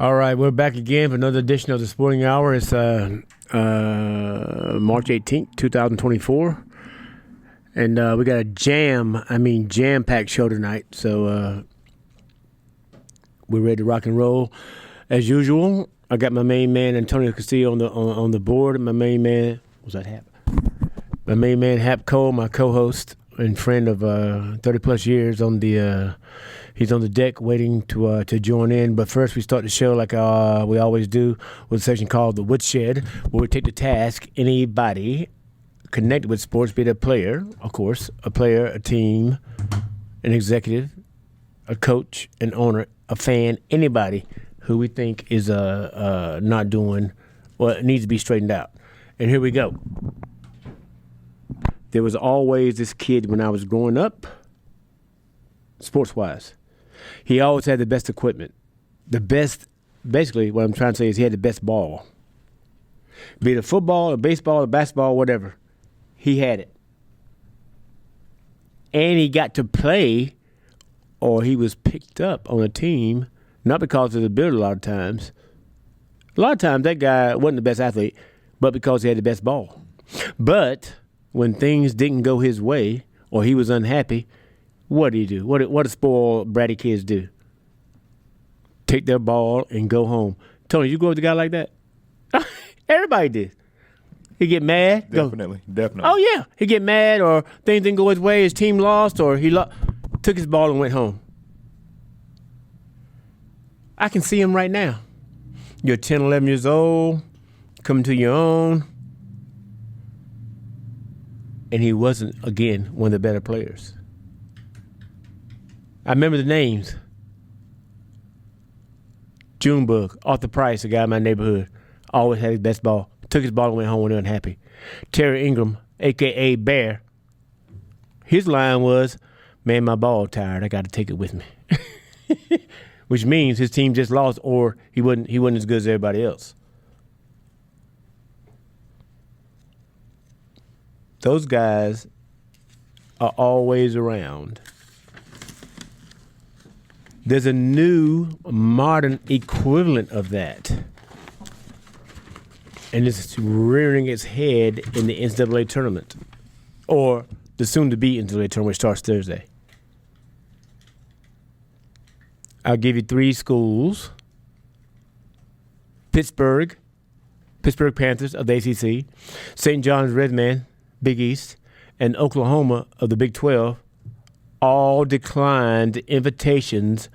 All right, we're back again for another edition of the Sporting Hour. It's March 18th, 2024. And we got a jam-packed show tonight. So we're ready to rock and roll. As usual, I got my main man, Antonio Castillo, on the board. My main man, what's that, Hap? My main man, Hap Cole, my co-host and friend of 30-plus years he's on the deck waiting to join in. But first, we start the show like we always do with a section called The Woodshed, where we take to task anybody connected with sports, be it a player, of course, a team, an executive, a coach, an owner, a fan, anybody who we think is not doing what needs to be straightened out. And here we go. There was always this kid when I was growing up, sports-wise. He always had the best equipment. Basically, what I'm trying to say is he had the best ball. Be it a football, a baseball, a basketball, whatever. He had it. And he got to play, or he was picked up on a team, not because of the ability a lot of times. A lot of times that guy wasn't the best athlete, but because he had the best ball. But when things didn't go his way, or he was unhappy, what did he do? What do spoiled bratty kids do? Take their ball and go home. Tony, you go with a guy like that? Everybody did. He get mad. Definitely. Oh, yeah. He get mad, or things didn't go his way, his team lost, or he took his ball and went home. I can see him right now. You're 10, 11 years old, coming to your own, and he wasn't, again, one of the better players. I remember the names. Junebug, Arthur Price, a guy in my neighborhood, always had his best ball. Took his ball and went home when unhappy. Terry Ingram, a.k.a. Bear, his line was, man, my ball tired. I got to take it with me. Which means his team just lost, or he wasn't as good as everybody else. Those guys are always around. There's a new modern equivalent of that. And it's rearing its head in the NCAA tournament, or the soon-to-be NCAA tournament, which starts Thursday. I'll give you 3 schools. Pittsburgh Panthers of the ACC, St. John's Redmen, Big East, and Oklahoma of the Big 12 all declined invitations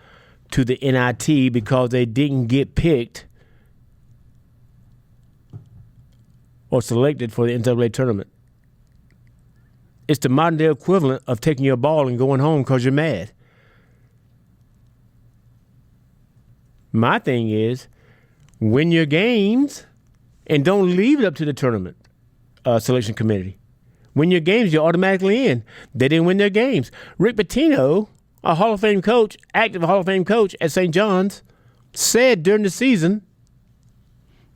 to the NIT because they didn't get picked or selected for the NCAA tournament. It's the modern day equivalent of taking your ball and going home because you're mad. My thing is, win your games and don't leave it up to the tournament selection committee. Win your games, you're automatically in. They didn't win their games. Rick Pitino, a Hall of Fame coach, active Hall of Fame coach at St. John's, said during the season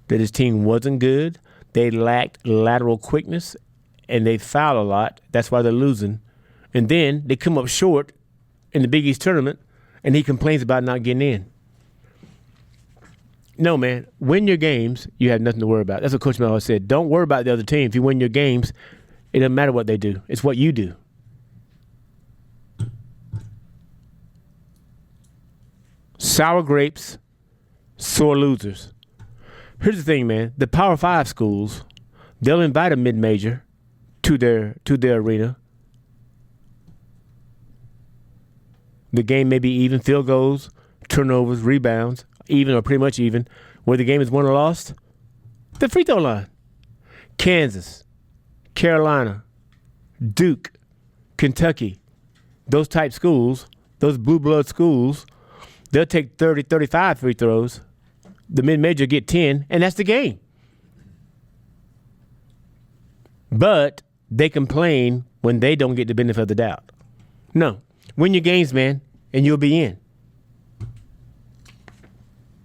that his team wasn't good. They lacked lateral quickness, and they foul a lot. That's why they're losing. And then they come up short in the Big East tournament, and he complains about not getting in. No, man, win your games, you have nothing to worry about. That's what Coach Mel always said. Don't worry about the other team. If you win your games, it doesn't matter what they do. It's what you do. Sour grapes, sore losers. Here's the thing, man. The Power 5 schools, they'll invite a mid-major to their arena. The game may be even, field goals, turnovers, rebounds, even or pretty much even. Where the game is won or lost, the free throw line. Kansas, Carolina, Duke, Kentucky, those type schools, those blue blood schools, they'll take 30, 35 free throws. The mid-major get 10, and that's the game. But they complain when they don't get the benefit of the doubt. No. Win your games, man, and you'll be in.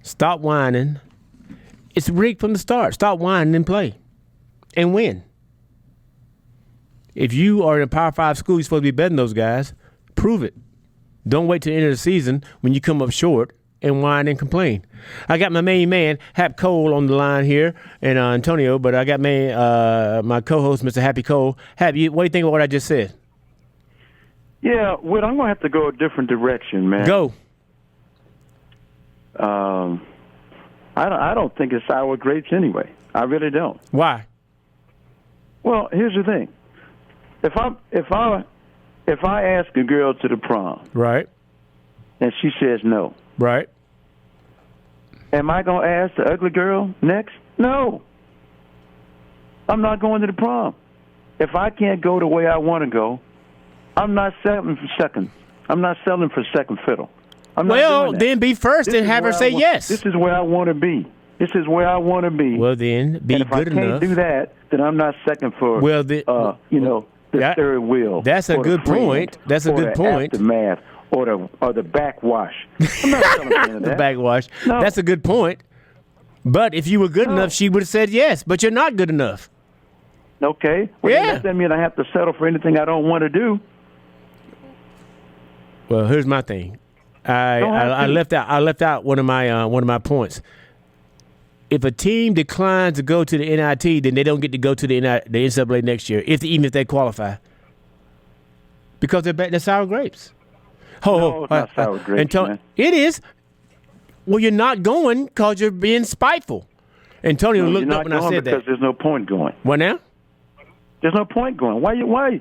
Stop whining. It's rigged from the start. Stop whining and play. And win. If you are in a Power 5 school, you're supposed to be better than those guys. Prove it. Don't wait till the end of the season when you come up short and whine and complain. I got my main man, Hap Cole, on the line here, and Antonio, but I got my co-host, Mr. Happy Cole. Hap, what do you think of what I just said? Yeah, well, I'm going to have to go a different direction, man. Go. I don't think it's sour grapes anyway. I really don't. Why? Well, here's the thing. If I ask a girl to the prom, right, and she says no, right, am I going to ask the ugly girl next? No. I'm not going to the prom. If I can't go the way I want to go, I'm not settling for second. I'm not settling for second fiddle. Well, then be first and have her say yes. This is where I want to be. This is where I want to be. Well, then be and good enough. If I can't do that, then I'm not second for. Well, the third wheel. That's a good point. That's a good point. Aftermath or the backwash. I'm not settling for any of that. The backwash. No. That's a good point. But if you were good enough, she would have said yes. But you're not good enough. Okay. Well, yeah. Does that mean I have to settle for anything I don't want to do? Well, here's my thing. I left out one of my points. If a team declines to go to the NIT, then they don't get to go to the NCAA next year, even if they qualify, because they're sour grapes. No, it's not sour grapes, man. It is. Well, you're not going because you're being spiteful. Antonio looked up when I said that. Because there's no point going. What now? There's no point going. Why?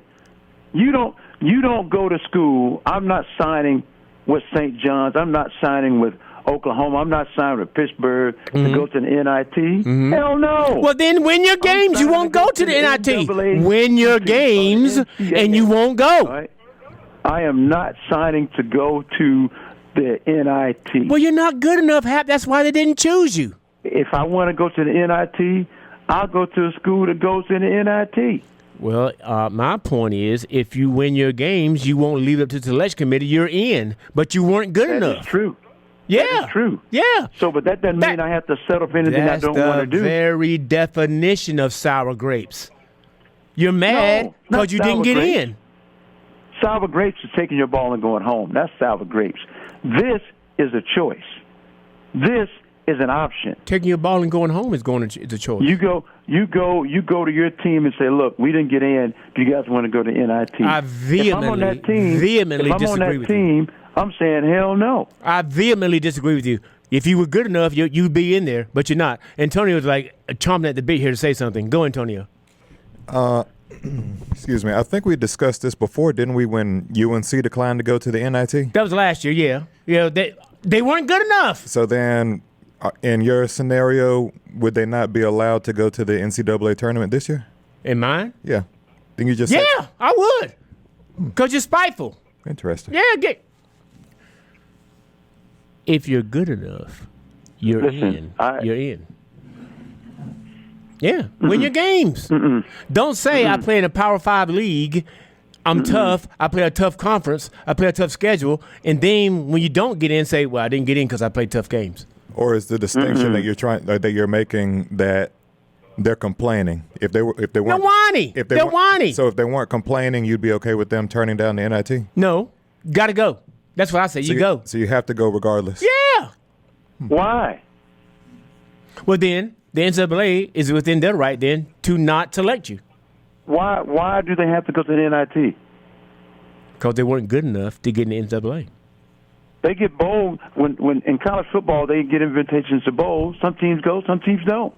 You don't go to school. I'm not signing with St. John's. I'm not signing with Oklahoma. I'm not signing with Pittsburgh to go to the NIT. Mm-hmm. Hell no. Well, then win your games. You won't go to the NIT. Win your games, and you won't go. Right. I am not signing to go to the NIT. Well, you're not good enough, Hap. That's why they didn't choose you. If I want to go to the NIT, I'll go to a school that goes to the NIT. Well, my point is, if you win your games, you won't leave it up to the selection committee. You're in, but you weren't good enough. That's true. Yeah. That is true. Yeah. So, but that doesn't mean I have to settle for anything I don't want to do. That's the very definition of sour grapes. You're mad because you didn't get in. Sour grapes is taking your ball and going home. That's sour grapes. This is a choice. This is an option. Taking your ball and going home is a choice. You go to your team and say, "Look, we didn't get in. Do you guys want to go to NIT?" I vehemently disagree with you. I'm saying, hell no. I vehemently disagree with you. If you were good enough, you'd be in there, but you're not. Antonio was like chomping at the bit here to say something. Go, Antonio. Excuse me. I think we discussed this before, didn't we, when UNC declined to go to the NIT? That was last year, yeah. Yeah, they weren't good enough. So then, in your scenario, would they not be allowed to go to the NCAA tournament this year? In mine? Yeah. Think you just said, I would. Because you're spiteful. Interesting. Yeah, if you're good enough, you're in. You're in. Yeah, win your games. Don't say I play in a Power 5 league, I'm tough, I play a tough conference, I play a tough schedule, and then when you don't get in, say, well, I didn't get in because I played tough games. Or is the distinction that you're making that they're complaining? If they weren't, they're whiny. So if they weren't complaining, you'd be okay with them turning down the NIT? No, got to go. That's what I say. You go. So you have to go regardless. Yeah. Why? Well, then the NCAA is within their right then to not select you. Why do they have to go to the NIT? Because they weren't good enough to get in the NCAA. They get bowl when in college football they get invitations to bowl. Some teams go, some teams don't.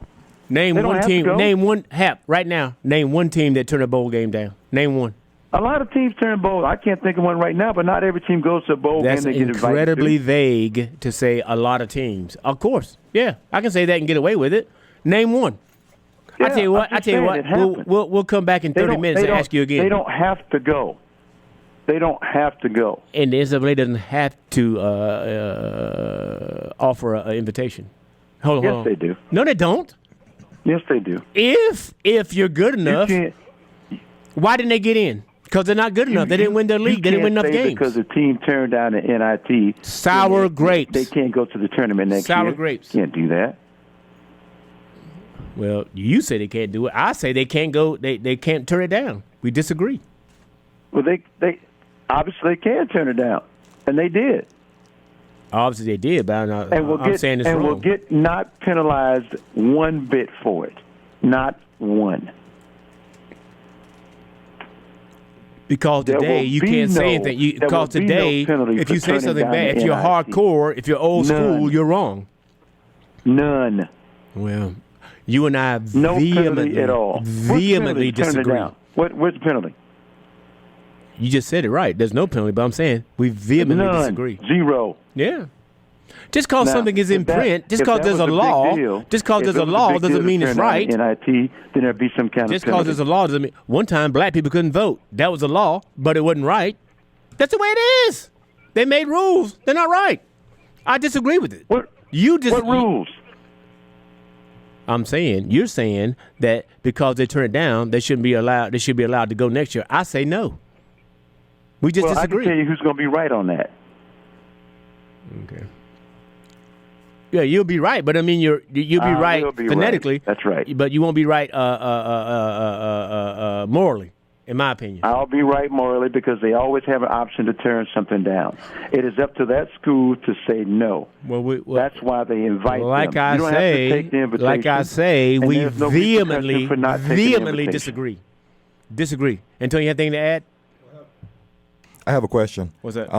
Name one team. Name one. Hap right now. Name one team that turned a bowl game down. Name one. A lot of teams turn bowl. I can't think of one right now, but not every team goes to a bowl game. They get invited to. That's incredibly vague to say a lot of teams. Of course, yeah, I can say that and get away with it. Name one. Yeah, I tell you what. We'll come back in 30 minutes and ask you again. They don't have to go. They don't have to go. And the NCAA doesn't have to offer an invitation. Hold on. Yes, they do. No, they don't. Yes, they do. If you're good enough, why didn't they get in? Because they're not good enough. They didn't win their league. They didn't win enough games. Because the team turned down the NIT. Sour grapes. They can't go to the tournament next year. Sour grapes. Can't do that. Well, you say they can't do it. I say they can't go. They can't turn it down. We disagree. Well, they obviously can turn it down, and they did. Obviously they did, but I'm saying it's wrong. And will get not penalized one bit for it. Not one. Because today you can't say anything. Because today, if you say something bad, if you're hardcore, if you're old school, you're wrong. None. Well, you and I no penalty at all. Vehemently disagree. What's the penalty? You just said it right. There's no penalty, but I'm saying we vehemently disagree. Zero. Yeah. Just because something is in print, just because there's a law, doesn't mean it's right. NIT, then there'd be some kind of just because there's a law doesn't mean. One time, black people couldn't vote. That was a law, but it wasn't right. That's the way it is. They made rules. They're not right. I disagree with it. What rules? You're saying that because they turn it down, they shouldn't be allowed. They should be allowed to go next year. I say no. We just disagree. I can tell you who's going to be right on that. Okay. Yeah, you'll be right, but I mean, you'll be right phonetically. Right. That's right. But you won't be right morally, in my opinion. I'll be right morally because they always have an option to turn something down. It is up to that school to say no. That's why they invite them. You don't have to take the invitation. Like I say, we vehemently disagree. Disagree. Antonio, you have anything to add? I have a question. What's that?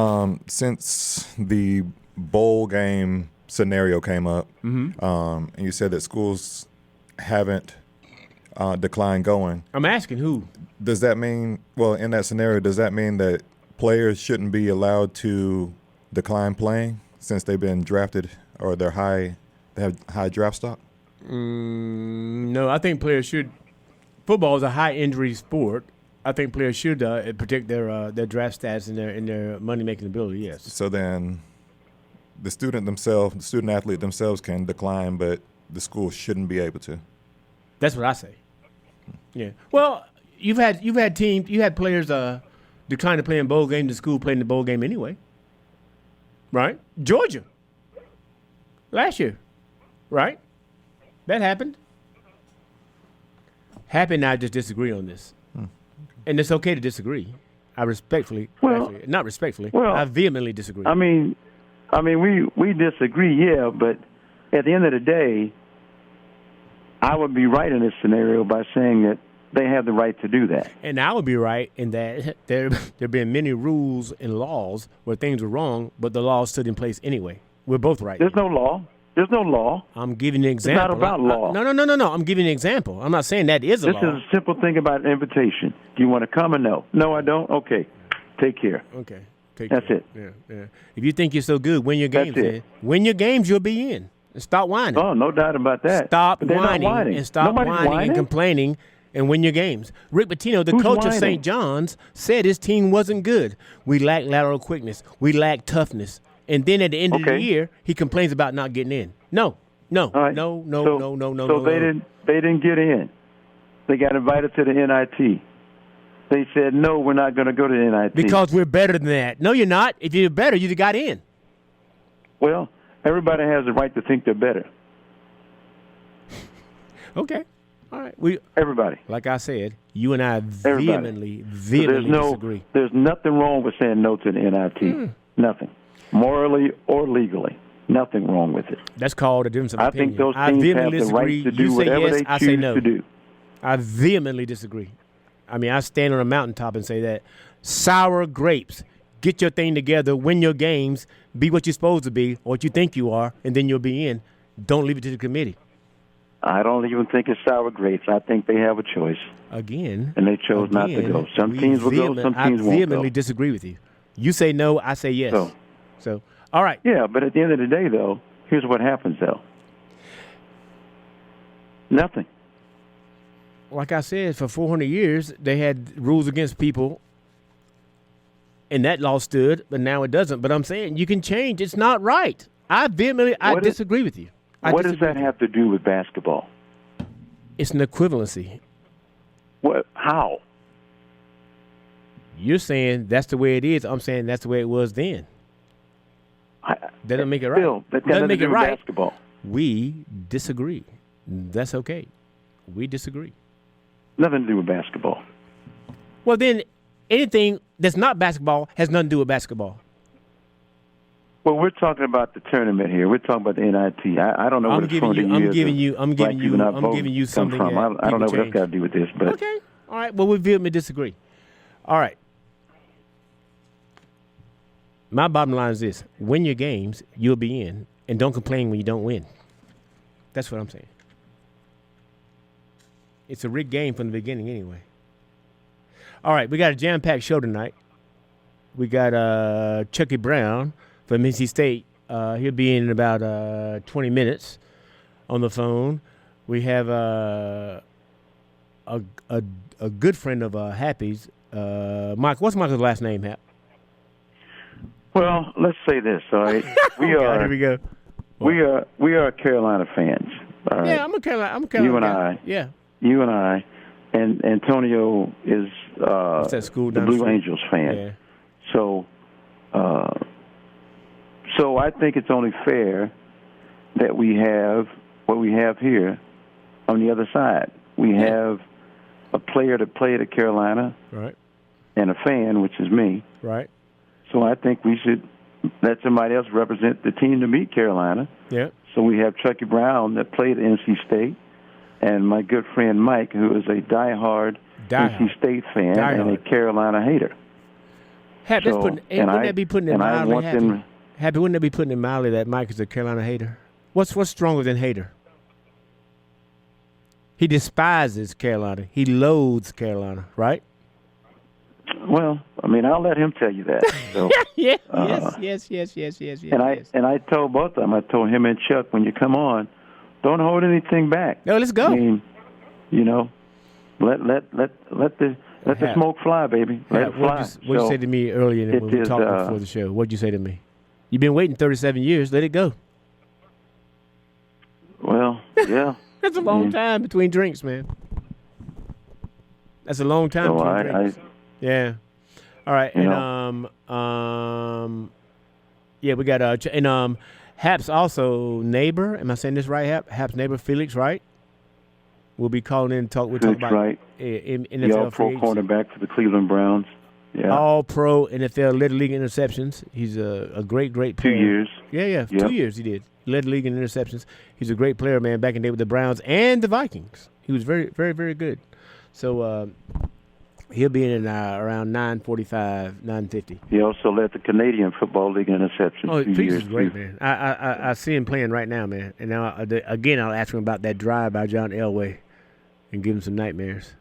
Since the bowl game scenario came up, and you said that schools haven't declined going. I'm asking who. Does that mean, well, in that scenario, does that mean that players shouldn't be allowed to decline playing since they've been drafted or they have high draft stock? No, I think players should. Football is a high injury sport. I think players should protect their draft stats and their money making ability. Yes. So then, the student athlete themselves can decline, but the school shouldn't be able to. That's what I say. Yeah. Well, you had players decline to play in bowl games. The school played in the bowl game anyway. Right? Georgia. Last year. Right? That happened. Happy and I just disagree on this. And it's okay to disagree. I vehemently disagree. I mean, we disagree, yeah, but at the end of the day, I would be right in this scenario by saying that they have the right to do that. And I would be right in that there have been many rules and laws where things were wrong, but the law stood in place anyway. We're both right. There's no law. There's no law. I'm giving you an example. It's not about law. No. I'm giving you an example. I'm not saying that is a law. This is a simple thing about an invitation. Do you want to come or no? No, I don't? Okay. Take care. Okay. That's it. Yeah. If you think you're so good, win your games. Win your games, you'll be in. And stop whining. Oh, no doubt about that. Stop whining. And stop whining and complaining and win your games. Rick Pitino, the coach of St. John's, said his team wasn't good. We lack lateral quickness. We lack toughness. And then at the end of the year, he complains about not getting in. No. Right. No. So they didn't get in. They got invited to the NIT. They said, no, we're not going to go to the NIT. Because we're better than that. No, you're not. If you're better, you'd have got in. Well, everybody has the right to think they're better. Okay. All right. Everybody. Like I said, you and I vehemently disagree. There's nothing wrong with saying no to the NIT. Nothing. Morally or legally. Nothing wrong with it. That's called a difference of opinion. I think those teams have the right to do whatever they choose to do. I vehemently disagree. I mean, I stand on a mountaintop and say that. Sour grapes. Get your thing together, win your games, be what you're supposed to be, or what you think you are, and then you'll be in. Don't leave it to the committee. I don't even think it's sour grapes. I think they have a choice. Again. And they chose not to go. Some teams will go, some teams won't go. I vehemently disagree with you. You say no, I say yes. So, all right. Yeah, but at the end of the day, though, here's what happens, though. Nothing. Like I said, for 400 years, they had rules against people, and that law stood, but now it doesn't. But I'm saying you can change. It's not right. I disagree with you. What does that have to do with basketball? It's an equivalency. What? How? You're saying that's the way it is. I'm saying that's the way it was then. That doesn't make it right. Bill, that doesn't make it right. Basketball. We disagree. That's okay. We disagree. Nothing to do with basketball. Well, then anything that's not basketball has nothing to do with basketball. Well, we're talking about the tournament here. We're talking about the NIT. I don't know where I'm the giving you. 40 I'm years giving of you. I'm black giving people you. not I'm voting giving you come something. from. That I don't know what people that's got to do with this, but Okay. All right. Well, we vehemently disagree. All right. My bottom line is this: win your games, you'll be in, and don't complain when you don't win. That's what I'm saying. It's a rigged game from the beginning, anyway. All right, we got a jam-packed show tonight. We got Chucky Brown from NC State. He'll be in about 20 minutes on the phone. We have a good friend of Happy's, Mike. What's Michael's last name, Hap? well, let's say this. All right, we God, are here we go. we are Carolina fans. All right? Yeah, I'm a Carolina. You and guy. I. Yeah. You and I, and Antonio is What's that school the down the Blue street? Angels fan. Yeah. So I think it's only fair that we have what we have here on the other side. We have a player that played at Carolina Right. and a fan, which is me. Right. So I think we should let somebody else represent the team to beat Carolina. Yeah. So we have Chucky Brown that played at NC State, and my good friend Mike, who is a diehard NC State fan and a Carolina hater. Hap, that's So, putting. and Wouldn't I- that be putting it and I mildly? want Happy? them- Happy, wouldn't that be putting it mildly that Mike is a Carolina hater? What's stronger than hater? He despises Carolina. He loathes Carolina, right? Well, I mean, I'll let him tell you that. So, Yeah. Uh, yes. and I told both of them. I told him and Chuck, when you come on, don't hold anything back. No, let's go. I mean, you know, let the Hap. smoke fly, baby. Let Yeah, it fly. what'd you So, say to me earlier when we is, talked before the show? What'd you say to me? You've been waiting 37 years. Let it go. well, yeah. That's a long time between drinks, man. That's a long time So between drinks. Yeah. All right. You And yeah, we got Hap's also neighbor. Am I saying this right, Hap? Hap's neighbor Felix, right? We'll be calling in and talk. We'll talk Felix about Wright, NFL the All-Pro free agency. cornerback for the Cleveland Browns. Yeah, All Pro NFL led the league in interceptions. He's a great 2 player. years. Yeah. Yep. 2 years he did. Led the league in interceptions. He's a great player, man. Back in the day with the Browns and the Vikings, he was very good. So he'll be in around 9:45, 9:50. He also led the Canadian Football League in interceptions. Oh, 2 Felix years. is great, too. man. I see him playing right now, man. And now again, I'll ask him about that drive by John Elway and give him some nightmares.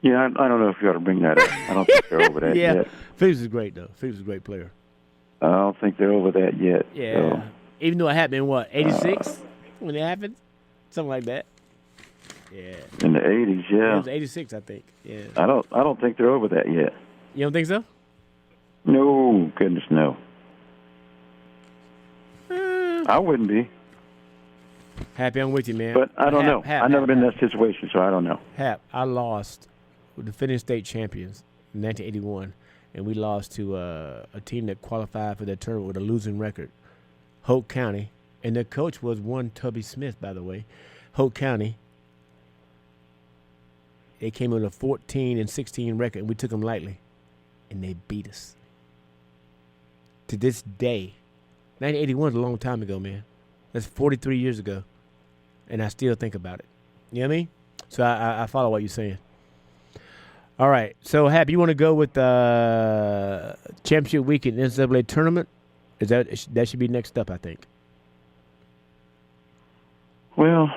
Yeah, I don't know if you ought to bring that up. I don't think they're over that Yeah, yet. Felix is great though. Felix is a great player. I don't think they're over that yet. Yeah. So, Even though it happened in what, 86 when it happened, something like that. Yeah. in the 80s, It yeah. was 86, I think. Yeah. I don't think they're over that yet. You don't think so? No, goodness, no. I wouldn't be, Happy, I'm with you, man. but I don't Hap, know. Hap, I've never Hap, been in Hap. that situation, so I don't know. Hap, I lost with the defending state champions in 1981, and we lost to a team that qualified for that tournament with a losing record, Hoke County, and their coach was one Tubby Smith, by the way. Hoke County. They came in with a 14-16 record, and we took them lightly, and they beat us. To this day, 1981 is a long time ago, man. That's 43 years ago, and I still think about it. You know what I mean? So I follow what you're saying. All right. So, Hap, you want to go with championship week in NCAA tournament? That should be next up, I think. Well,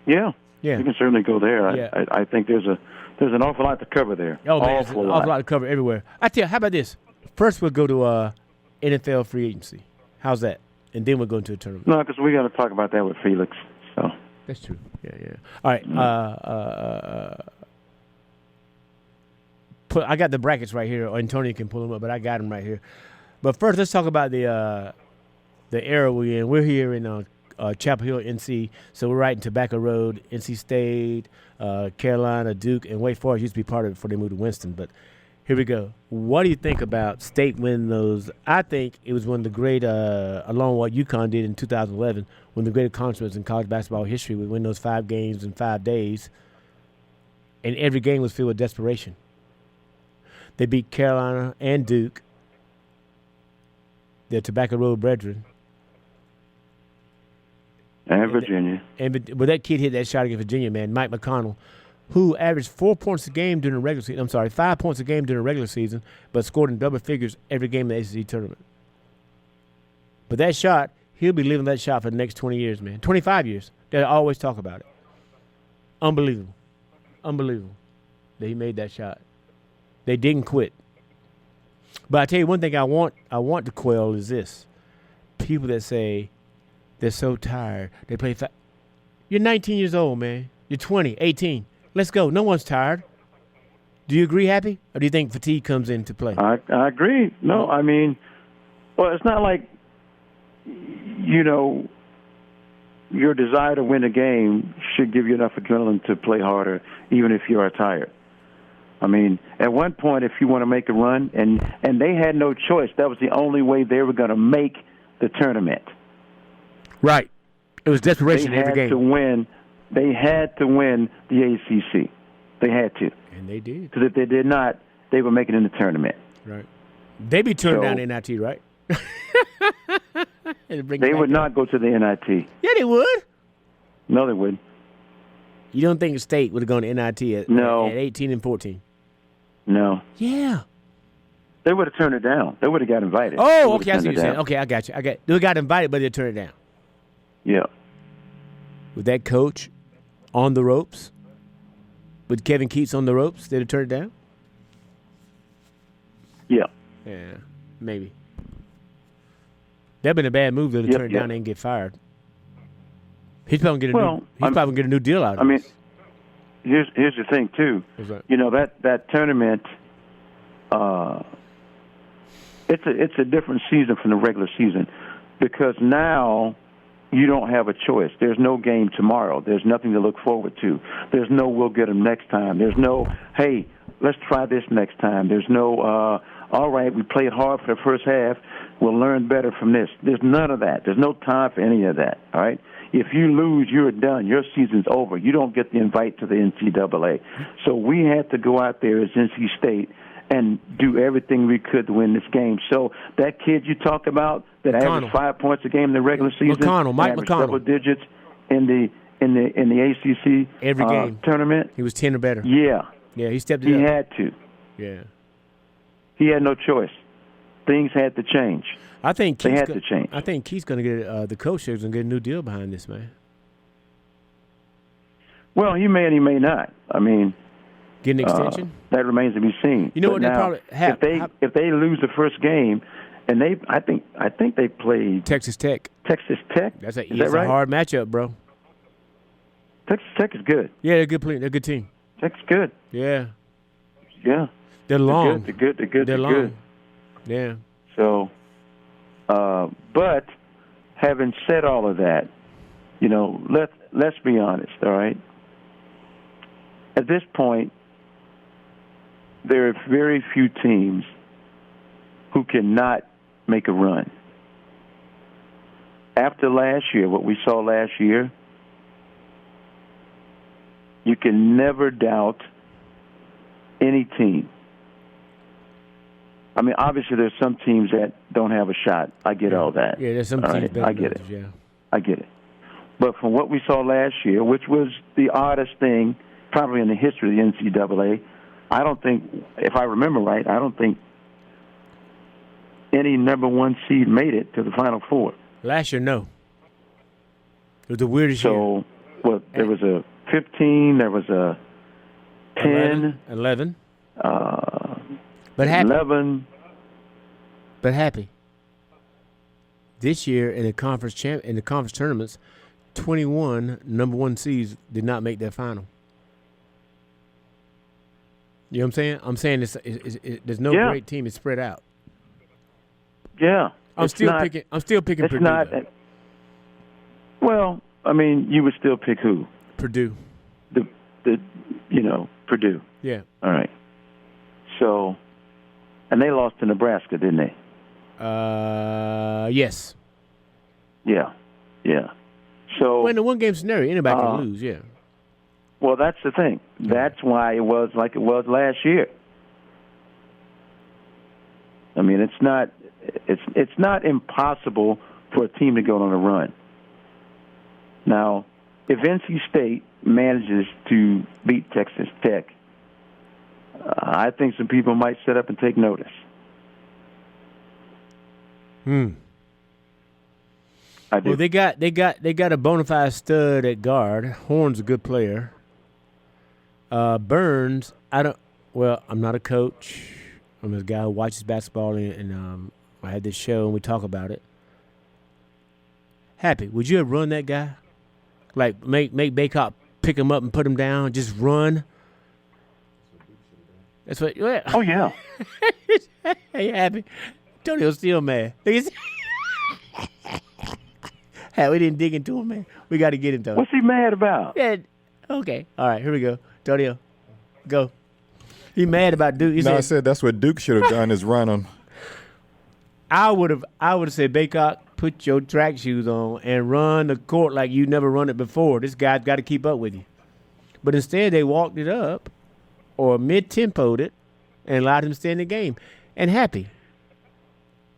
yeah. Yeah. You can certainly go there. Yeah. I think there's an awful lot to cover there. Oh, man, there's an awful awful lot to cover everywhere. I tell you, how about this? First, we'll go to NFL free agency. How's that? And then we'll go into a tournament. No, because we got to talk about that with Felix. So That's true. Yeah. All right. I got the brackets right here. Or Antonio can pull them up, but I got them right here. But first, let's talk about the era we're in. We're here in Chapel Hill, NC. So we're right in Tobacco Road, NC State, Carolina, Duke, and Wake Forest used to be part of it before they moved to Winston. But here we go. What do you think about State winning those? I think it was one of the great, along with what UConn did in 2011, one of the great accomplishments in college basketball history. We win those 5 games in 5 days, and every game was filled with desperation. They beat Carolina and Duke the Tobacco Road brethren. And Virginia. But that kid hit that shot against Virginia, man, Mike McConnell, who averaged 4 points a game during the regular season. I'm sorry, 5 points a game during the regular season, but scored in double figures every game in the ACC tournament. But that shot, he'll be living that shot for the next 20 years, man. 25 years. They'll always talk about it. Unbelievable. Unbelievable that he made that shot. They didn't quit. But I tell you one thing I want to quell is this. People that say they're so tired. They play You're 19 years old, man. You're 20, 18. Let's go. No one's tired. Do you agree, Happy? Or do you think fatigue comes into play? I agree. No, I mean, well, it's not like, your desire to win a game should give you enough adrenaline to play harder, even if you are tired. I mean, at one point, if you want to make a run, and they had no choice, that was the only way they were going to make the tournament. Right. It was desperation in every game. They had to win the ACC. They had to. And they did. Because if they did not, they were making it in the tournament. Right. They be turning down the NIT, right? They would not go to the NIT. Yeah, they would. No, they wouldn't. You don't think the state would have gone to NIT at 18 and 14? No. Yeah. They would have turned it down. They would have got invited. Oh, okay, I see what you're saying. Okay, I got you. They got invited, but they turned it down. Yeah. With that coach on the ropes, with Kevin Keats on the ropes, they'd have turned it down? Yeah. Yeah, maybe. That'd been a bad move to turn it down and get fired. He's probably gonna get a new deal out of it. I mean, here's the thing too. That tournament, it's a different season from the regular season because now you don't have a choice. There's no game tomorrow. There's nothing to look forward to. There's no we'll get them next time. There's no, hey, let's try this next time. There's no, all right, we played hard for the first half. We'll learn better from this. There's none of that. There's no time for any of that, all right? If you lose, you're done. Your season's over. You don't get the invite to the NCAA. So we had to go out there as NC State and do everything we could to win this game. So that kid you talked about that averaged 5 points a game in the regular season, Mike McConnell, double digits in the ACC every game tournament. He was 10 or better. Yeah, he stepped it up. He had to. Yeah, he had no choice. Things had to change. I think they had to change. I think Keith's going to get the coach is going to get a new deal behind this, man. Well, he may and he may not. I mean, get an extension. That remains to be seen. You know but what? Now, they probably if they lose the first game, and I think they played Texas Tech. Texas Tech. That's a right? hard matchup, bro. Texas Tech is good. Yeah, they're good. They're a good team. Tech's good. Yeah. Yeah. They're long. They're good. They're long. Good. Yeah. So, but having said all of that, let's be honest, all right? At this point, there are very few teams who cannot make a run. After last year, what we saw last year, you can never doubt any team. I mean, obviously, there's some teams that don't have a shot. I get all that. Yeah, there's some teams better I get it. Yeah. I get it. But from what we saw last year, which was the oddest thing probably in the history of the NCAA, I don't think, if I remember right, I don't think any number one seed made it to the Final Four. Last year, no. It was the weirdest year. So, there was a 15, there was a 10. 11. But happy. 11. But happy. This year in the conference tournaments, 21 number one seeds did not make that final. You know what I'm saying? I'm saying there's no great team. It's spread out. Yeah. I'm still picking Purdue. Well, I mean, you would still pick who? Purdue. Purdue. Yeah. All right. So, and they lost to Nebraska, didn't they? Yes. Yeah. So, well, in the one-game scenario, anybody can lose, yeah. Well, that's the thing. That's why it was like it was last year. I mean, it's not It's not impossible for a team to go on a run. Now, if NC State manages to beat Texas Tech, I think some people might sit up and take notice. I do. Well, they got a bona fide stud at guard. Horn's a good player. Burns, I'm not a coach. I'm a guy who watches basketball, and I had this show and we talk about it. Happy, would you have run that guy? Like make Baycott pick him up and put him down, just run. That's what. Yeah. Oh yeah. Hey, Happy. Antonio's still mad. Hey, we didn't dig into him, man. We got to get into him. What's he mad about? Yeah. Okay. All right. Here we go. Antonio, go. He mad about Duke. I said that's what Duke should have done is run him. I would have said, Baycott, put your track shoes on and run the court like you never run it before. This guy's got to keep up with you. But instead, they walked it up or mid-tempoed it and allowed him to stay in the game. And Happy,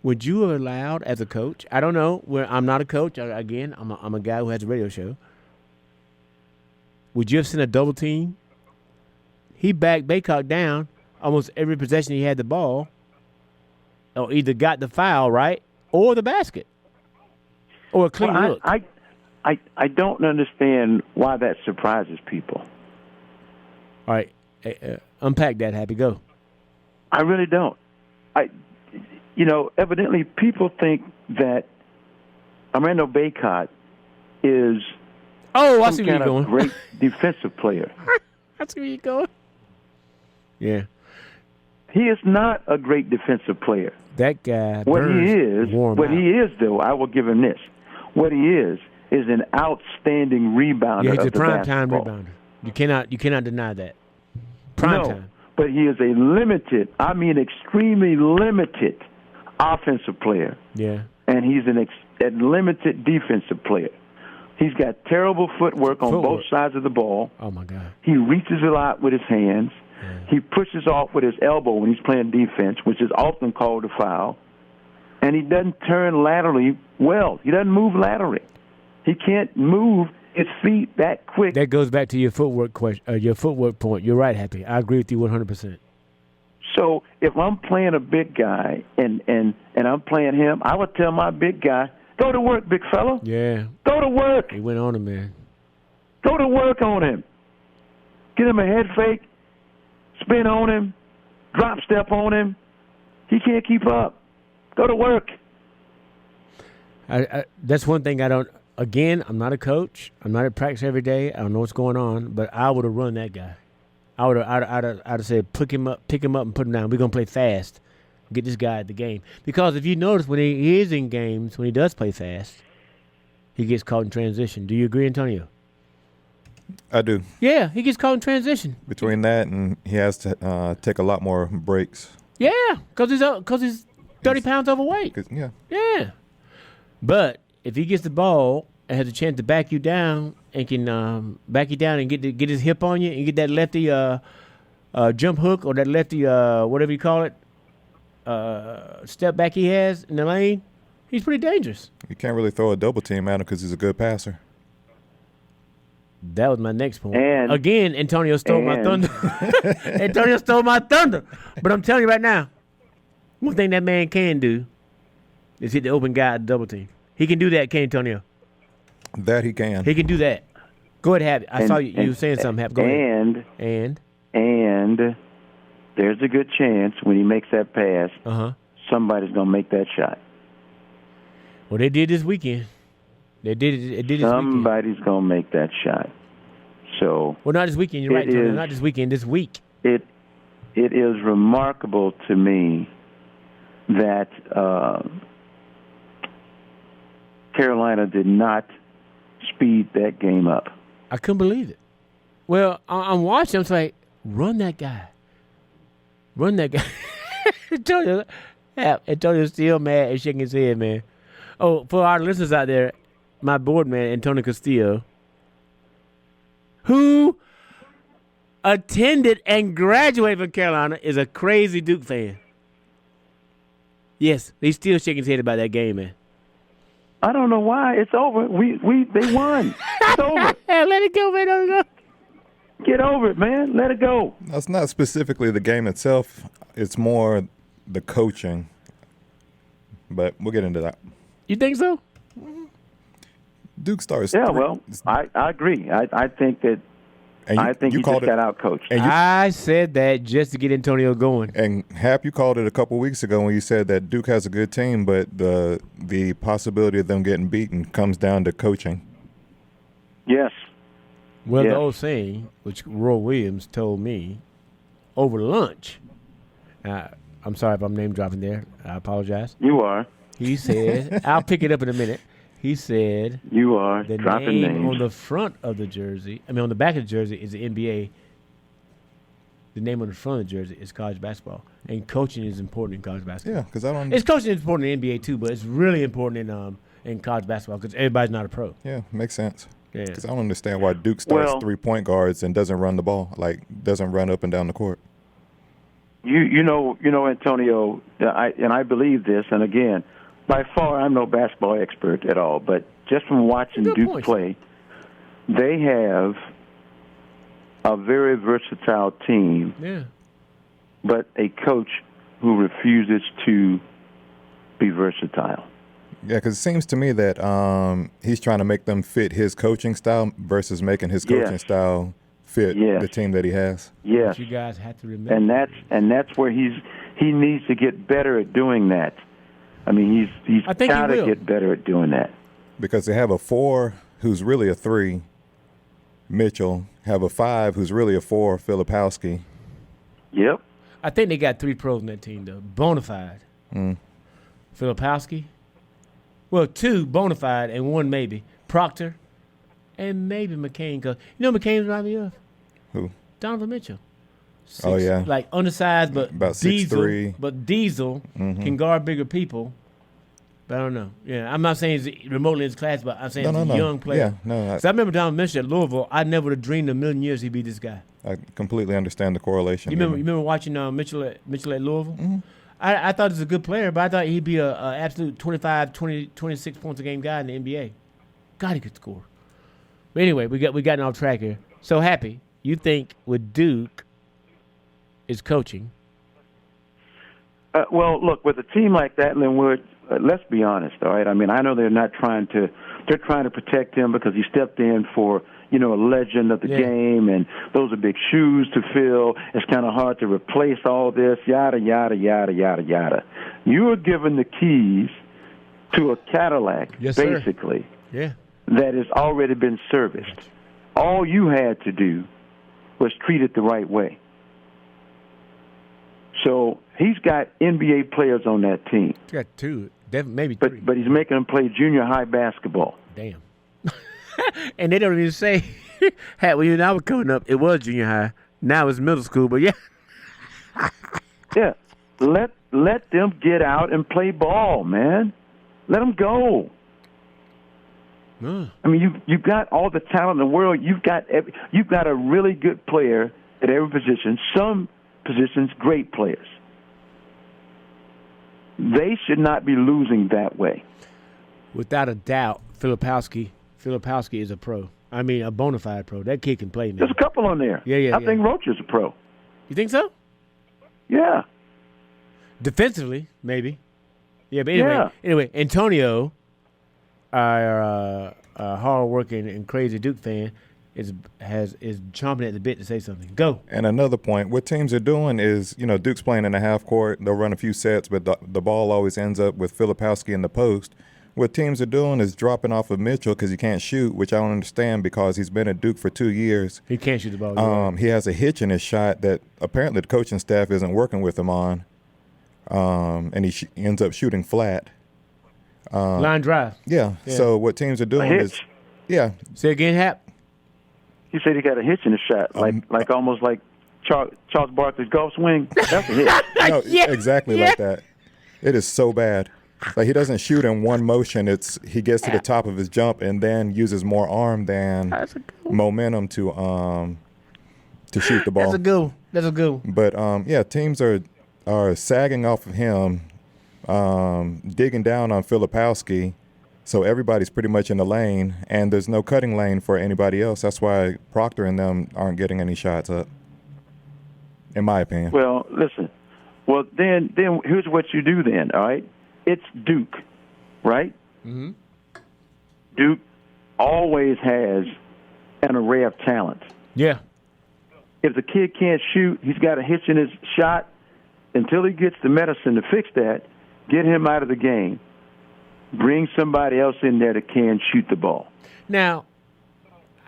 would you have allowed as a coach? I don't know. I'm not a coach. Again, I'm a guy who has a radio show. Would you have sent a double team? He backed Baycott down almost every possession he had the ball, or either got the foul, right, or the basket, or a clean look. I don't understand why that surprises people. All right, unpack that, Happy. Go. I really don't. Evidently people think that Armando Baycott is I see some where kind you're of going. great defensive player. I see where you're going. Yeah. He is not a great defensive player. That guy. What he is, though, I will give him this. What he is an outstanding rebounder. Yeah, he's of a the prime time basketball. rebounder. You cannot deny that. Prime time. But he is a limited, extremely limited offensive player. Yeah. And he's a limited defensive player. He's got terrible footwork on both sides of the ball. Oh, my God. He reaches a lot with his hands. Yeah. He pushes off with his elbow when he's playing defense, which is often called a foul. And he doesn't turn laterally well. He doesn't move laterally. He can't move his feet that quick. That goes back to your footwork your footwork point. You're right, Happy. I agree with you 100%. So if I'm playing a big guy and I'm playing him, I would tell my big guy, go to work, big fella. Yeah. Go to work. He went on him, man. Go to work on him. Get him a head fake, spin on him, drop step on him. He can't keep up. Go to work. That's one thing I don't. Again, I'm not a coach. I'm not at practice every day. I don't know what's going on, but I would have run that guy. I'd have said, pick him up, and put him down. We're gonna play fast. Get this guy at the game. Because if you notice, when he is in games, when he does play fast, he gets caught in transition. Do you agree, Antonio? I do. Yeah, he gets caught in transition. Between that and he has to take a lot more breaks. Yeah, because he's 30 pounds overweight. Yeah. Yeah. But if he gets the ball and has a chance to back you down and can back you down and get his hip on you and get that lefty jump hook or that lefty whatever you call it step back he has in the lane, he's pretty dangerous. You can't really throw a double team at him because he's a good passer. That was my next point. And again, Antonio stole my thunder. Antonio stole my thunder. But I'm telling you right now, one thing that man can do is hit the open guy at the double team. He can do that, can't Antonio? That he can. He can do that. Go ahead, Happy. I saw you were saying something, Happy. Go ahead. And there's a good chance when he makes that pass, somebody's going to make that shot. Well, they did this weekend. They did it. Somebody's going to make that shot. So. Well, not this weekend. You're right, Antonio. Not this weekend. This week. It is remarkable to me that Carolina did not speed that game up. I couldn't believe it. Well, I'm watching. I'm just like, run that guy. Run that guy. Antonio's still mad and shaking his head, man. Oh, for our listeners out there, my board man, Antonio Castillo, who attended and graduated from Carolina, is a crazy Duke fan. Yes, he's still shaking his head about that game, man. I don't know why. It's over. They won. It's over. Let it go, man. Let it go. Get over it, man. Let it go. That's not specifically the game itself. It's more the coaching. But we'll get into that. You think so? Duke starts. Yeah, well, I agree. I think that I think he just got out coached. I said that just to get Antonio going. And Hap, you called it a couple weeks ago when you said that Duke has a good team, but the possibility of them getting beaten comes down to coaching. Yes. Well, the old saying, which Roy Williams told me over lunch, I'm sorry if I'm name dropping there. I apologize. You are. He said, I'll pick it up in a minute. He said, you are the dropping name names. on the front of the jersey, on the back of the jersey is the NBA. The name on the front of the jersey is college basketball. And coaching is important in college basketball. Yeah, because I don't. It's coaching is important in the NBA too, but it's really important in college basketball because everybody's not a pro. Yeah, makes sense. Yeah. Because I don't understand why Duke starts 3-point guards and doesn't run the ball, doesn't run up and down the court. You know, Antonio, I believe this, and again, by far I'm no basketball expert at all, but just from watching Duke play, they have a very versatile team, but a coach who refuses to be versatile. Yeah, because it seems to me that he's trying to make them fit his coaching style versus making his coaching style fit the team that he has. Yes, but you guys have to remember, and that's where he needs to get better at doing that. I mean, he's got to get better at doing that. Because they have a 4 who's really a 3, Mitchell, have a 5 who's really a 4, Filipowski. Yep. I think they got 3 pros in that team, though. Bonafide. Filipowski. Well, 2 bonafide and 1 maybe. Proctor. And maybe McCain. Cause you know McCain's remind me of? Who? Donovan Mitchell. Oh, yeah. Like undersized, but about 6'3". But Diesel can guard bigger people. But I don't know. Yeah, I'm not saying he's remotely in his class, but I'm saying he's a young player. Yeah, no. So I remember Donovan Mitchell at Louisville. I never would have dreamed in a million years he'd be this guy. I completely understand the correlation. You remember watching Mitchell at Louisville? Mm-hmm. I thought he was a good player, but I thought he'd be a absolute 25, 20, 26 points a game guy in the NBA. God, he could score. But anyway, we gotten off track here. So Happy, you think with Duke is coaching? Well, look, with a team like that, Lynwood, let's be honest, all right? I mean, I know they're trying to protect him because he stepped in for, a legend of the game, and those are big shoes to fill. It's kind of hard to replace all this, yada, yada, yada, yada, yada. You are given the keys to a Cadillac, basically, that has already been serviced. All you had to do was treat it the right way. So he's got NBA players on that team. He's got 2, maybe 3. But he's making them play junior high basketball. Damn. And they don't even say, when you and I were coming up, it was junior high. Now it's middle school, but yeah. Let them get out and play ball, man. Let them go. I mean, you've got all the talent in the world. You've got a really good player at every position. Some positions, great players. They should not be losing that way. Without a doubt, Filipowski is a pro. I mean, a bona fide pro. That kid can play, man. There's a couple on there. I think Roach is a pro. You think so? Yeah. Defensively, maybe. Yeah, but anyway, Antonio, our hard-working and crazy Duke fan, is chomping at the bit to say something. Go. And another point, what teams are doing is, Duke's playing in the half court. They'll run a few sets, but the ball always ends up with Filipowski in the post. What teams are doing is dropping off of Mitchell because he can't shoot, which I don't understand because he's been at Duke for 2 years. He can't shoot the ball. He has a hitch in his shot that apparently the coaching staff isn't working with him on, and he ends up shooting flat. Line drive. Yeah. So what teams are doing is Say again, Hap. He said he got a hitch in his shot, like almost like Charles Barkley's golf swing. That's a hitch. No, exactly like that. It is so bad. Like he doesn't shoot in one motion. He gets to the top of his jump and then uses more arm than momentum to shoot the ball. That's a good one. But teams are sagging off of him digging down on Filipowski. So everybody's pretty much in the lane, and there's no cutting lane for anybody else. That's why Proctor and them aren't getting any shots up, in my opinion. Well, listen. Well, then here's what you do then, all right? It's Duke, right? Mm-hmm. Duke always has an array of talent. Yeah. If the kid can't shoot, he's got a hitch in his shot. Until he gets the medicine to fix that, get him out of the game. Bring somebody else in there that can shoot the ball. Now,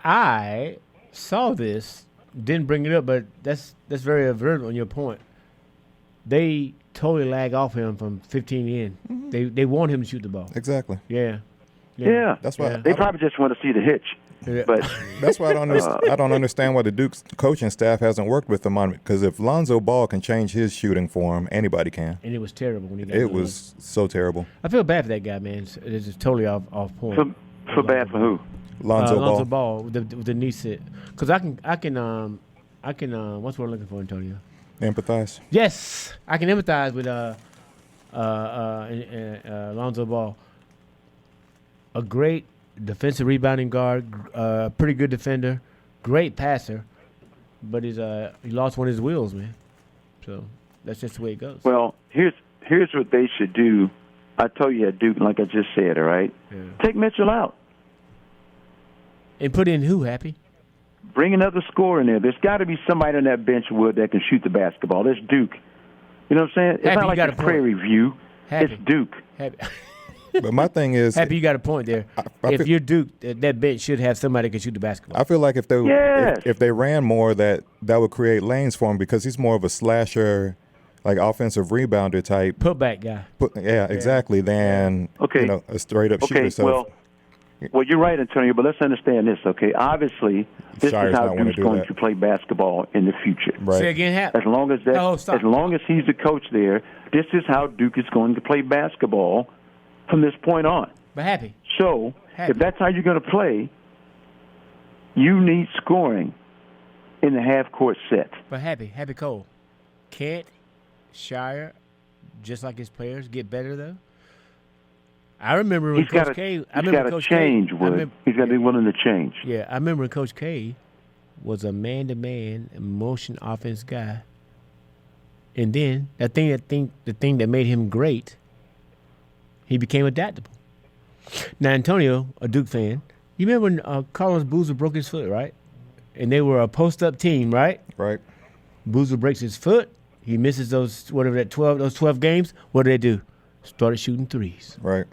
I saw this, didn't bring it up, but that's very observant on your point. They totally lag off him from 15 in. Mm-hmm. They want him to shoot the ball. Exactly. Yeah. That's why they probably just want to see the hitch. Yeah. But that's why I don't understand why the Duke's coaching staff hasn't worked with them on it. Because if Lonzo Ball can change his shooting form, anybody can. And it was terrible when he got It was so terrible. I feel bad for that guy, man. It's just totally off point. for bad for who? Lonzo Ball with the knee sit. Because I can what's what I'm looking for, Antonio? Empathize. Yes, I can empathize with Lonzo Ball. A great defensive rebounding guard, pretty good defender, great passer, but he lost one of his wheels, man. So that's just the way it goes. Well, here's what they should do. I told you at Duke, like I just said, all right? Yeah. Take Mitchell out. And put in who, Happy? Bring another scorer in there. There's got to be somebody on that bench, Wood, that can shoot the basketball. There's Duke. You know what I'm saying? It's Happy, not like a Prairie View. Happy. It's Duke. Happy. But my thing is, Happy, you got a point there. If you're Duke, that bench should have somebody that can shoot the basketball. I feel like if Yes. they ran more, that would create lanes for him because he's more of a slasher, like offensive rebounder type. Putback guy. Exactly. Than a straight up shooter. So well, you're right, Antonio. But let's understand this, okay? Obviously, this Shire's is how not gonna Duke's do going that. to play basketball in the future. Right. Say again, Happy. As long as as long as he's the coach there, this is how Duke is going to play basketball from this point on. But Happy. So, if that's how you're going to play, you need scoring in the half-court set. But Happy Cole. Can't Shire, just like his players, get better, though? I remember when Coach K... He's got to change, Wood. He's got to be willing to change. Yeah, I remember when Coach K was a man-to-man motion offense guy. And then, the thing that made him great, he became adaptable. Now, Antonio, a Duke fan, you remember when Carlos Boozer broke his foot, right? And they were a post-up team, right? Right. Boozer breaks his foot. He misses those 12 games. What do? Started shooting threes. Right.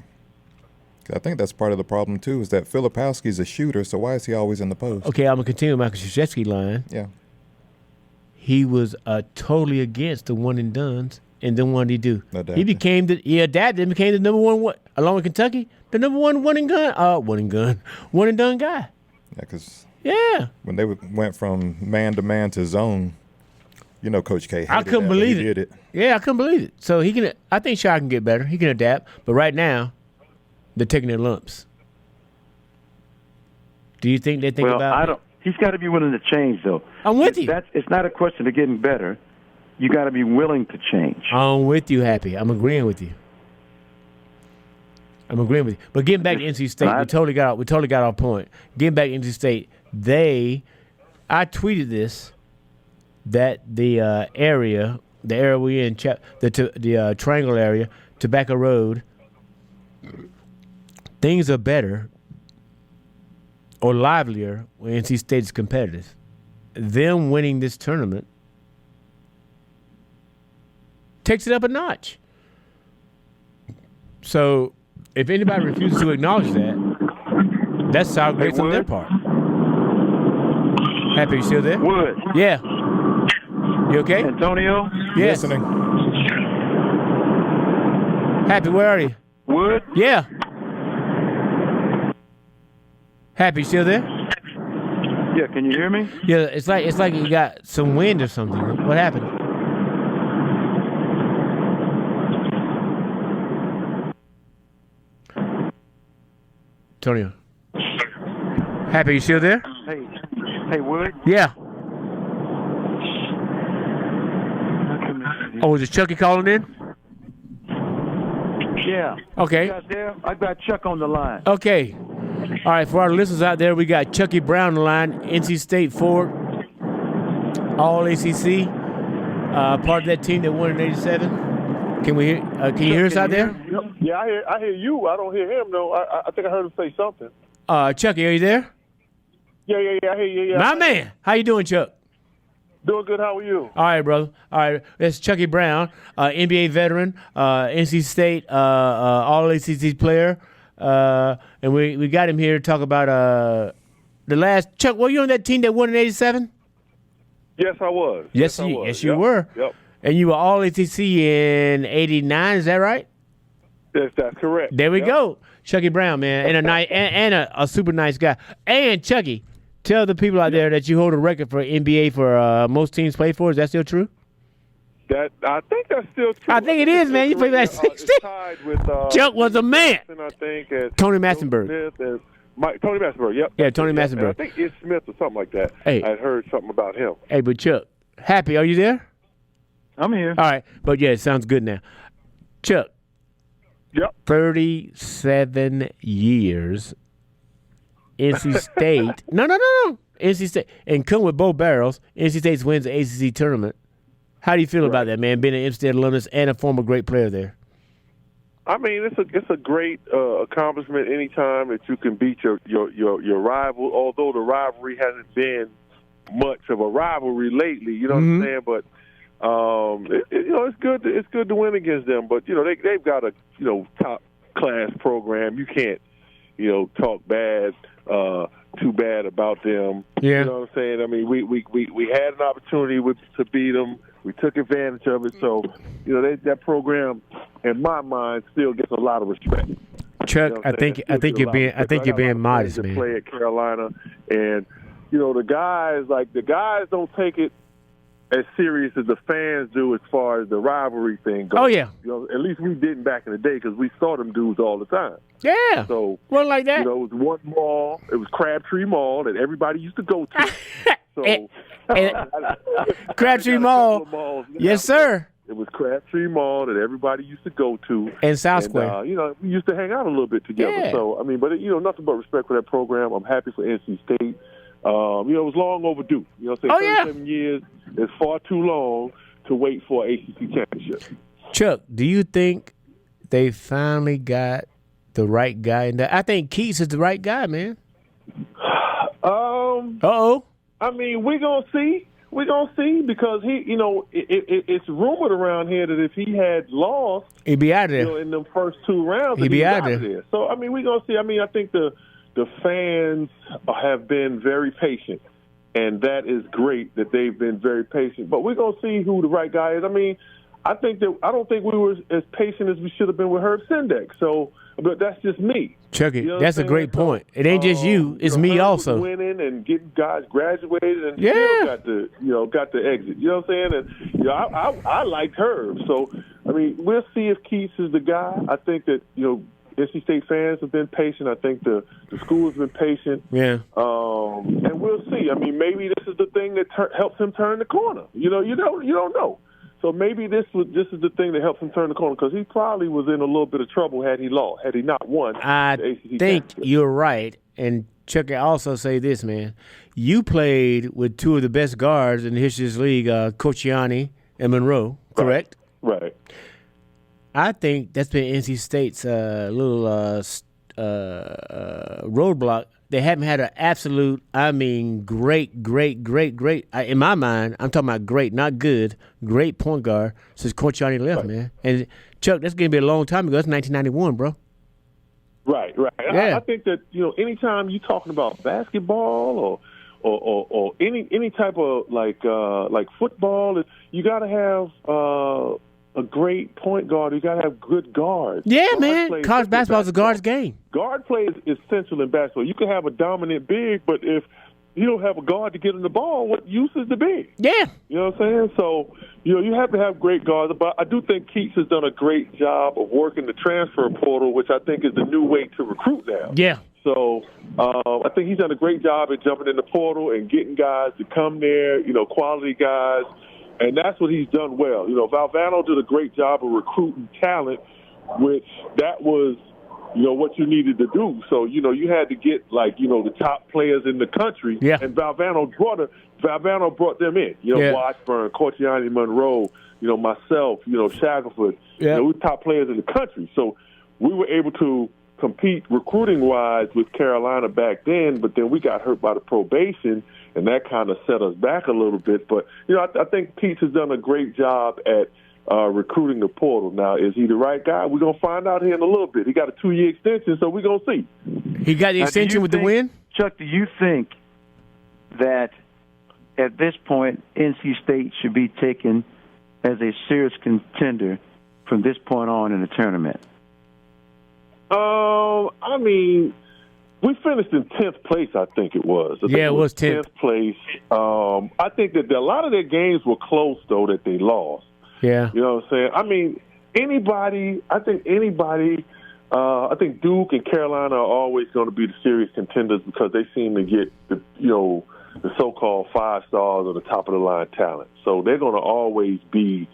I think that's part of the problem, too, is that Filipowski's a shooter, so why is he always in the post? Okay, I'm going to continue Michael Krzyzewski line. Yeah. He was totally against the one-and-dones, and then what did he do? Adapted. He adapted and became the number one, along with Kentucky, the number one one-and-done guy. Yeah, because when they went from man-to-man to zone, Coach K hated I couldn't that, believe he it. did it. Yeah, I couldn't believe it. So I think Shire can get better. He can adapt. But right now, they're taking their lumps. Do you think they think about He's got to be willing to change, though. I'm with you. It's not a question of getting better. You got to be willing to change. I'm with you, Happy. I'm agreeing with you. But getting back to NC State, we totally got our point. Getting back to NC State, I tweeted this, that the area we're in, the Triangle area, Tobacco Road, things are better or livelier when NC State is competitive. Them winning this tournament takes it up a notch. So if anybody refuses to acknowledge that, that's sour grapes on their part. Happy, you still there? Wood. Yeah. You okay? Antonio? Yes. Listening. Happy, where are you? Wood? Yeah. Happy, you still there? Yeah, can you hear me? Yeah, it's like you got some wind or something. What happened? Antonio. Happy, you still there? Hey, Wood? Yeah. Oh, is it Chucky calling in? Yeah. Okay. You out there? I got Chuck on the line. Okay. All right, for our listeners out there, we got Chucky Brown on the line, NC State forward, all ACC, part of that team that won in '87. Can you hear us out there? Yeah, I hear you. I don't hear him though. I think I heard him say something. Chucky, are you there? Yeah. I hear you. Yeah. My man, how you doing, Chuck? Doing good. How are you? All right, brother. All right, that's Chucky Brown, NBA veteran, NC State all ACC player, and we got him here to talk about the last. Chuck, were you on that team that won in '87? Yes, I was. Yes, I was. yes, you Yep. were. Yep. And you were all ACC in '89. Is that right? Yes, that's correct. There we Yep. go, Chucky Brown, man, and a nice and a super nice guy. And Chucky, tell the people out there that you hold a record for NBA for most teams play for. Is that still true? I think that's still true. I think it is, man. You played that It's 60. tied with, Chuck was a man. I think Tony Massenberg. Smith and Tony Massenberg. Yep. Yeah, Tony Yep. Massenberg. And I think it's Smith or something like that. Hey. I heard something about him. Hey, but Chuck, Happy, are you there? I'm here. All right, but yeah, it sounds good now. Chuck, Yep. 37 years, NC State. No. NC State. And come with both barrels, NC State wins the ACC tournament. How do you feel about that, man, being an Hempstead alumnus and a former great player there? I mean, it's a great accomplishment anytime that you can beat your rival. Although the rivalry hasn't been much of a rivalry lately, you know what I'm saying? But it's good to win against them. But they've got a top class program. You can't talk too bad about them. Yeah. You know what I'm saying? I mean, we had an opportunity to beat them. We took advantage of it. So, that program, in my mind, still gets a lot of respect. Chuck, I think you're being modest, man. Play at Carolina, and the guys don't take it as serious as the fans do as far as the rivalry thing goes. Oh yeah. At least we didn't back in the day because we saw them dudes all the time. Yeah. So wasn't like that. it was one mall. It was Crabtree Mall that everybody used to go to. So Crabtree Mall. Yes, sir. It was Crabtree Mall that everybody used to go to. And South Square. We used to hang out a little bit together. Yeah. So, I mean, but, nothing but respect for that program. I'm happy for NC State. It was long overdue. 37 years is far too long to wait for an ACC championship. Chuck, do you think they finally got the right guy in there? I think Keats is the right guy, man. Uh-oh. I mean, we're going to see. We're going to see because it's rumored around here that if he had lost, he'd be out of there. In the first two rounds, he'd be out of there. So, I mean, we're going to see. I mean, I think the fans have been very patient, and that is great that they've been very patient. But we're going to see who the right guy is. I mean, I don't think we were as patient as we should have been with Herb Sendek. So, but that's just me. Chucky, that's a great point. It ain't just you; it's me Herb also. Was winning and getting guys graduated and still got the exit. You know what I'm saying? And I liked Herb. So, I mean, we'll see if Keats is the guy. I think that NC State fans have been patient. I think the school has been patient. Yeah. And we'll see. I mean, maybe this is the thing that helps him turn the corner. You don't know. So maybe this is the thing that helps him turn the corner because he probably was in a little bit of trouble had he not won. I think you're right. And Chuck, I also say this, man. You played with two of the best guards in the history of this league, Cocciani and Monroe, correct? Right. I think that's been NC State's little roadblock. They haven't had an absolute, great, in my mind, I'm talking about great, not good, great point guard since Cocciani left, man. And, Chuck, that's going to be a long time ago. That's 1991, bro. Right. Yeah. I think that, anytime you're talking about basketball or any type of like football, you got to have a great point guard. You got to have good guards. Yeah, man. College basketball is a guard's game. Guard play is essential in basketball. You can have a dominant big, but if you don't have a guard to get in the ball, what use is the big? Yeah. You know what I'm saying? So, you have to have great guards. But I do think Keats has done a great job of working the transfer portal, which I think is the new way to recruit now. Yeah. So I think he's done a great job at jumping in the portal and getting guys to come there, quality guys. And that's what he's done well. Valvano did a great job of recruiting talent, which that was, what you needed to do. So, you had to get, the top players in the country. Yeah. And Valvano brought them in. Washburn, Cortiani, Monroe, myself, Shackelford. Yeah. We were top players in the country. So we were able to compete recruiting-wise with Carolina back then, but then we got hurt by the probation, and that kind of set us back a little bit. But, I think Pete has done a great job at recruiting the portal. Now, is he the right guy? We're going to find out here in a little bit. He got a 2-year extension, so we're going to see. He got the extension with the win? Chuck, do you think that at this point NC State should be taken as a serious contender from this point on in the tournament? We finished in 10th place, I think it was. It was 10th place. I think that a lot of their games were close, though, that they lost. Yeah. You know what I'm saying? I think Duke and Carolina are always going to be the serious contenders because they seem to get the so-called 5 stars or the top-of-the-line talent. So they're going to always be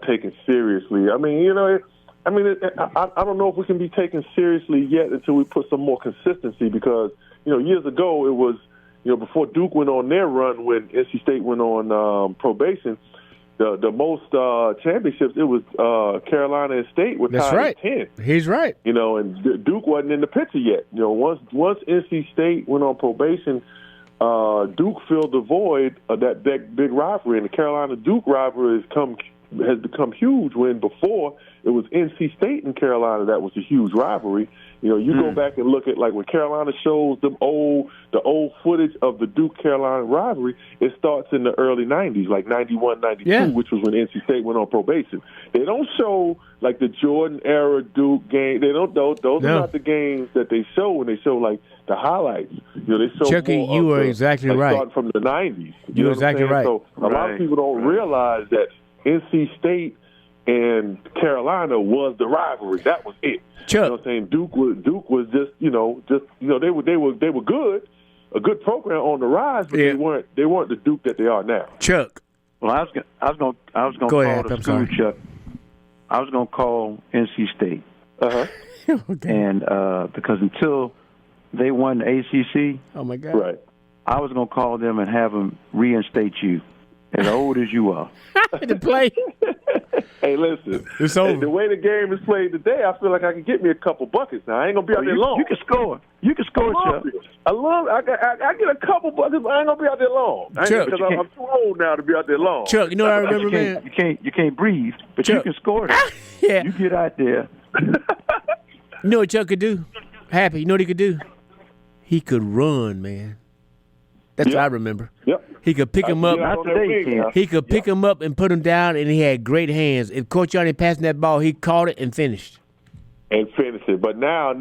taken seriously. I don't know if we can be taken seriously yet until we put some more consistency because, years ago it was, before Duke went on their run when NC State went on probation, the most championships, it was Carolina and State were tied at 10. He's right. And Duke wasn't in the picture yet. Once NC State went on probation, Duke filled the void of that big rivalry, and the Carolina-Duke rivalry has become huge when before it was NC State and Carolina that was a huge rivalry. You go back and look at when Carolina shows the old footage of the Duke-Carolina rivalry, it starts in the early 90s, like 91, 92, which was when NC State went on probation. They don't show the Jordan-era Duke game. They don't. Those are not the games that they show when they show the highlights. They show Chucky, more you were exactly right. Starting from the 90s. You're exactly right. So a lot of people don't realize that NC State and Carolina was the rivalry. That was it. Chuck. You know what I'm saying? Duke was just they were good, a good program on the rise, but they weren't the Duke that they are now. Chuck. Well, I was going to call ahead. the school, Chuck. I was going to call NC State. Okay. And because until they won the ACC, oh my God, right, I was going to call them and have them reinstate you, as old as you are. To play. Hey, listen. It's over. The way the game is played today, I feel like I can get me a couple buckets now. I ain't gonna be out there long. You can score. You can score, Chuck. I get a couple buckets, but I ain't gonna be out there long. Chuck, because I'm too old now to be out there long. Chuck, you know what I remember, man? You can't breathe, but Chuck. you can score. Yeah. You get out there. You know what Chuck could do? Happy. You know what he could do? He could run, man. That's what I remember. Yep. He could pick him up. Not today, Ken. He could pick him up and put him down, and he had great hands. If Coach Johnny passing that ball, he caught it and finished. And finished it. But now I'm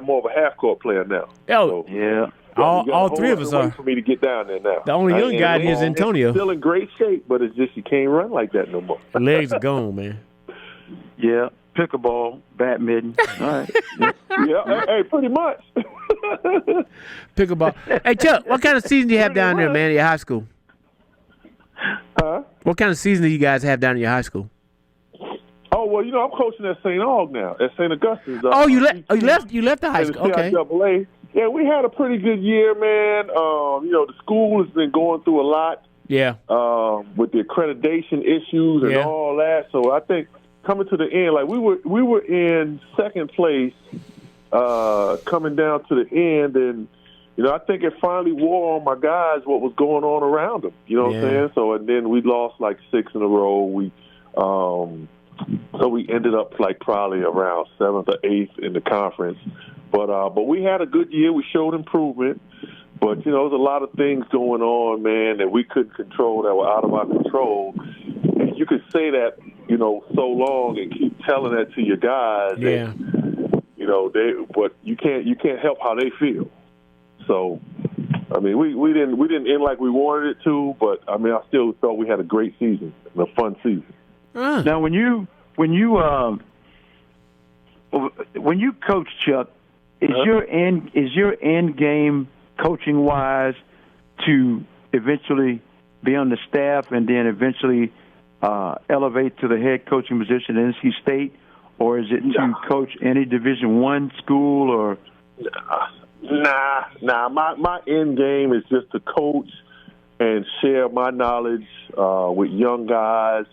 more of a half-court player now. Oh, So, Yeah. all three of us are. For me to get down there now. The only young guy here is Antonio. Still in great shape, but it's just you can't run like that no more. The legs are gone, man. Yeah. Pickleball, badminton. All right. Yeah, hey, pretty much. Pickleball. Hey, Chuck, what kind of season do you have down there, man, at your high school? Huh? What kind of season do you guys have down at your high school? Oh, well, I'm coaching at St. Aug now, at St. Augustine's. You left the high school. Okay. CIAA. Yeah, we had a pretty good year, man. The school has been going through a lot. Yeah. With the accreditation issues and all that. So I think coming to the end, we were in second place, coming down to the end, and I think it finally wore on my guys what was going on around them. You know what I'm saying? So and then we lost 6 in a row. So we ended up probably around 7th or 8th in the conference. But we had a good year. We showed improvement. But, there's a lot of things going on, man, that we couldn't control, that were out of our control. And you could say that, so long and keep telling that to your guys. Yeah. And, but you can't help how they feel. So, we didn't end like we wanted it to, but, I still thought we had a great season, a fun season. Now, when you coach, Chuck, is your end game coaching wise to eventually be on the staff and then eventually elevate to the head coaching position at NC State, or is it to coach any Division I school or? Nah. My end game is just to coach and share my knowledge with young guys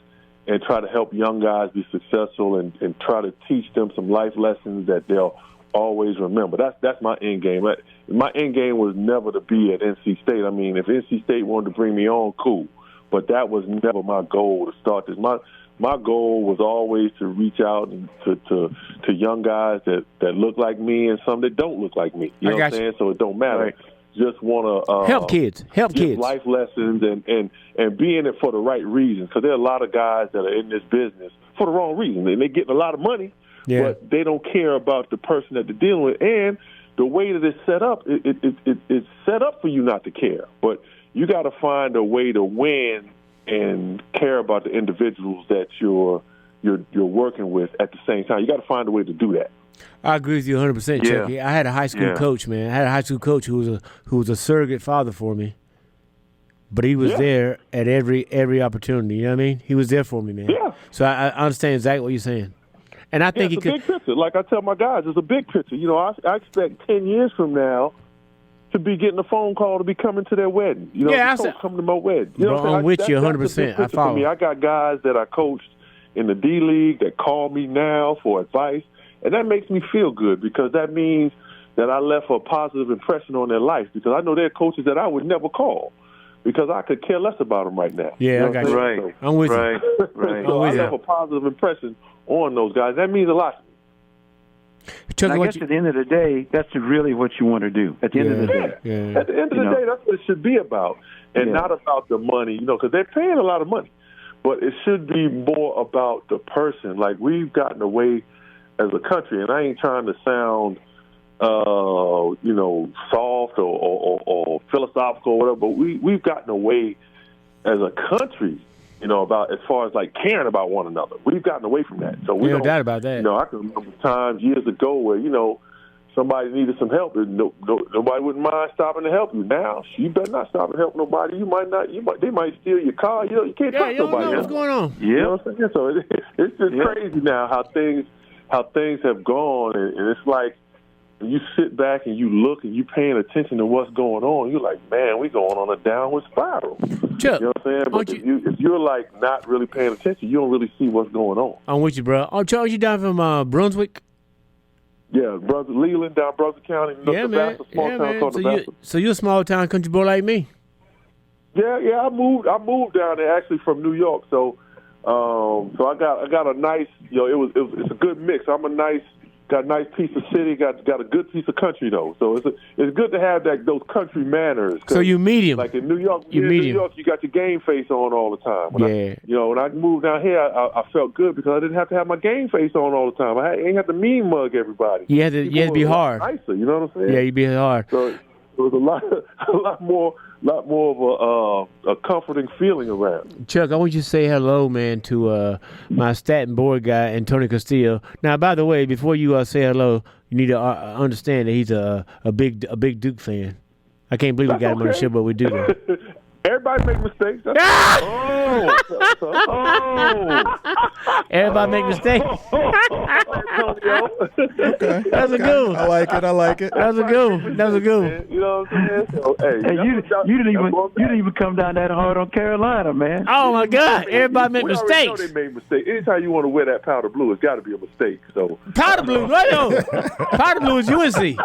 and try to help young guys be successful and try to teach them some life lessons that they'll always remember. That's my end game. My end game was never to be at NC State. I mean, if NC State wanted to bring me on, cool. But that was never my goal to start this. My goal was always to reach out and to young guys that look like me and some that don't look like me. You know what I'm saying? So it don't matter. Right. Just want to help kids, life lessons and be in it for the right reasons. Because there are a lot of guys that are in this business for the wrong reason. And they're getting a lot of money, but they don't care about the person that they're dealing with. And the way that it's set up, it's set up for you not to care. But you got to find a way to win and care about the individuals that you're working with at the same time. You got to find a way to do that. I agree with you 100%, Chucky. I had a high school coach, man. I had a high school coach who was a surrogate father for me, but he was there at every opportunity. You know what I mean? He was there for me, man. Yeah. So I understand exactly what you're saying, and I think it's a big picture. Like I tell my guys, it's a big picture. You know, I expect 10 years from now to be getting a phone call to be coming to their wedding. You know, coming to my wedding. You know what I'm saying? I'm with you 100%. I follow. I got guys that I coached in the D League that call me now for advice. And that makes me feel good because that means that I left a positive impression on their life because I know there are coaches that I would never call because I could care less about them right now. Yeah, I got you. Right. So, I'm with you. Right. So I left a positive impression on those guys. That means a lot to me. Chuck, I guess at the end of the day, that's really what you want to do. At the end of the day. Yeah. At the end of the day, that's what it should be about and not about the money, you know, because they're paying a lot of money. But it should be more about the person. Like we've gotten away as a country, and I ain't trying to sound, soft or philosophical or whatever, but we've gotten away as a country, about as far as like caring about one another. We've gotten away from that. So we no doubt about that. I can remember times years ago where somebody needed some help, and nobody wouldn't mind stopping to help you. Now you better not stop and help nobody. They might steal your car. You can't trust you don't nobody. know what's going on. Yeah, you know what I'm saying? So it's just crazy now how things have gone, and it's like when you sit back and you look and you paying attention to what's going on, you're like, man, we going on a downward spiral. Chuck, you know what I'm saying? But if you're like not really paying attention, you don't really see what's going on. I'm with you, bro. Oh, Chuck, you down from Brunswick? Yeah, Leland, down Brunswick County. Man. So you're a small town country boy like me. Yeah. I moved down there actually from New York. So I got a nice, it's a good mix. Got a nice piece of city, got a good piece of country though. So it's good to have those country manners. So you medium. Like in New York, you got your game face on all the time. When I moved down here, I felt good because I didn't have to have my game face on all the time. I ain't have to mean mug everybody. You had to be hard. Nicer, you know what I'm saying? Yeah, you be hard. So it was a lot more of a comforting feeling around. Chuck, I want you to say hello, man, to my Staten boy guy, Antonio Castillo. Now, by the way, before you say hello, you need to understand that he's a big Duke fan. I can't believe we got him on the show, but we do that. Everybody make mistakes. Everybody make mistakes. Okay. That's a good one. I like it. That's a good one. You know what I'm saying? So, you didn't even come down that hard on Carolina, man. Oh my God! Everybody make mistakes. Know they made mistakes. Anytime you want to wear that powder blue, it's got to be a mistake. So powder blue, right on. Powder blue is UNC.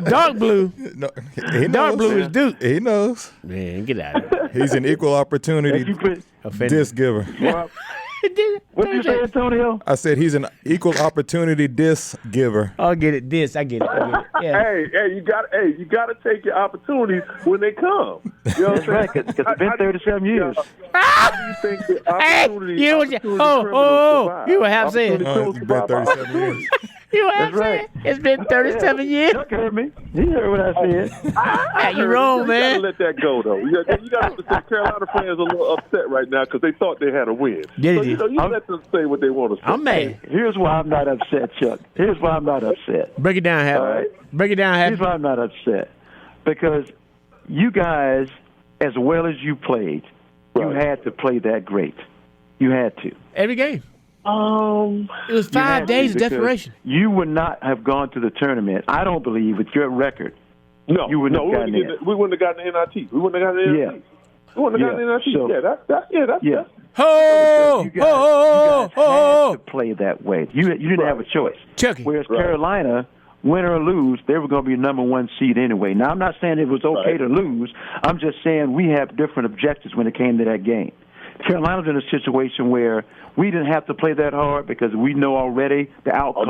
Dark blue. No, dark blue is Duke. He knows. Man, get out of here. He's an equal opportunity disc giver. What did you say, Antonio? I said he's an equal opportunity disc giver. I'll get it. I get it. Yeah. Hey, you got to take your opportunities when they come. You know what I'm saying? Right, because it's been 37 years. How do you think the opportunity? You were half saying. It's been 37 years. You were half saying. It's been 37 years. Chuck heard me. He heard what I said. You're wrong, man. You got to let that go, though. You got to understand Carolina fans are a little upset right now because they thought they had a win. You let them say what they want to say. I'm mad. Here's why I'm not upset, Chuck. Here's why I'm not upset. Break it down, Happy. All right? Break it down, Happy. Here's why I'm not upset. Because you guys, as well as you played, you had to play that great. You had to. Every game. It was 5 days of because desperation. You would not have gone to the tournament, I don't believe, with your record. No, You wouldn't have gotten in. we wouldn't have gotten the NIT. We wouldn't have gotten the NIT. We wouldn't have gotten the NIT. So, That's You guys had to play that way. You didn't have a choice. Chucky. Whereas Carolina, win or lose, they were going to be number one seed anyway. Now, I'm not saying it was okay to lose. I'm just saying we have different objectives when it came to that game. Carolina's in a situation where we didn't have to play that hard because we know already the outcome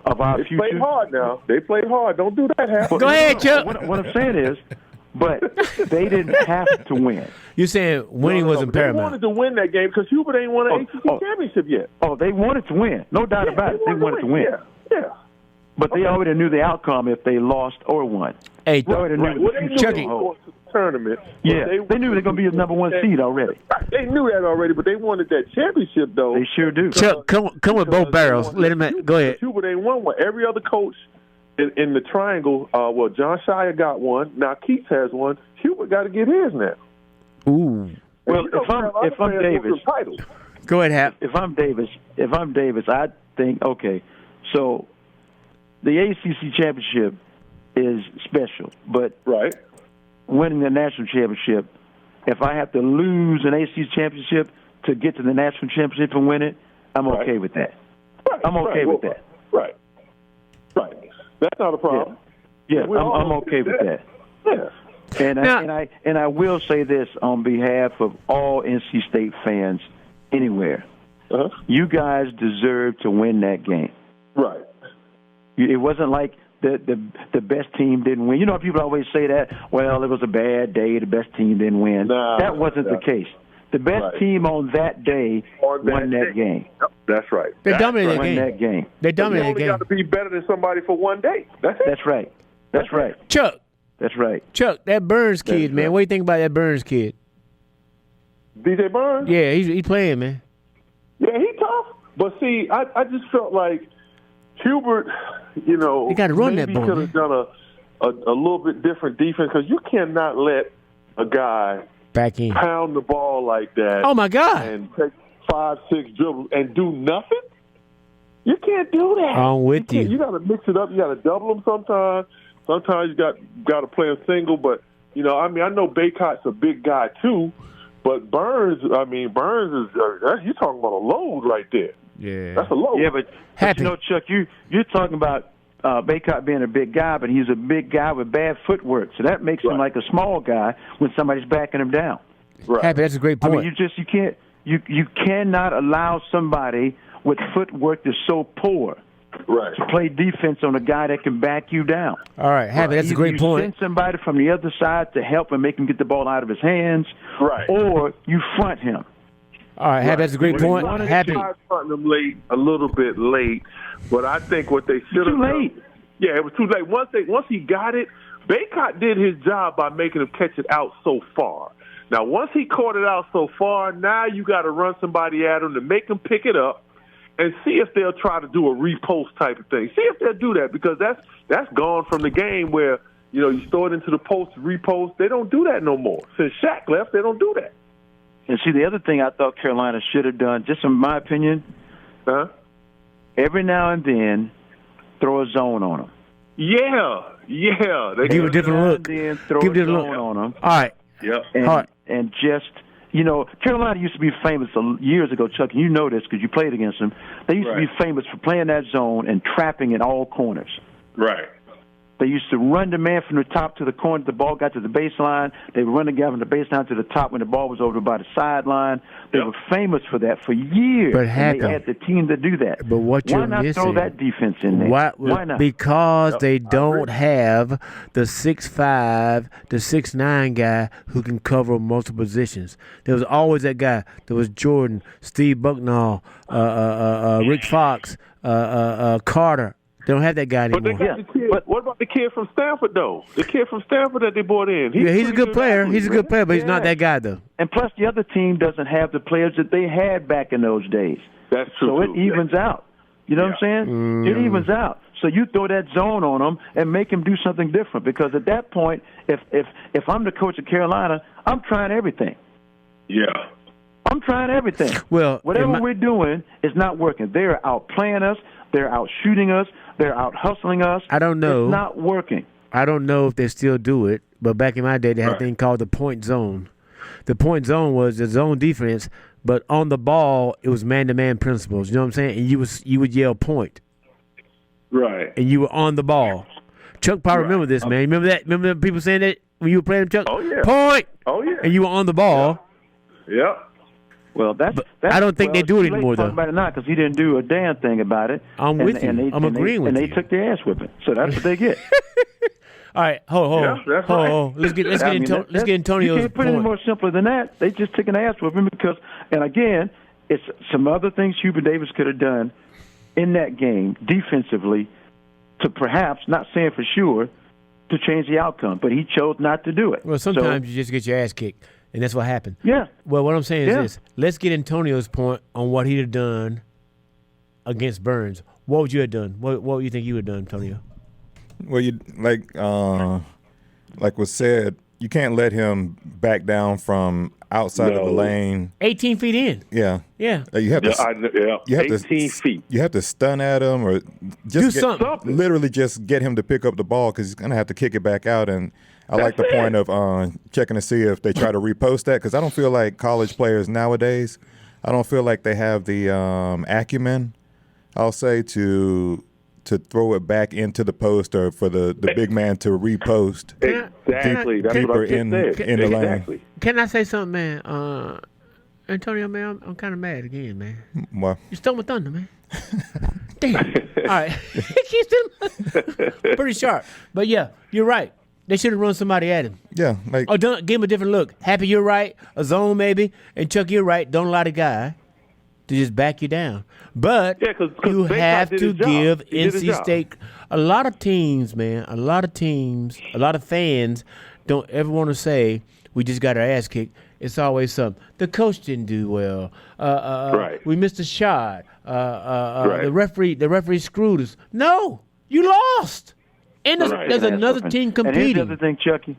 of our future. They played hard now. They played hard. Don't do that, Hap. Go ahead, Chuck. What I'm saying is, but they didn't have to win. You're saying winning wasn't They paramount. wanted to win that game because Hubert ain't won an ACC championship yet. Oh, they wanted to win. No doubt about it. They wanted to win. Yeah. But they already knew the outcome if they lost or won. Hey, They already knew Well, they knew Chucky. they were going to the tournament. Yeah, they knew they were going to be a number one seed already. They knew that already, but they wanted that championship, though. They sure do. Chuck, come with both barrels. Let him go ahead. Hubert ain't won one. Every other coach in the triangle, John Shire got one. Now Keith has one. Hubert got to get his now. Ooh. Well, if I'm Davis, Go ahead, Hap. if I'm Davis, I think so the ACC championship is special, but Right. winning the national championship, if I have to lose an ACC championship to get to the national championship and win it, I'm okay with that. I'm okay with that. Right. That's not a problem. Yeah, I'm okay with that. Yeah. And I will say this on behalf of all NC State fans anywhere. Uh-huh. You guys deserve to win that game. Right. It wasn't like the best team didn't win. You know, people always say that, well, it was a bad day, the best team didn't win. That wasn't the case. The best team on that day won that game. Yep, that's right. They dominated that game. They You dominated only that got to game. be better than somebody for one day. That's it. That's right. Chuck, that Burns kid, man. right. What do you think about that Burns kid? DJ Burns? Yeah, he's playing, man. Yeah, he tough. But see, I just felt like Hubert, He gotta run maybe that ball, could have done a little bit different defense because you cannot let a guy Back in. pound the ball like that. Oh, my God. And take 5-6 dribbles and do nothing. You can't do that. I'm with you. You got to mix it up. You got to double them sometimes. Sometimes you got to play a single. But I know Baycott's a big guy too. But Burns is you're talking about a load right there. Yeah. That's a load. Yeah, but Chuck, you're talking about Baycott being a big guy, but he's a big guy with bad footwork, so that makes him like a small guy when somebody's backing him down. Right. Happy, that's a great point. I mean, you cannot allow somebody with footwork that's so poor to play defense on a guy that can back you down. All right, Happy, that's a great you point. Send somebody from the other side to help and make him get the ball out of his hands, Right. or you front him. All right, Happy, that's a great point. Happy. I fronting them a little bit late, but I think what they should have Too late. done. Yeah, it was too late. Once he got it, Baycott did his job by making him catch it out so far. Now, once he caught it out so far, now you got to run somebody at him to make him pick it up and see if they'll try to do a repost type of thing. See if they'll do that because that's gone from the game where you throw it into the post, repost. They don't do that no more. Since Shaq left, they don't do that. And see, the other thing I thought Carolina should have done, just in my opinion, every now and then, throw a zone on them. Yeah. They Give a different look. Then throw Give a it a look. zone on them. All right. Yep. And just, Carolina used to be famous years ago, Chuck, and you know this because you played against them. They used to be famous for playing that zone and trapping in all corners. Right. They used to run the man from the top to the corner. The ball got to the baseline. They would run the guy from the baseline to the top when the ball was over by the sideline. They were famous for that for years. But and they had the team to do that. But what you're Why not missing, throw that defense in there? Why not? Because they don't have the 6'5", the 6'9" guy who can cover multiple positions. There was always that guy. There was Jordan, Steve Bucknall, Rick Fox, Carter. They don't have that guy anymore. But they got the kid. But what about the kid from Stanford, though? The kid from Stanford that they brought in. He's a good player. He's a good player, but he's not that guy, though. And plus, the other team doesn't have the players that they had back in those days. That's true. So it evens out. You know what I'm saying? It evens out. So you throw that zone on them and make them do something different. Because at that point, if I'm the coach of Carolina, I'm trying everything. Yeah. I'm trying everything. Well, whatever we're doing is not working. They're outplaying us. They're out shooting us. They're out hustling us. I don't know. It's not working. I don't know if they still do it, but back in my day, they had a thing called the point zone. The point zone was the zone defense, but on the ball, it was man-to-man principles. You know what I'm saying? And you would yell point. Right. And you were on the ball. Chuck probably remember this, man. Remember that? Remember people saying that when you were playing Chuck? Oh, yeah. Point! Oh, yeah. And you were on the ball. Yep. Well, that's I don't think they do it too late anymore, to talk though. about it now because he didn't do a damn thing about it. I'm with you. I'm agreeing with you. And they took their ass whipping. So that's what they get. All right, hold. that's right. Let's get Antonio's You can't put it any point. more simpler than that. They just took an ass whipping because, and again, it's some other things Hubert Davis could have done in that game defensively to perhaps, not saying for sure, to change the outcome. But he chose not to do it. Well, sometimes you just get your ass kicked, and that's what happened. Yeah. Well, what I'm saying is this. Let's get Antonio's point on what he'd have done against Burns. What would you have done? What would you think you would have done, Antonio? Well, you like was said, you can't let him back down from outside of the lane. 18 feet in. Yeah. Yeah. You have to. You have 18 feet. You have to stun at him or just Do something. literally just get him to pick up the ball because he's gonna have to kick it back out. And I like the point of checking to see if they try to repost that because I don't feel like college players nowadays. I don't feel like they have the acumen, I'll say, to throw it back into the post or for the big man to repost. Exactly. That's deeper what I just in said. the lane. Exactly. Can I say something, man? Antonio, man, I'm kind of mad again, man. Well, You stole my thunder, man. Damn. All right. Pretty sharp. But, yeah, you're right. They should have run somebody at him. yeah, like Or give him a different look. Happy, you're right. A zone, maybe. And Chuck, you're right. Don't allow the guy to just back you down. But 'cause you Baycott have did to his job. give He did his NC job. State a lot of teams, man. A lot of fans don't ever want to say we just got our ass kicked. It's always something. The coach didn't do well. Right. We missed a shot. Right. The referee screwed us. No, you lost. And there's another team And here's the competing. other thing, Chucky.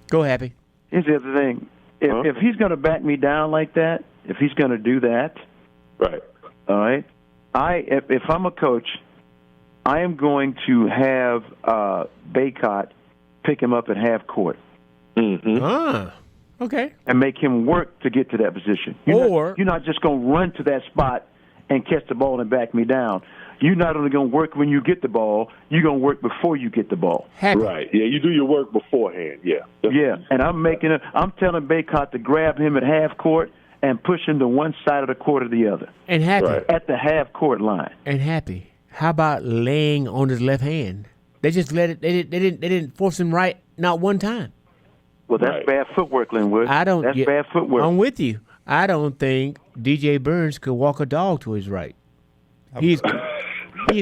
Go, Happy. Here's the other thing. If he's going to back me down like that, if he's going to do that, Right. all right, if I'm a coach, I am going to have Baycott pick him up at half court Okay. and make him work to get to that position. You're not just going to run to that spot and catch the ball and back me down. You're not only going to work when you get the ball, you're going to work before you get the ball. Happy. Right. Yeah, you do your work beforehand. Yeah. Yeah, and I'm telling Baycott to grab him at half court and push him to one side of the court or the other. And Happy. Right. At the half court line. And Happy. How about laying on his left hand? They just let it. They didn't force him right not one time. Well, that's Right. bad footwork, Lynwood. That's bad footwork. I'm with you. I don't think DJ Burns could walk a dog to his right. He's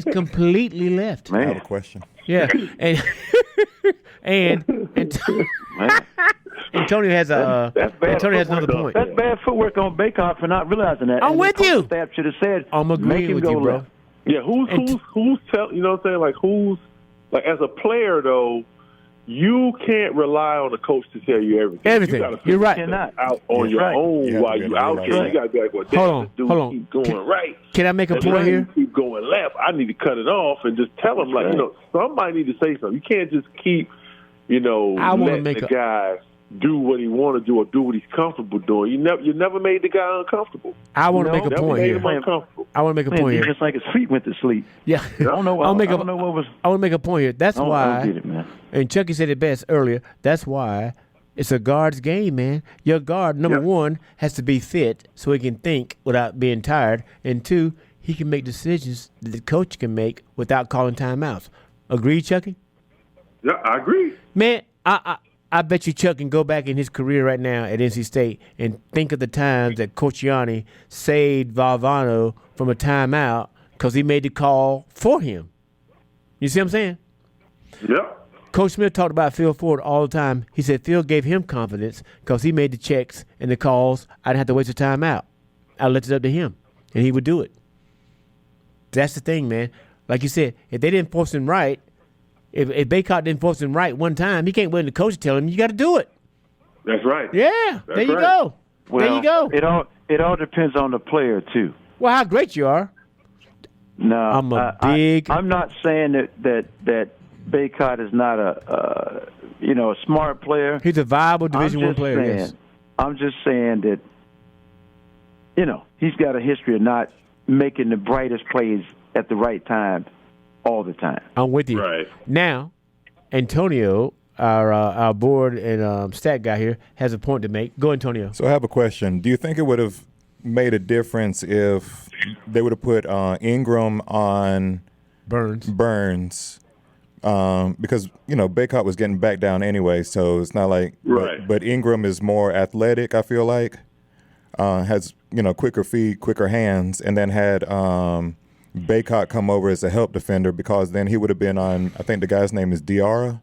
completely left. I have a Man, question. Yeah, and man. Antonio has a That's bad Antonio has footwork, another point. That's bad footwork on Baycott for not realizing that. I'm And with the coaching you. Staff should have said, I'm make agreeing him with go you, bro. left. Yeah, who's tell you know what I'm saying? Like who's like as a player though, you can't rely on the coach to tell you everything. Everything. You gotta You're right. figure it out on your right. own You have while to you be out able to there. realize You gotta be like, well, damn, Hold on, this dude hold on. keep going right. Can I make a And point then here? you keep going left. I need to cut it off and just tell him, like, you know, somebody need to say something. You can't just keep, you know, I wanna letting make the a- guy do what he want to do or do what he's comfortable doing. You never made the guy uncomfortable. I want to No, make a Never point made here. him uncomfortable. I want to make a Man, point it's here. just like his feet went to sleep. Yeah, I don't know. I'll make I don't know what was. I want to make a point here. That's I don't why. get it, man. And Chucky said it best earlier. That's why it's a guard's game, man. Your guard, number one, has to be fit so he can think without being tired. And two, he can make decisions that the coach can make without calling timeouts. Agreed, Chucky? Yeah, I agree. Man, I bet you Chuck can go back in his career right now at NC State and think of the times that Coach Yanni saved Valvano from a timeout because he made the call for him. You see what I'm saying? Yeah. Coach Smith talked about Phil Ford all the time. He said Phil gave him confidence because he made the checks and the calls. I didn't have to waste a timeout. I left it up to him, and he would do it. That's the thing, man. Like you said, if they didn't force him right, if Baycott didn't force him right one time, he can't wait the coach to tell him, you got to do it. That's right. Yeah, there you right. go. Well, there you go. It all depends on the player too. Well, how great you are. No, I'm I'm not saying that Baycott is not a smart player. He's a viable Division I player. Yes. I'm just saying that he's got a history of not making the brightest plays at the right time all the time. I'm with you. Right. Now, Antonio, our board and stat guy here, has a point to make. Go, Antonio. So I have a question. Do you think it would have made a difference if they would have put Ingram on Burns? Because, Baycott was getting back down anyway, so it's not like right. But Ingram is more athletic, I feel like. Has, quicker feet, quicker hands, and then had Baycott come over as a help defender because then he would have been on, I think the guy's name is Diarra.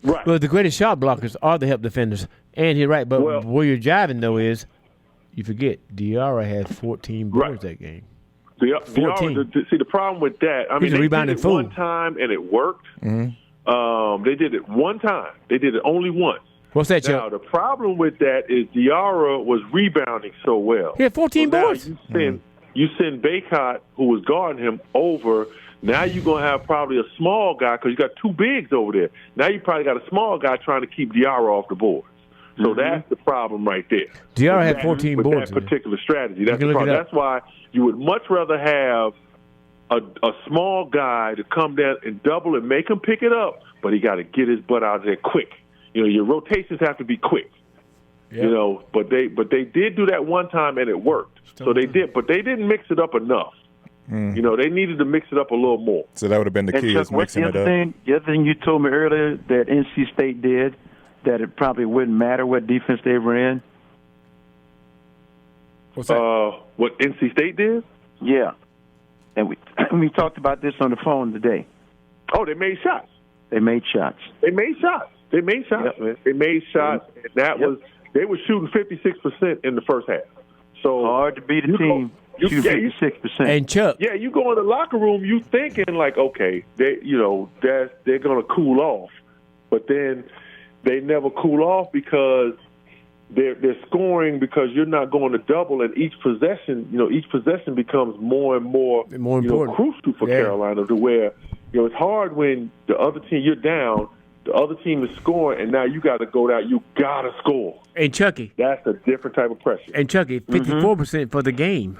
Right. Well, the greatest shot blockers are the help defenders. And you're right, but where you're driving, though, is you forget Diarra had 14 boards that game. See, the problem with that, He's a rebounding did it fool. one time and it worked. Mm-hmm. They did it one time. They did it only once. What's that, Now, the problem with that is Diarra was rebounding so well. He had 14 boards. You send Baycott, who was guarding him, over. Now you're going to have probably a small guy because you got two bigs over there. Now you probably got a small guy trying to keep Diarra off the boards. So that's the problem right there. Diarra had 14 boards. With that particular strategy. That's the problem. That's why you would much rather have a small guy to come down and double and make him pick it up, but he got to get his butt out there quick. Your rotations have to be quick. Yep. But they did do that one time and it worked. So they did, but they didn't mix it up enough. They needed to mix it up a little more. So that would have been the key, Chuck, is mixing it up. The other thing you told me earlier that NC State did, that it probably wouldn't matter what defense they were in. What's that? What NC State did? Yeah. And we talked about this on the phone today. Oh, they made shots. They made shots. Yep. Man. They made shots, and that was they were shooting 56% in the first half. So hard to beat a team shooting 56%. And Chuck, you go in the locker room, you thinking like, okay, they're going to cool off, but then they never cool off because they're scoring because you're not going to double, and each possession becomes more and more important, crucial for Carolina, to where it's hard when the other team, you're down, the other team is scoring, and now you got to go down. You got to score. And Chucky, that's a different type of pressure. And Chucky, 54% for the game.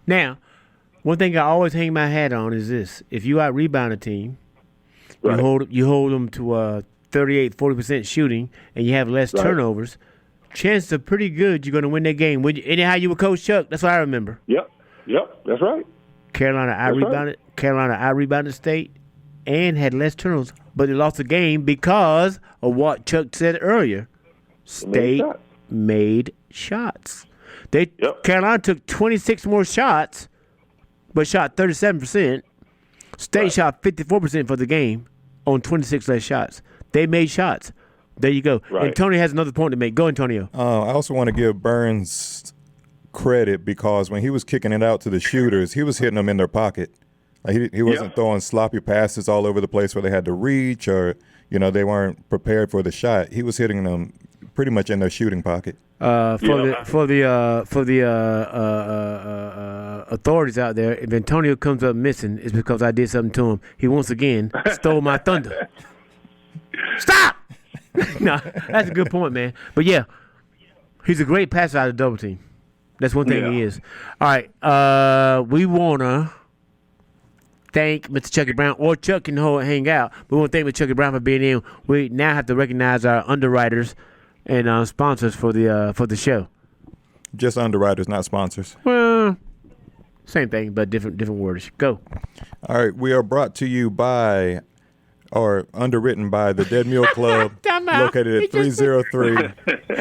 Now, one thing I always hang my hat on is this: if you out rebound a team, you hold them to 38-40% shooting, and you have less turnovers. Chances are pretty good you're going to win that game. Anyhow, you were Coach Chuck. That's what I remember. Yep, that's right. Carolina out-rebounded State and had less turnovers, but they lost the game because of what Chuck said earlier. State made shots. Carolina took 26 more shots, but shot 37%. State shot 54% for the game on 26 less shots. They made shots. There you go. Right. Antonio has another point to make. Go, Antonio. I also want to give Burns credit because when he was kicking it out to the shooters, he was hitting them in their pocket. Like he wasn't throwing sloppy passes all over the place where they had to reach or they weren't prepared for the shot. He was hitting them pretty much in their shooting pocket. For the authorities out there, if Antonio comes up missing, it's because I did something to him. He once again stole my thunder. Stop! No, that's a good point, man. But yeah, he's a great passer out of double team. That's one thing he is. All right, we wanna thank Mr. Chucky Brown, or Chuck can hang out. We want to thank Mr. Chucky Brown for being in. We now have to recognize our underwriters and sponsors for the show. Just underwriters, not sponsors. Well, same thing, but different words. Go. All right, we are brought to you by, or underwritten by, the Dead Mule Club, located at 303.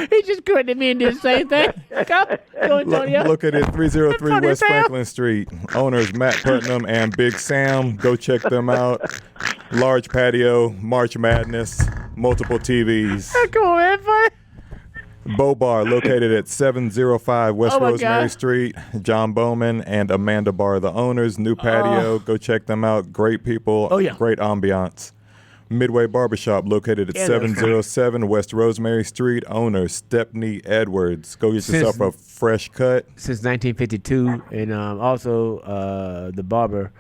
He just corrected me and did the same thing. Go, Antonio. Located at 303 West Franklin Street. Owners Matt Putnam and Big Sam. Go check them out. Large patio, March Madness, multiple TVs. Come on, man, buddy. Bow Bar, located at 705 West Rosemary Street. John Bowman and Amanda Barr, the owners. New patio. Go check them out. Great people. Oh, yeah. Great ambiance. Midway Barbershop, located at Yeah, that's right. 707 West Rosemary Street. Owner Stepney Edwards. Go get yourself a fresh cut. Since 1952, and also the barber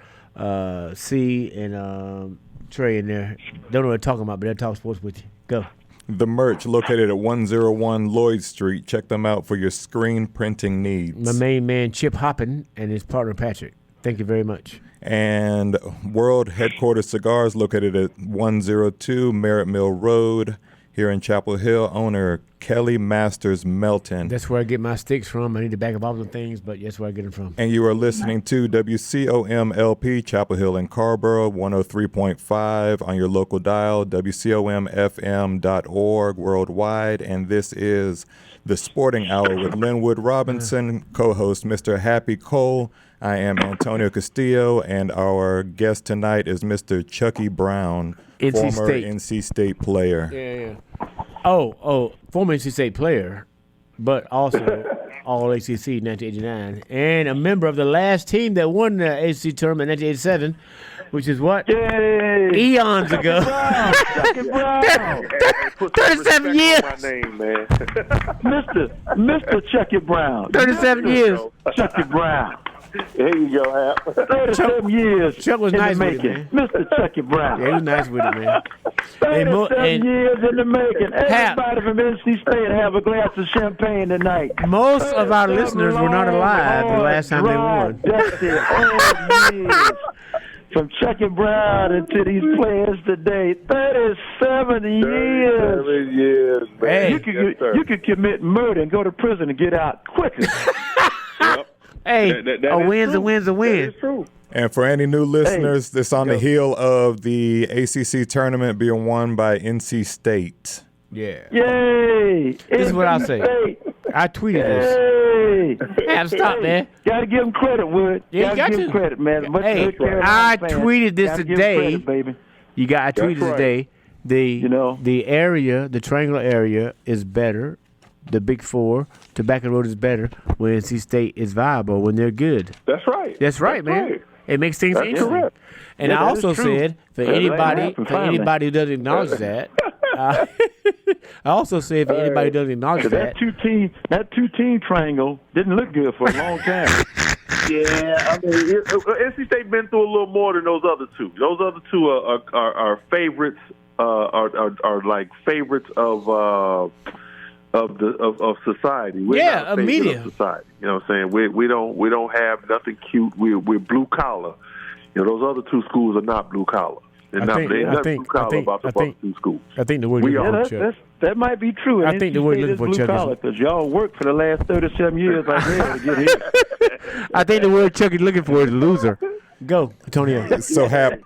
C and Trey in there. Don't know what they're talking about, but they'll talk sports with you. Go. The Merch, located at 101 Lloyd Street. Check them out for your screen printing needs. My main man Chip Hoppin and his partner Patrick. Thank you very much. And World Headquarters Cigars, located at 102 Merritt Mill Road here in Chapel Hill. Owner Kelly Masters Melton. That's where I get my sticks from. I need to back up all the things, but that's where I get them from. And you are listening to WCOM-LP, Chapel Hill and Carrboro, 103.5 on your local dial, WCOMFM.org worldwide. And this is The Sporting Hour with Lynwood Robinson, co-host Mr. Happy Cole. I am Antonio Castillo, and our guest tonight is Mr. Chucky Brown, former NC State player. Yeah. Oh, former NC State player, but also All ACC 1989, and a member of the last team that won the ACC tournament in 1987, which is what? Yay! Eons ago. Chucky Brown. 37 years. My name, man. Mr. Chucky Brown. 37 years. Chucky Brown. Here you go, Hap. 37 years. Chuck was in nice the with it, making. man. Mr. Chucky Brown. Yeah, he was nice with it, man. 37 years in the making. Hap. Everybody from NC State have a glass of champagne tonight. Most of our listeners were not alive the last time they won. Dusty, old years. From Chucky Brown into these players today, 37 years. 37 years, man. Hey. You could commit murder and go to prison and get out quicker. Yep. Hey, That a is win's true. a win's a win. That is true. And for any new listeners, this on the heel of the ACC tournament being won by NC State. Yeah. Yay! This is what I'll say. State. I tweeted this. Hey! Have to stop, man. Gotta give him credit, Wood. Yeah, you got give to. him credit, man. Much Hey, good Carolina I fans. tweeted this Gotta give him today. credit, baby. I tweeted right. today. The area, the triangular area, is better. The Big Four, Tobacco Road is better when NC State is viable, when they're good. That's right. That's right, man. Right. It makes things That's interesting. correct. And Yeah, I that also is true. said for That ain't anybody happened finally. who doesn't acknowledge that, I also said for anybody who doesn't acknowledge that. That two-team triangle didn't look good for a long time. Yeah, I mean, NC State been through a little more than those other two. Those other two are favorites, are like favorites of society. We're Yeah, not a favorite media. of society. You know what I'm saying? We don't have nothing cute. We're blue collar. You know, those other two schools are not blue collar. They're not. There's nothing blue collar about the other two schools. I think the word We you're are. looking for, Chuck. That might be true. I think the word you're looking for, Chuck, is- because y'all worked for the last 37 years like hell to get here. I think the word Chuck is looking for is loser. Go, Antonio. So Hap,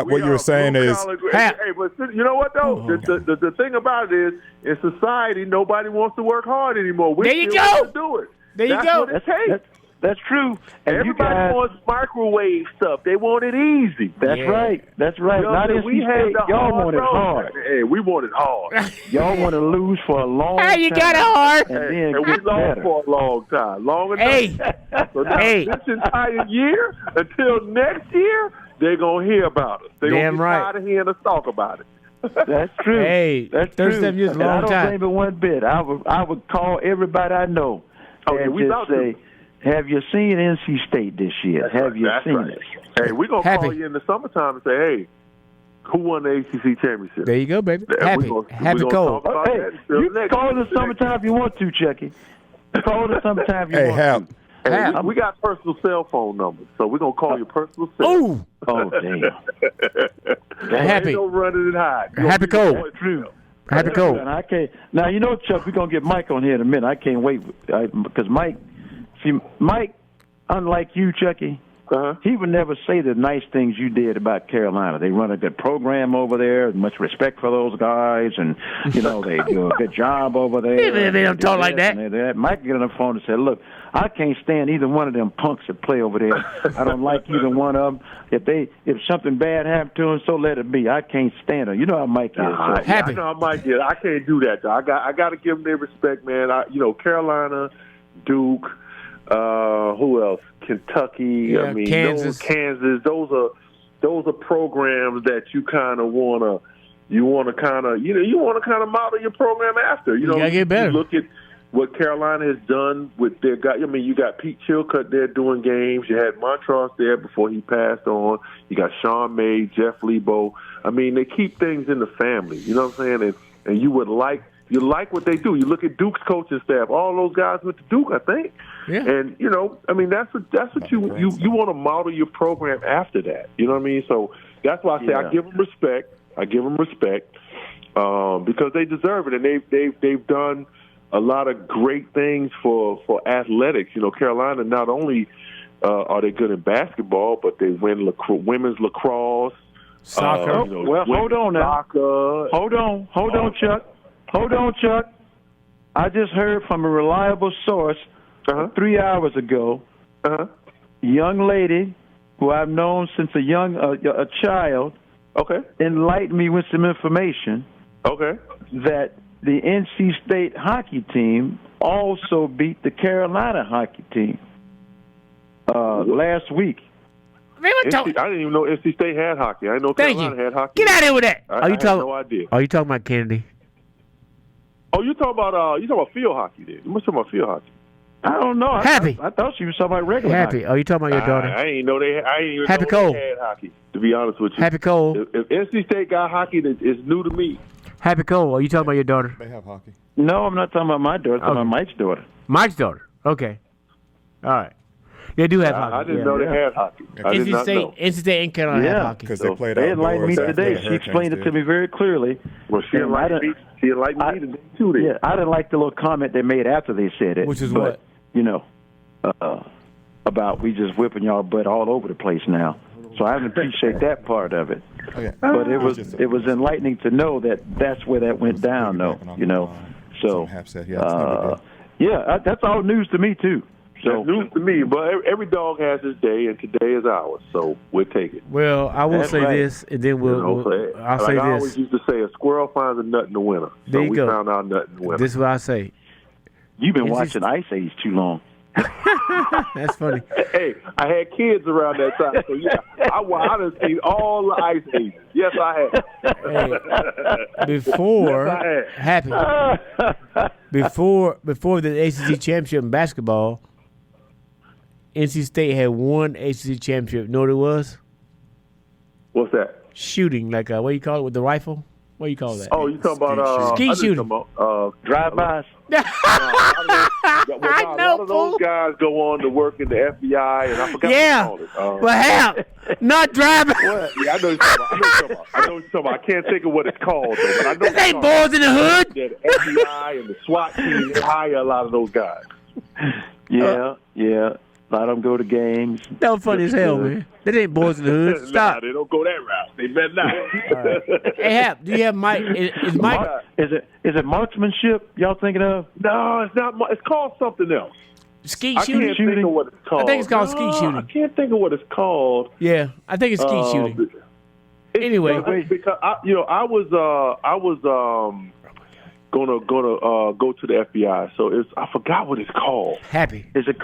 what you were saying is, Hap. Hey, but you know what though? The thing about it is, in society, nobody wants to work hard anymore. We There you still go. want to do it. There you That's go. What it takes. That's true. And you Everybody guys, wants microwave stuff. They want it easy. that's Yeah. right. That's right. You know, Not NC we had State. the Y'all hard want it road. hard. Hey, we want it hard. Y'all want to lose for a long Hey, time. you got it hard. And then And we get lost better. for a long time. Long enough. Hey, So now Hey. this entire year, until next year, they're going to hear about us. They're going Damn to get right. tired of hearing us talk about it. That's true. Hey, That's 37 true. years is a And long I don't time. blame it one bit. I would call everybody I know Oh, yeah, and we just about say, to. "Have you seen NC State this year? Have you That's seen right. it?" Hey, we're going to Happy. call you in the summertime and say, hey, who won the ACC championship? there you go, baby. And Happy, we gonna happy talk Cole. about Hey, that until you can next call it year. the summertime if you want to, Chucky. Call it the summertime if you hey want Hap, to. Hey, Hap. we got personal cell phone numbers, so we're going to call your personal cell. Ooh, Oh, damn. happy, Ain't no running and hide. Happy Cole. True. happy Cole. And I can't. Now, you know, Chuck, we're going to get Mike on here in a minute. I can't wait. Because Mike, unlike you, Chucky, Uh-huh. he would never say the nice things you did about Carolina. They run a good program over there, much respect for those guys, and, you know, they do a good job over there. Yeah, they don't talk like that. And that. Mike get on the phone and say, look, I can't stand either one of them punks that play over there. I don't like either one of them. If something bad happened to them, so let it be. I can't stand them. You know how Mike is. So. Happy. I know I might get. I can't do that, though. I got to give them their respect, man. Carolina, Duke, who else? Kentucky. Yeah, Kansas. Kansas. Those are programs that you kind of want to you want to kind of model your program after. You gotta get better. You look at what Carolina has done with their guy. I mean, you got Pete Chilcutt there doing games. You had Montross there before he passed on. You got Sean May, Jeff Lebo. I mean, they keep things in the family. You know what I'm saying? And you like what they do. You look at Duke's coaching staff. All those guys went to Duke, I think. Yeah. And I mean, that's what you want to model your program after that. You know what I mean? So that's why I say I give them respect. Because they deserve it, and they've done a lot of great things for athletics. You know, Carolina not only are they good in basketball, but they win women's lacrosse, soccer. Hold on now. Soccer. Hold on, Chuck. Hold on, Chuck. I just heard from a reliable source 3 hours ago. Young lady who I've known since a child. Okay. Enlightened me with some information. Okay. That the NC State hockey team also beat the Carolina hockey team last week. I didn't even know NC State had hockey. I didn't know Carolina had hockey. Get out of here with that. I had no idea. Are you talking about Kennedy? Oh, you talking about field hockey? Then you must talk about field hockey. I don't know. Happy. I thought she was talking about regular Happy. hockey. Are you talking about your daughter? I didn't know they. I didn't even Happy know Cole. they had hockey. To be honest with you, Happy Cole. If NC State got hockey, it's new to me. Happy Cole. Are you talking about your daughter? They have hockey. No, I'm not talking about my daughter. I'm talking about Mike's daughter. Mike's daughter. Okay. All right. They do have hockey. I didn't know they had hockey. I did not know. NC State and Carolina have hockey. Because they played They enlightened me outdoors today. after the She explained it to me very clearly. Well, she enlightened me today too. Then. Yeah, I didn't like the little comment they made after they said it. Which is but, what? You know, about we just whipping y'all butt all over the place now. So I appreciate that part of it. Okay. But it was enlightening to know that that's where that went down, though. You know, so that's all news to me too. So that's news to me, but every dog has his day, and today is ours, so we'll take it. Well, I will say right. this, and then I'll say I always this. used to say, a squirrel finds a nut in the winter. There So you we go. found our nut in the winter. This is what I say. you've been watching Ice Age too long. That's funny. Hey, I had kids around that time, so yeah, I done seen all the Ice Ages. Yes, I have. Before Yes, I Happy, before the ACC championship in basketball, NC State had one ACC championship. You know what it was? What's that? Shooting, like what do you call it with the rifle? What do you call that? Oh, you talking about Skeet shooting. Drive-bys. I know, a lot of those guys go on to work in the FBI, and I forgot what you call it. But Hap, not driving. What? Yeah, I know what you're talking about. I can't think of what it's called, though. But I know This ain't boys in the hood. the FBI and the SWAT team hire a lot of those guys. Yeah. A lot of them go to games. That was funny as hell, man. That ain't boys in the hood. Stop. Nah, they don't go that route. They better not. Right. Hey, Hap, do you have Mike? Is Mike? Is it marksmanship y'all thinking of? No, it's not. It's called something else. Skeet I shooting? can't think of what it's called. I think it's called skeet shooting. I can't think of what it's called. Yeah, I think it's skeet shooting. Anyway, because I was gonna go to the FBI, so I forgot what it's called. Happy. Is it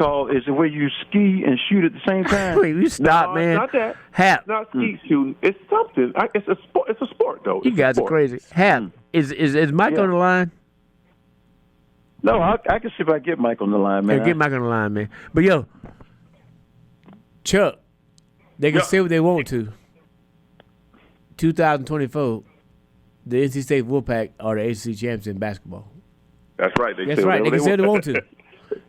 where you ski and shoot at the same time? Wait, you stop, No, man. it's not that. Hap, It's not skeet shooting. It's something. It's a sport. It's a sport, though. you guys are crazy. Hap, is Mike on the line? No, I can see if I get Mike on the line, man. Yeah, get Mike on the line, man. But yo, Chuck, they can say what they want to. 2024, the NC State Wolfpack are the ACC champs in basketball. That's right. That's right. They can say what they want to.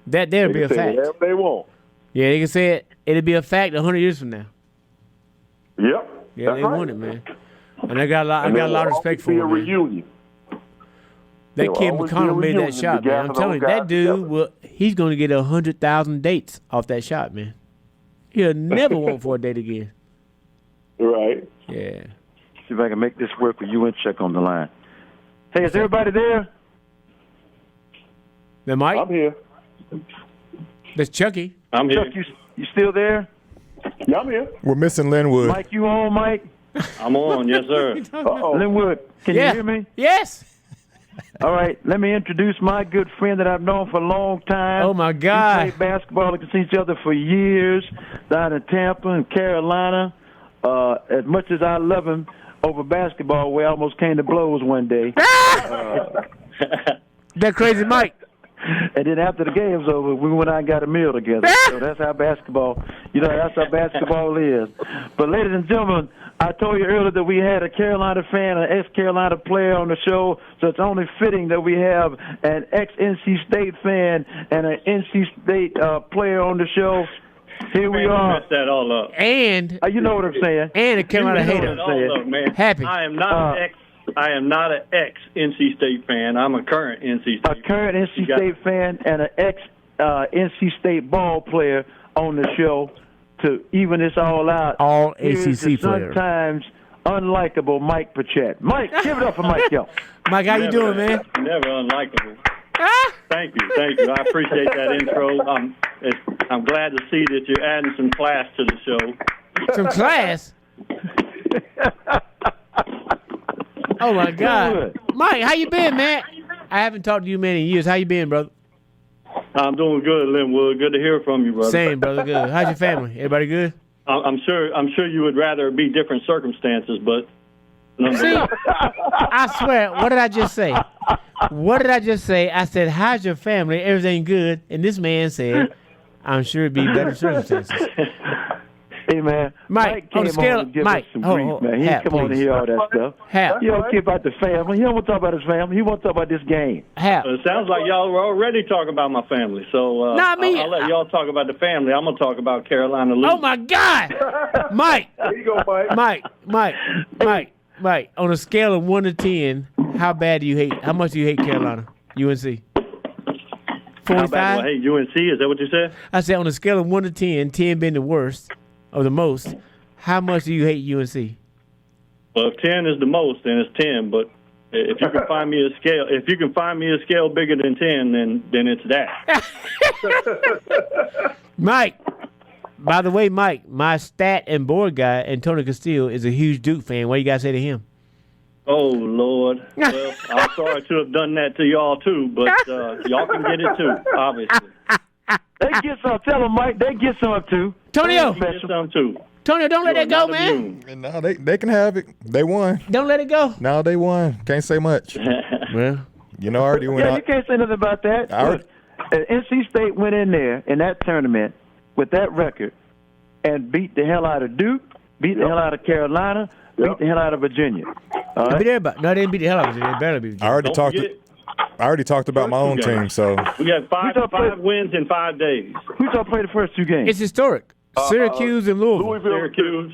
That'll be a fact. Whatever they want. Yeah, they can say it. It'll be a fact 100 years from now. Yep. Yeah, they want it, man. And I got a lot of respect for it. them. Be a reunion. That kid always be a McConnell made that reunion shot, to man. I'm gather telling you, those that guys dude, together. he's going to get 100,000 dates off that shot, man. He'll never want for a date again. Right. Yeah. See if I can make this work with you and Chuck on the line. Hey, is everybody there? Now, Mike, I'm here. that's Chucky. I'm here. Chuck, you still there? Yeah, I'm here. We're missing Lynwood. Mike, you on, Mike? I'm on. Yes, sir. Lynwood, can you hear me? Yes. All right, let me introduce my good friend that I've known for a long time. Oh, my God. We played basketball against each other for years down in Tampa and Carolina. As much as I love him, over basketball where I almost came to blows one day. That crazy Mike. And then after the game's over, we went out and got a meal together. So that's how basketball, that's how basketball is. But ladies and gentlemen, I told you earlier that we had a Carolina fan, an ex-Carolina player on the show, so it's only fitting that we have an ex-NC State fan and an NC State player on the show. Here we are. Messed that all up. And You know what I'm saying. and a Carolina You hater. messed it all up, man. Happy. I am not an ex NC State fan. I'm a current NC State. A current NC State fan and an ex-NC State ball player on the show to even this all out. All Here's ACC the player. sometimes unlikable Mike Pritchett. Mike, give it up for Mike, yo. Mike, how you doing, man? Never unlikable. Thank you. I appreciate that intro. I'm glad to see that you're adding some class to the show. Some class? Oh, my God. Mike, how you been, man? I haven't talked to you many years. How you been, brother? I'm doing good, Lynwood. Good to hear from you, brother. Same, brother. Good. How's your family? Everybody good? I'm sure you would rather be different circumstances, but See, I swear, what did I just say? I said, how's your family? Everything good? And this man said, I'm sure it'd be better circumstances. Hey, man. Mike, on the came scale, on to give Mike, us some hold, grief, man. He Hap, come on to please. hear all that stuff. Hap, He don't care about the family. He don't want to talk about his family. He want to talk about this game. Hap. it sounds like y'all were already talking about my family. So No, I mean- I'll let y'all talk about the family. I'm gonna talk about Carolina losing. Oh, my God. Mike, There you go, Mike. Mike, on a scale of 1 to 10, how much do you hate Carolina, UNC? How bad 45? do I hate UNC? Is that what you said? I said on a scale of 1 to 10, 10 being the worst or the most, how much do you hate UNC? Well, if 10 is the most, then it's 10. But if you can find me a scale, bigger than 10, then it's that. Mike, by the way, Mike, my stat and board guy, Antonio Castillo, is a huge Duke fan. What you got to say to him? Oh, Lord. Well, I'm sorry to have done that to y'all, too, but y'all can get it, too, obviously. They get some. Tell them, Mike. They get some too. Tonio, You get some, too. Tonio, don't let You are that go, not man. immune. And now they can have it. They won. Don't let it go. Now they won. Can't say much. Well, You know, I already went Yeah, you out. can't say nothing about that. I Look, NC State went in there in that tournament with that record and beat the hell out of Duke, beat the hell out of Carolina, beat the hell out of Virginia. All beat right? everybody. No, they didn't beat the hell out of it. They better beat I already Don't talked. forget- I already talked about my own team. So We got five Who's up for- wins in 5 days. Who's going to play the first two games? It's historic. Syracuse and Louisville. Syracuse.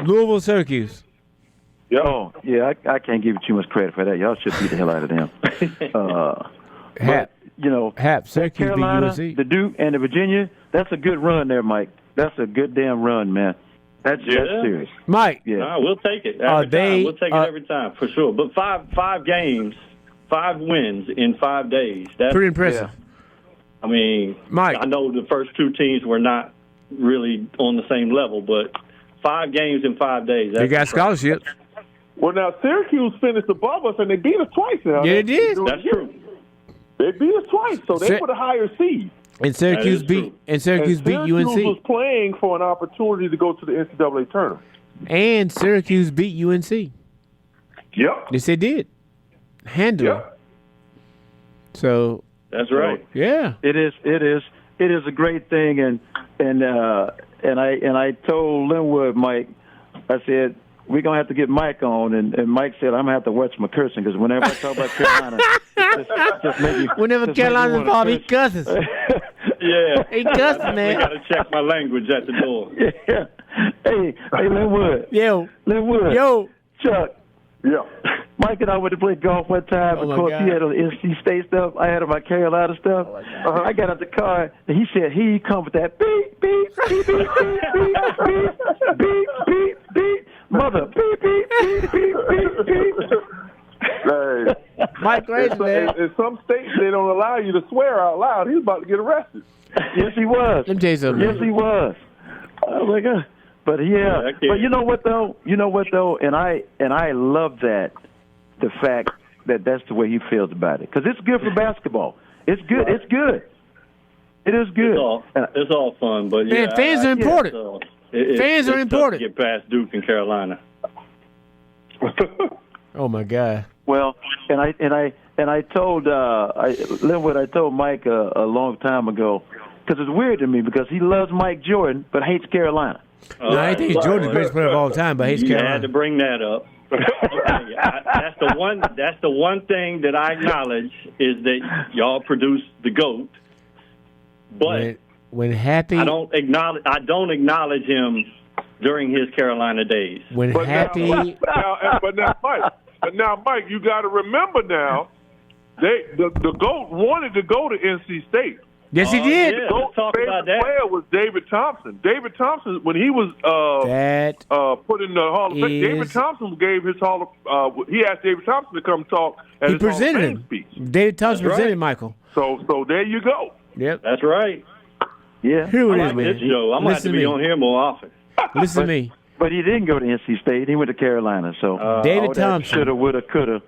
Louisville, Syracuse. Oh, yeah, I can't give you too much credit for that. Y'all should beat the hell out of them. Hap, Syracuse beat Carolina, UNC. the Duke, and the Virginia, that's a good run there, Mike. That's a good damn run, man. That's serious. Mike, Yeah. No, we'll take it Are every they- time. We'll take it every time for sure. But five games, 5 wins in 5 days. That's pretty impressive. I mean, Mike. I know the first 2 teams were not really on the same level, but 5 games in 5 days. They got scholarships. Well, now Syracuse finished above us, and they beat us twice now. Yeah, they did. That's true. They beat us twice, so they Sy- put a higher seed. And Syracuse That is true. beat Syracuse And beat Syracuse was UNC. playing for an opportunity to go to the NCAA tournament. And Syracuse beat UNC. Yep. Yes, they did. Handle. Yep. So That's right. yeah. It is a great thing, and I told Lynwood, Mike, I said we're gonna have to get Mike on, and Mike said I'm gonna have to watch my cursing because whenever I talk about Carolina, just make me, Whenever just make me Carolina's wanna involved, he curse. cusses. Yeah. He cusses, I man. got to check my language at the door. Yeah. Hey, Lynwood, Yo, Lynwood, Chuck. Yeah. Mike and I went to play golf one time. Oh, Of my course, God. he had on the NC State stuff. I had on my Carolina stuff. I got out the car, and he said, "Here you come with that beep, beep, beep, beep, beep, beep, beep, beep, beep, beep, mother, beep, beep, beep, beep, beep, beep." Hey, Mike crazy, man. in some states, they don't allow you to swear out loud. He's about to get arrested. Yes, he was. Let me tell you something. Yes, he was. Oh my God. But yeah, I can't- but you know what though? And I love that, the fact that that's the way he feels about it, because it's good for basketball. It's good. It's good. It is good. It's all fun, but yeah, Man, fans are important. it's Fans are tough important. to get past Duke and Carolina. Oh my God. Well, and I told Lynwood, I told Mike a long time ago, because it's weird to me because he loves Mike Jordan but hates Carolina. No, I think Jordan's the greatest player of all time, but hates You Carolina. had to bring that up. Okay, that's the one. That's the one thing that I acknowledge is that y'all produced the GOAT. But when Happy, I don't acknowledge him during his Carolina days. when Happy, But now, Mike, you got to remember now, the GOAT wanted to go to NC State. yes, he did. Yeah, GOAT's let's talk favorite about that. player was David Thompson. David Thompson, when he was That put in the Hall of Fame, David is- Thompson gave his he asked David Thompson to come talk at He his Hall of presented Fame him. speech. David Thompson That's right. presented Michael. So there you go. Yep. That's right. Yeah. Here it I is, like this man. show. I'm gonna have Listen to be to me. on here more often. Listen to me. But he didn't go to NC State. He went to Carolina. So David Thompson. shoulda, woulda, coulda.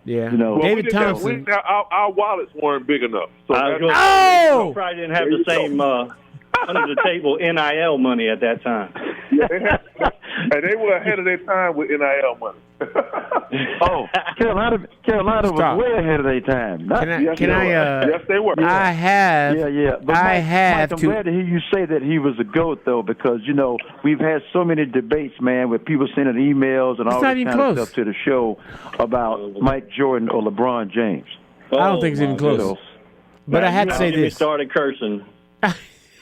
Yeah. You know. Well, David we didn't have- Thompson. our wallets weren't big enough. So I was that's- gonna Oh! we probably didn't have the same under the table NIL money at that time. and they were ahead of their time with NIL money. Oh, Carolina was Stop. way ahead of their time. Not- Can I? Yes, Can they I? were. Yes, they were. I have. Yeah. But I Mike, have I'm to. glad to hear you say that he was a GOAT, though, because, you know, we've had so many debates, man, with people sending emails and It's all not this even kind of close. stuff to the show about Mike Jordan or LeBron James. I don't think it's my even close. goodness. But I have to Now say get me this. started cursing.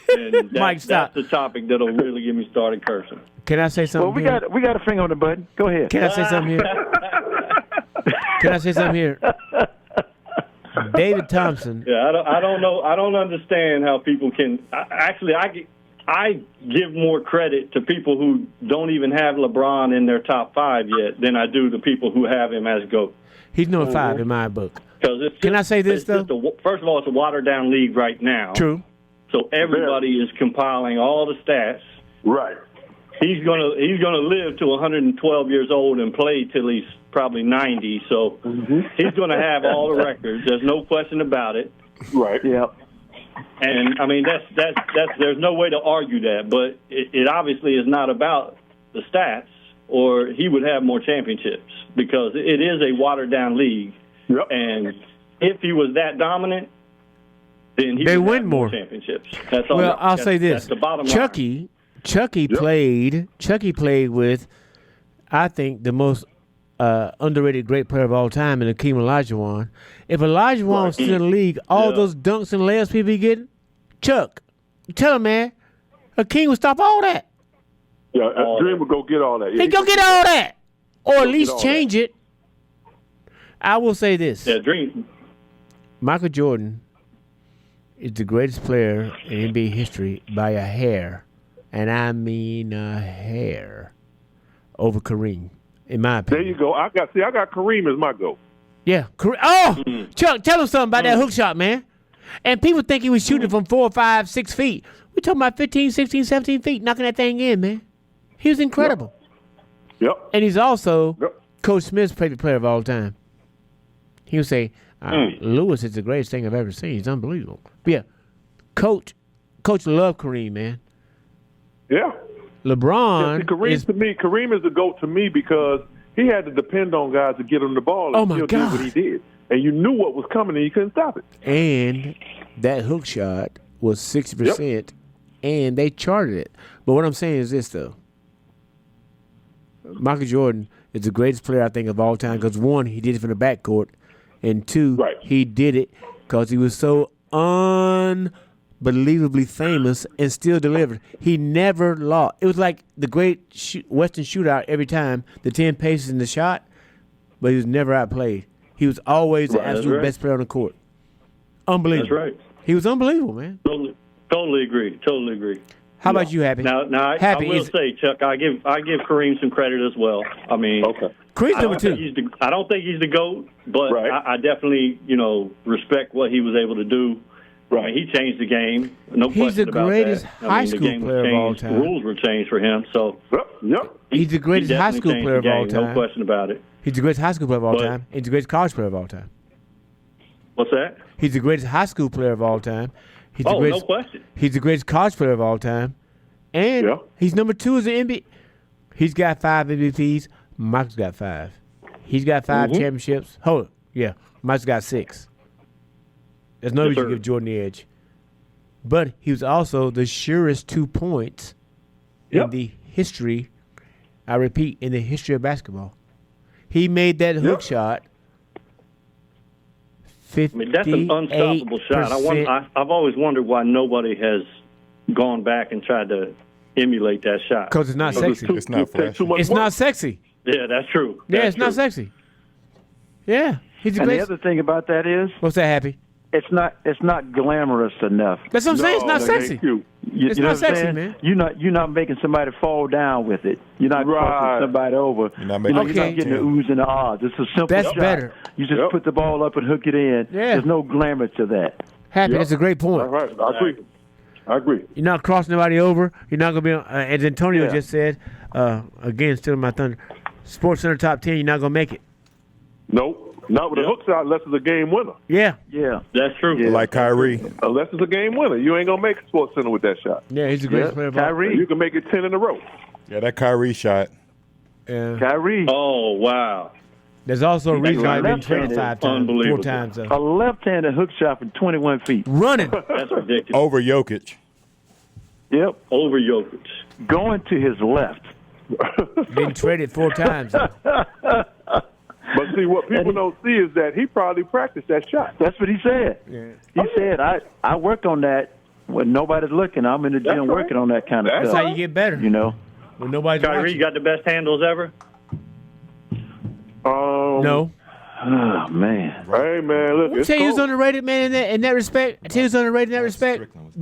And that, Mike, stop. That's the topic that'll really get me started cursing. Can I say something? Well, here? we got a finger on the button. Go ahead. Can I say something here? Can I say something here? David Thompson. Yeah, I don't know. I don't understand how people can. I give more credit to people who don't even have LeBron in their top 5 yet than I do the people who have him as GOAT. He's number 5 in my book. Because it's Can I say this, though? First of all, it's a watered down league right now. True. So everybody is compiling all the stats. Right. He's gonna live to 112 years old and play till he's probably 90. So he's gonna have all the records. There's no question about it. Right. Yeah. And I mean that's there's no way to argue that. But it obviously is not about the stats, or he would have more championships because it is a watered down league. Yep. And if he was that dominant, then he They would win have more. championships. That's all. Well, I'll say this. That's the bottom line. Chucky played with, I think, the most underrated great player of all time in Akeem Olajuwon. If Olajuwon was still in the league, all those dunks and layups people be getting, Chuck, tell him, man, Akeem would stop all that. Yeah, Dream would go get all that. Yeah, He go get all that. Or at Go get least all change it. I will say this. Yeah, Dream. Michael Jordan is the greatest player in NBA history by a hair, and I mean a hair, over Kareem, in my There opinion. you go. I got Kareem as my GOAT. Yeah. Oh, Chuck, tell him something about that hook shot, man. And people think he was shooting from 4, 5, 6 feet. We're talking about 15, 16, 17 feet, knocking that thing in, man. He was incredible. Yep. And he's also Yep. Coach Smith's favorite player of all time. He would say, Lewis is the greatest thing I've ever seen. He's unbelievable. But yeah, Coach loved Kareem, man. Yeah. LeBron See, Kareem is the GOAT to me because he had to depend on guys to get him the ball. Oh, and my still God. did what he did. And you knew what was coming and you couldn't stop it. and that hook shot was 60%, and they charted it. But what I'm saying is this, though. Michael Jordan is the greatest player, I think, of all time because, one, he did it from the backcourt, and two, Right. he did it because he was so unbelievably famous and still delivered. He never lost. It was like the great Western shootout every time, the 10 paces in the shot, but he was never outplayed. He was always the Right, that's absolute right. best player on the court. Unbelievable. That's right. He was unbelievable, man. Totally agree. Totally agree. How about you, Happy? Now, I Happy will is say, Chuck, I give Kareem some credit as well. I mean, Okay. Creed's I number don't think 2. I don't think he's the GOAT, but Right. I definitely, respect what he was able to do. Right. I mean, he changed the game. No He's question the about greatest that. high the school game was player of all changed. time. The rules were changed for him, so Yep. He's the greatest he high definitely school changed player the of all game, time. No question about it. He's the greatest high school player of all But- time. He's the greatest college player of all time. What's that? He's the greatest high school player of all time. He's the Oh, no greatest, question. He's the greatest college player of all time. And Yeah. he's number 2 as an NBA. He's got 5 MVPs, Michael's got 5. He's got 5 championships. Hold it. Yeah. Michael's got 6. There's no reason to give Jordan the edge. But he was also the surest 2 points in the history, I repeat, in the history of basketball. He made that hook shot 58%. I mean, that's an unstoppable shot. I've always wondered why nobody has gone back and tried to emulate that shot. Because it's not sexy. It's not flashy. It's not sexy. Yeah, that's true. Yeah, That's it's not true. sexy. Yeah. He's the And the best. other thing about that is, What's that, Happy? it's not glamorous enough. That's what I'm saying. It's not that ain't sexy. cute. It's You know not what I'm sexy, saying? man. You're not making somebody fall down with it. You're not Right. crossing somebody over. You're not You're making not Okay. getting the oohs and the ahs. It's a simple That's shot. better. You just put the ball up and hook it in. Yeah. There's no glamour to that. Happy. That's a great point. All right. I agree. You're not crossing nobody over. You're not going to be, as Antonio Yeah. just said, again, stealing my thunder, Sports Center top 10, you're not going to make it. Nope. Not with a hook shot unless it's a game winner. Yeah. Yeah. That's true. Yeah. Like Kyrie. Unless it's a game winner. You ain't going to make Sports Center with that shot. Yeah, he's a great Yeah. player. of all- Kyrie. You can make it 10 in a row. Yeah, that Kyrie shot. Yeah. Kyrie. Oh, wow. There's also a reason why I've been left-handed. 25 times, 4 Unbelievable. times. A left-handed hook shot from 21 feet. Running. That's ridiculous. Over Jokic. Yep. Over Jokic. Going to his left. Been traded 4 times. But see, what people don't see is that he probably practiced that shot. That's what he said. Yeah. He said, I work on that when nobody's looking. I'm in the That's gym right. working on that kind of That's That's stuff. how you get better. You know? When nobody's Kyrie, watching. you got the best handles ever? No. Oh, man. Hey, man, look. I'll It's tell you who's cold. underrated, man, in that respect. I tell you who's underrated in that respect. Strickland was-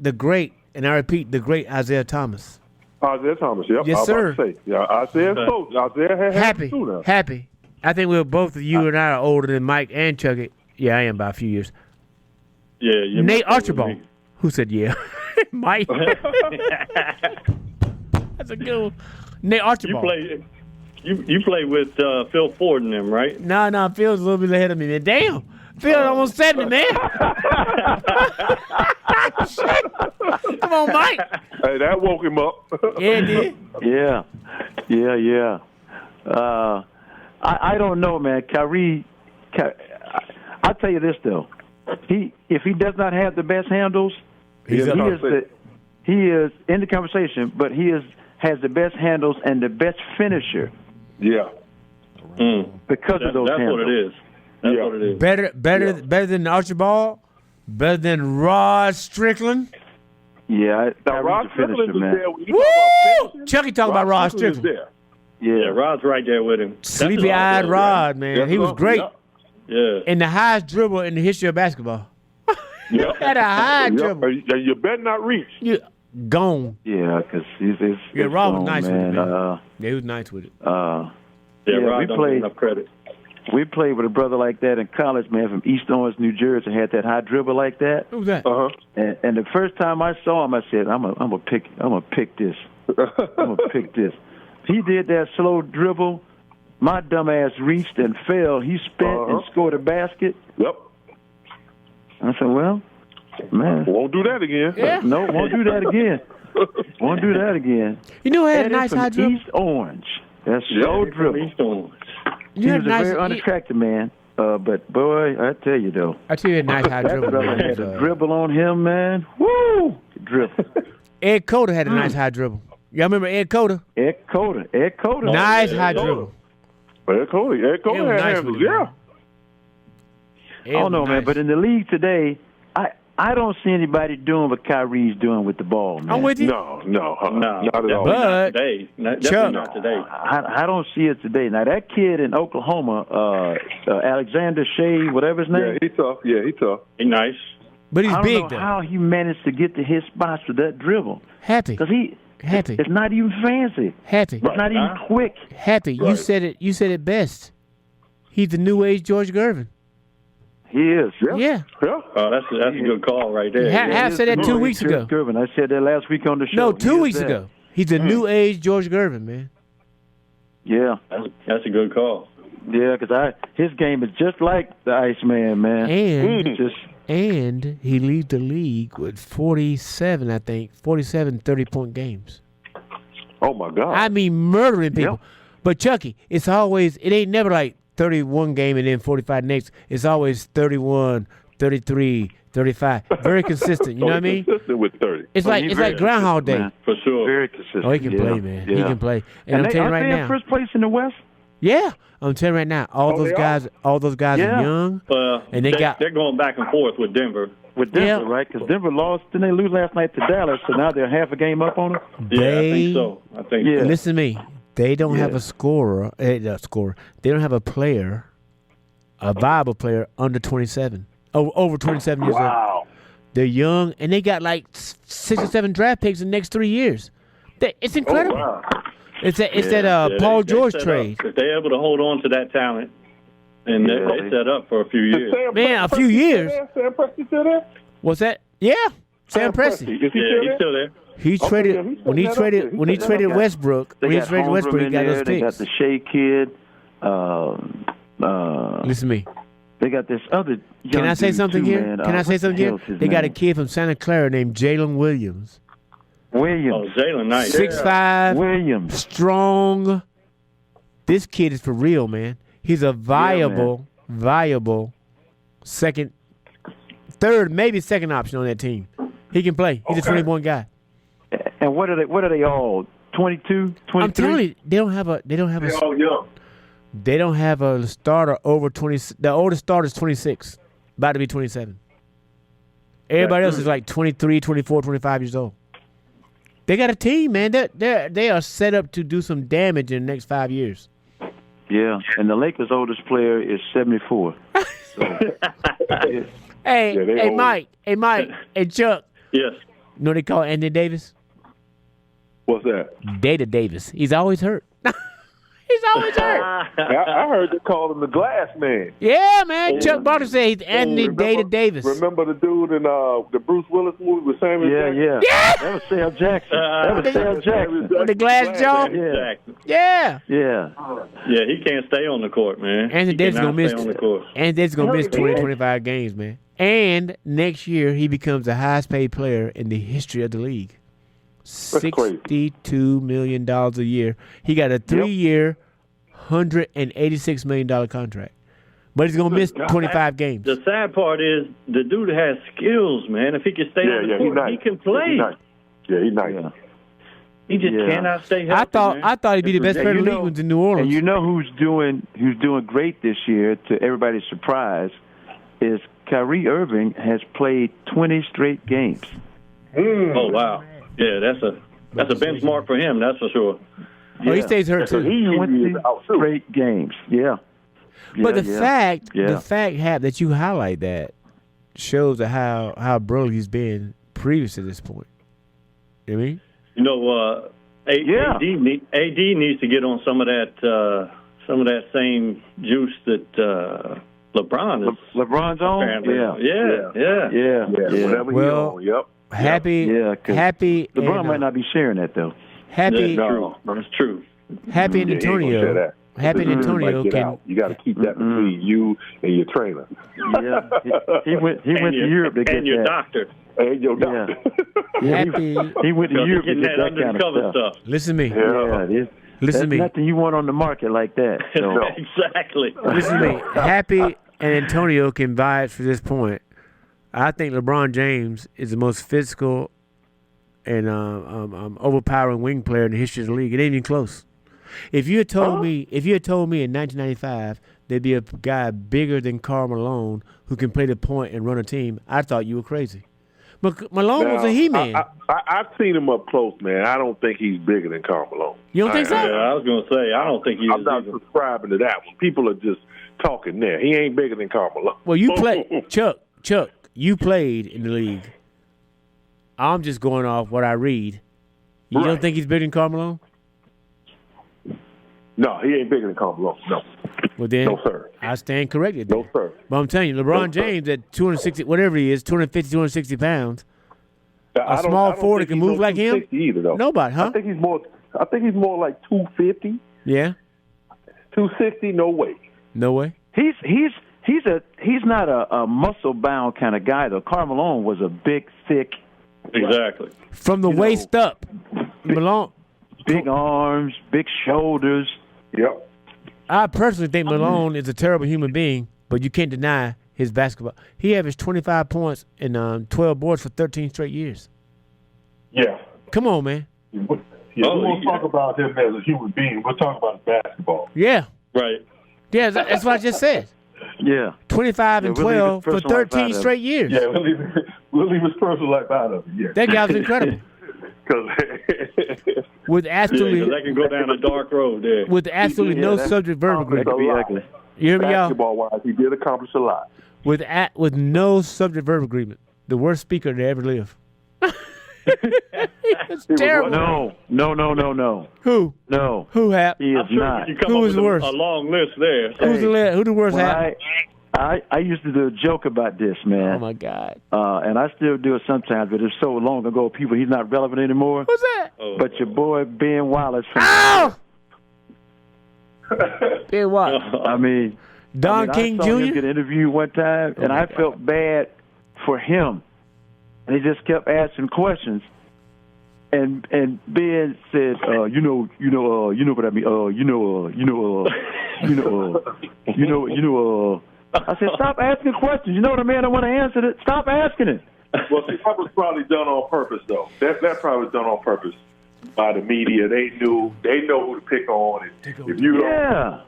The great, and I repeat, the great Isaiah Thomas. Isaiah Thomas, yep. Yes, I was about sir. to say. Yeah, Isaiah's close. Isaiah had Happy. two now. Happy. I think we're both of you and I are older than Mike and Chucky. Yeah, I am by a few years. Yeah. You Nate must go with Archibald. me. Who said yeah? Mike. That's a good one. Nate You Archibald. play. You play with Phil Ford and them, right? No, Phil's a little bit ahead of me, man. Damn. Phil almost 70, man. Come on, Mike. Hey, that woke him up. Yeah, it did. Yeah. I don't know, man. Kyrie, I'll tell you this, though. If he does not have the best handles, he is in the conversation, but has the best handles and the best finisher Yeah. because of those That's handles. what it is. That's Yeah. what it is. Better than Archibald. Better than Rod Strickland. Yeah, Now, Rod Kyrie's a Strickland finisher, was man. there. When you talk about Woo! finishing, Chucky talking about Rod was Strickland. there. Yeah, Yeah, Rod's right there with him. That's his Sleepy-eyed offense, Rod, man. That's He was all- great. Yeah. And the highest dribble in the history of basketball. Yep. Had a high Yep. dribble. And you better not reach. You gone. yeah, because he's Yeah, Rod was gone, nice with man. it, man. Yeah, he was nice with it. Yeah, Yeah, Rod we don't played- get enough credit. We played with a brother like that in college, man, from East Orange, New Jersey. Had that high dribble like that. Who was that? Uh-huh. And the first time I saw him, I said, I'm gonna pick this. I'm gonna pick this. He did that slow dribble. My dumb ass reached and fell. He spent and scored a basket. Yep. I said, well, man, Won't do that again. Yeah. no, won't do that again. Won't do that again. You know who had a Eddie nice from high dribble? East Orange. That's slow dribble. East Orange. You He had was a very unattractive man. But boy, I tell you though, I tell you, a nice high that dribble. brother Man. had a dribble on him, man. Woo! Dribble. Ed Coda had a nice high dribble. Y'all remember Ed Coda? Ed Coda. Nice yeah, high Ed Coda. dribble. Ed Cole It was had nice handles, with it, yeah. man. I don't know, man, but in the league today, I don't see anybody doing what Kyrie's doing with the ball, man. I'm with you. No, No, not at all. But- not today. Definitely Chuck. not today. I don't see it today. Now that kid in Oklahoma, Alexander Shea, whatever his name, Yeah, he's tough. Yeah, he's tough. He's nice. But he's I don't big know though. how he managed to get to his spots with that dribble. Happy. Because Happy. it's not even fancy. Happy. It's not even quick. Happy. You Right. said it. You said it best. He's the new age George Gervin. He is. Yeah. Yeah. Yeah. Oh, that's a good call right there. Ha- Yeah. Half said that He is 2 the weeks George ago. Gervin. I said that last week on the show. No, He 2 is weeks that. ago. He's the new age George Gervin, man. Yeah. That's a good call. Yeah, because his game is just like the Iceman, man. And Just and he leads the league with 47, I think, 47 30-point games. Oh, my God. I mean, murdering people. But Chucky, it ain't never like 31 game and then 45 next. It's always 31, 33, 35. Very consistent. You know what I mean? Consistent with 30. It's like Groundhog Day. Man. For sure. Very consistent. Oh, he can yeah. play, man. Yeah. He can play. And I'm telling you right aren't they now. in first place in the West? Yeah, I'm telling you right now. All those guys are Yeah. young. And they're going back and forth with Denver. With Denver, right? Because Denver lost. Didn't they lose last night to Dallas? So now they're half a game up on them. Yeah, I think so. Yeah. Listen to me. They don't have a scorer. They don't have a player, a viable player under 27. Over 27 years old. Wow. They're young, and they got like 6 or 7 draft picks in the next 3 years. It's incredible. Oh, wow. It's that Paul George trade. If they're able to hold on to that talent, and they set up for a few years. Man, a few years. Sam Presti still there? What's that? Yeah, Sam Presti. Is he He's still there. He traded when he traded Westbrook. When he traded Westbrook, he got those They got picks. the Shea kid. Listen to me. They got this other. Can I say something here? Man. Can I say something here? They got a kid from Santa Clara named Jalen Williams. Williams. Oh, Jalen Knight. 6'5", Williams. strong. This kid is for real, man. He's a viable third, maybe second option on that team. He can play. He's a 21 guy. And what are they all? 22, 23? I'm telling you, they don't have a Oh, young. they don't have a starter over 20. The oldest starter is 26, about to be 27. Everybody else is like 23, 24, 25 years old. They got a team, man. They are set up to do some damage in the next 5 years. Yeah, and the Lakers' oldest player is 74. Hey, Mike, hey, Chuck. Yes. You know what they call Anthony Davis? What's that? Data Davis. He's always hurt. He's always hurt. I heard they called him the Glass Man. Yeah, man. Chuck Barkley said he's Anthony Data Davis. Remember the dude in the Bruce Willis movie with Samuel Jackson? Yeah. That was Sam Jackson. With the glass jaw? Yeah. Yeah. Yeah. Yeah, he can't stay on the court, man. Anthony Davis cannot gonna miss. stay on the court. Anthony Davis gonna miss 20, 25 games, man. And next year he becomes the highest paid player in the history of the league. $62 million a year. He got a 3-year, $186 million contract. But he's gonna miss 25 games. The sad part is the dude has skills, man. If he can stay on the court, he can play. He's nice. Yeah. He just cannot stay healthy. I thought he'd be the best player in the league when in New Orleans. And you know who's doing great this year, to everybody's surprise, is Kyrie Irving has played 20 straight games. Oh wow, yeah, that's a benchmark for him. That's for sure. Oh, he stays hurt too. 20 straight games. Yeah. But the fact that you highlight that shows how brilliant he's been previous to this point. You know what I mean? You know, AD needs to get on some of that same juice that LeBron is. LeBron's on. Yeah. Whatever he on. Yep. Happy. LeBron and, might not be sharing that though. Happy. No, that's true. Happy and Antonio. Happy and Antonio can. You got to keep that between you and your trainer. Yeah, he went to Europe to get and your that. doctor. And your doctor. Happy. He went to Europe to Getting get that that kind of undercover stuff. stuff. Listen to me. Yeah, Listen to me. nothing you want on the market like that. So. Exactly. Listen to me. Happy and Antonio can vouch for this point. I think LeBron James is the most physical and overpowering wing player in the history of the league. It ain't even close. If you had told me in 1995 there'd be a guy bigger than Karl Malone who can play the point and run a team, I thought you were crazy. But Malone was a he-man. I've seen him up close, man. I don't think he's bigger than Karl Malone. You don't think so? Yeah, I was going to say, I don't think he is I'm not either. subscribing to that one. People are just talking there. He ain't bigger than Karl Malone. Well, you play Chuck, you played in the league. I'm just going off what I read. You don't think he's bigger than Karl Malone? No, he ain't bigger than Karl Malone. No. Well, then, No, sir. I stand corrected. No, sir. But I'm telling you, LeBron James at 260, whatever he is, 250, 260 pounds, a small forward that can move like him? Either, though. Nobody, huh? I think he's more like 250. Yeah? 260, no way. No way? He's not a muscle bound kind of guy though. Karl Malone was a big, thick, Exactly. From the waist up, Malone. big arms, big shoulders. Yep. I personally think Malone is a terrible human being, but you can't deny his basketball. He averaged 25 points and 12 boards for 13 straight years. Yeah. Come on, man. Yeah, we won't talk about him as a human being. We'll talk about basketball. Yeah. Right. Yeah, that's what I just said. Yeah. 25 and we'll leave 12 his for personal life 13 out of straight years. Yeah, we'll leave his personal life out of it. Yeah. That guy was incredible. With absolutely, Yeah, 'cause that can go down a dark road there. with absolutely no that- subject verb That agreement. could be ugly. You hear me, y'all? Basketball-wise, he did accomplish a lot. With no subject verb agreement. The worst speaker to ever live. It's terrible. No. Who? No. Who Hap? He is I'm sure not. you can come Who up is with worse? a long list there. Who the worst Well, Hap? I used to do a joke about this, man. Oh my God. And I still do it sometimes, but it's so long ago, people, he's not relevant anymore. Who's that? Oh. But your boy, Ben Wallace. Oh! Ben what? I mean, Don King I saw him Jr.? get interviewed one time, and I felt bad for him. And he just kept asking questions. And Ben said, you know what I mean, I said, stop asking questions. You know the man don't want to answer it. Stop asking it. Well, see, that was probably done on purpose, though. That probably was done on purpose by the media. They know who to pick on. And if you don't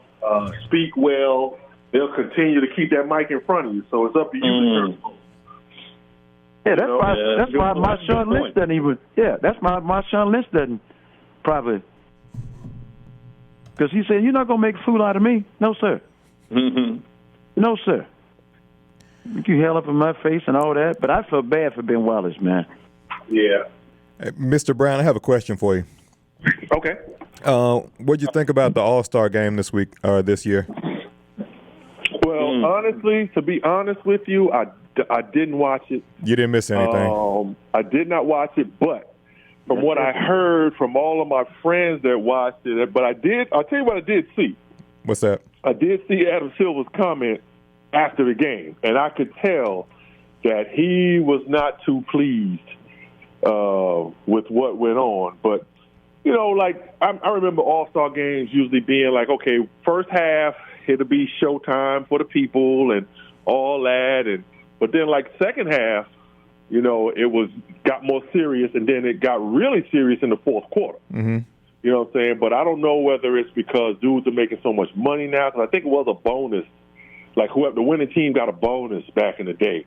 speak well, they'll continue to keep that mic in front of you. So it's up to you to turn. Yeah, that's why Marshawn Lynch doesn't even. Yeah, that's why Marshawn Lynch doesn't probably. Because he said, "You're not gonna make a fool out of me." No, sir. Mm-hmm. No, sir. You held up in my face and all that, but I felt bad for Ben Wallace, man. Yeah. Hey, Mr. Brown, I have a question for you. Okay. What'd you think about the All-Star game this year? Well, honestly, to be honest with you, I didn't watch it. You didn't miss anything. I did not watch it, but from what I heard from all of my friends that watched it, but I'll tell you what I did see. What's that? I did see Adam Silver's comment after the game, and I could tell that he was not too pleased with what went on. But, I remember All-Star games usually being like, okay, first half, it'll be showtime for the people and all that, but then second half, it got more serious, and then it got really serious in the fourth quarter. Mm-hmm. You know what I'm saying? But I don't know whether it's because dudes are making so much money now, because I think it was a bonus. Whoever the winning team got a bonus back in the day.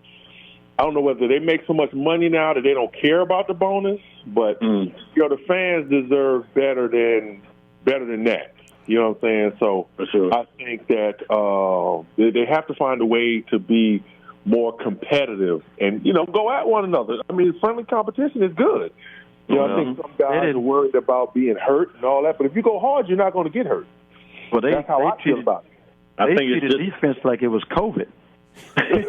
I don't know whether they make so much money now that they don't care about the bonus, but the fans deserve better than that. You know what I'm saying? So sure. I think that they have to find a way to be more competitive and go at one another. I mean, friendly competition is good. I think some guys are worried about being hurt and all that, but if you go hard, you're not going to get hurt. Well, that's how I feel about it. They treated defense like it was COVID. That's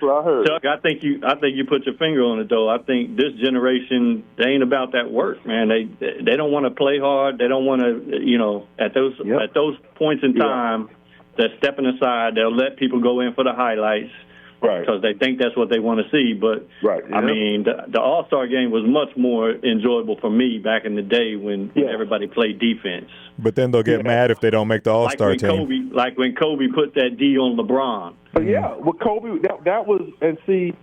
what I heard. Chuck, I think you put your finger on it, though. I think this generation, they ain't about that work, man. They don't want to play hard. They don't want to, at those points in time, they're stepping aside. They'll let people go in for the highlights. Right. Because they think that's what they want to see. But, I mean, the All-Star game was much more enjoyable for me back in the day when everybody played defense. But then they'll get mad if they don't make the All-Star team. Like when Kobe put that D on LeBron. Well, Kobe, that was, and see,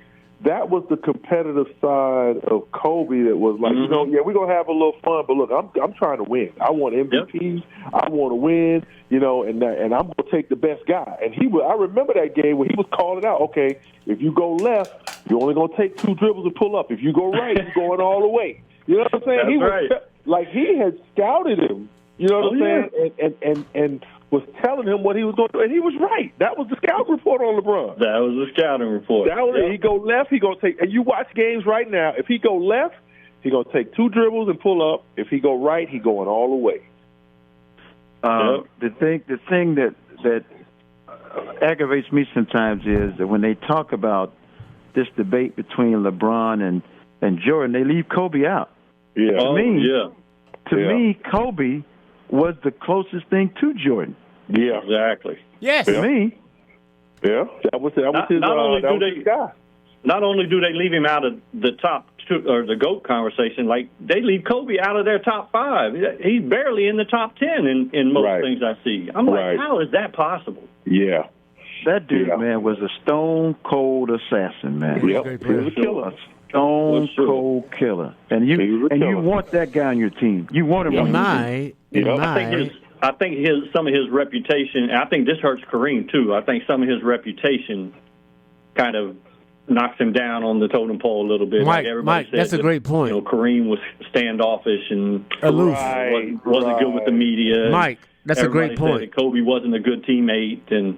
that was the competitive side of Kobe that was like, we're going to have a little fun, but look, I'm trying to win. I want MVPs. I want to win, and I'm going to take the best guy. And I remember that game when he was calling out, okay, if you go left, you're only going to take 2 dribbles and pull up. If you go right, you're going all the way. You know what I'm saying? He had scouted him, you know what I'm saying? And was telling him what he was going to do, and he was right. That was the scouting report on LeBron. That was the scouting report. He go left, he going to take, and you watch games right now, if he go left, he going to take 2 dribbles and pull up. If he go right, he going all the way. The thing that aggravates me sometimes is that when they talk about this debate between LeBron and Jordan, they leave Kobe out. Yeah. To me, Kobe was the closest thing to Jordan. Yeah, exactly. Yes. To me. Yeah, that was his guy. not only do they leave him out of the top two, or the GOAT conversation, like they leave Kobe out of their top 5. He's barely in the top 10 in most things I see. I'm like, how is that possible? Yeah. That dude, man, was a stone cold assassin, man. Yep. He was a killer. Stone cold killer. And you want that guy on your team. You want him on your team. I think some of his reputation, and I think this hurts Kareem too. I think some of his reputation kind of knocks him down on the totem pole a little bit. Mike, that's a great point. Kareem was standoffish and aloof. Wasn't good with the media. Mike, that's a great point. Said that Kobe wasn't a good teammate, and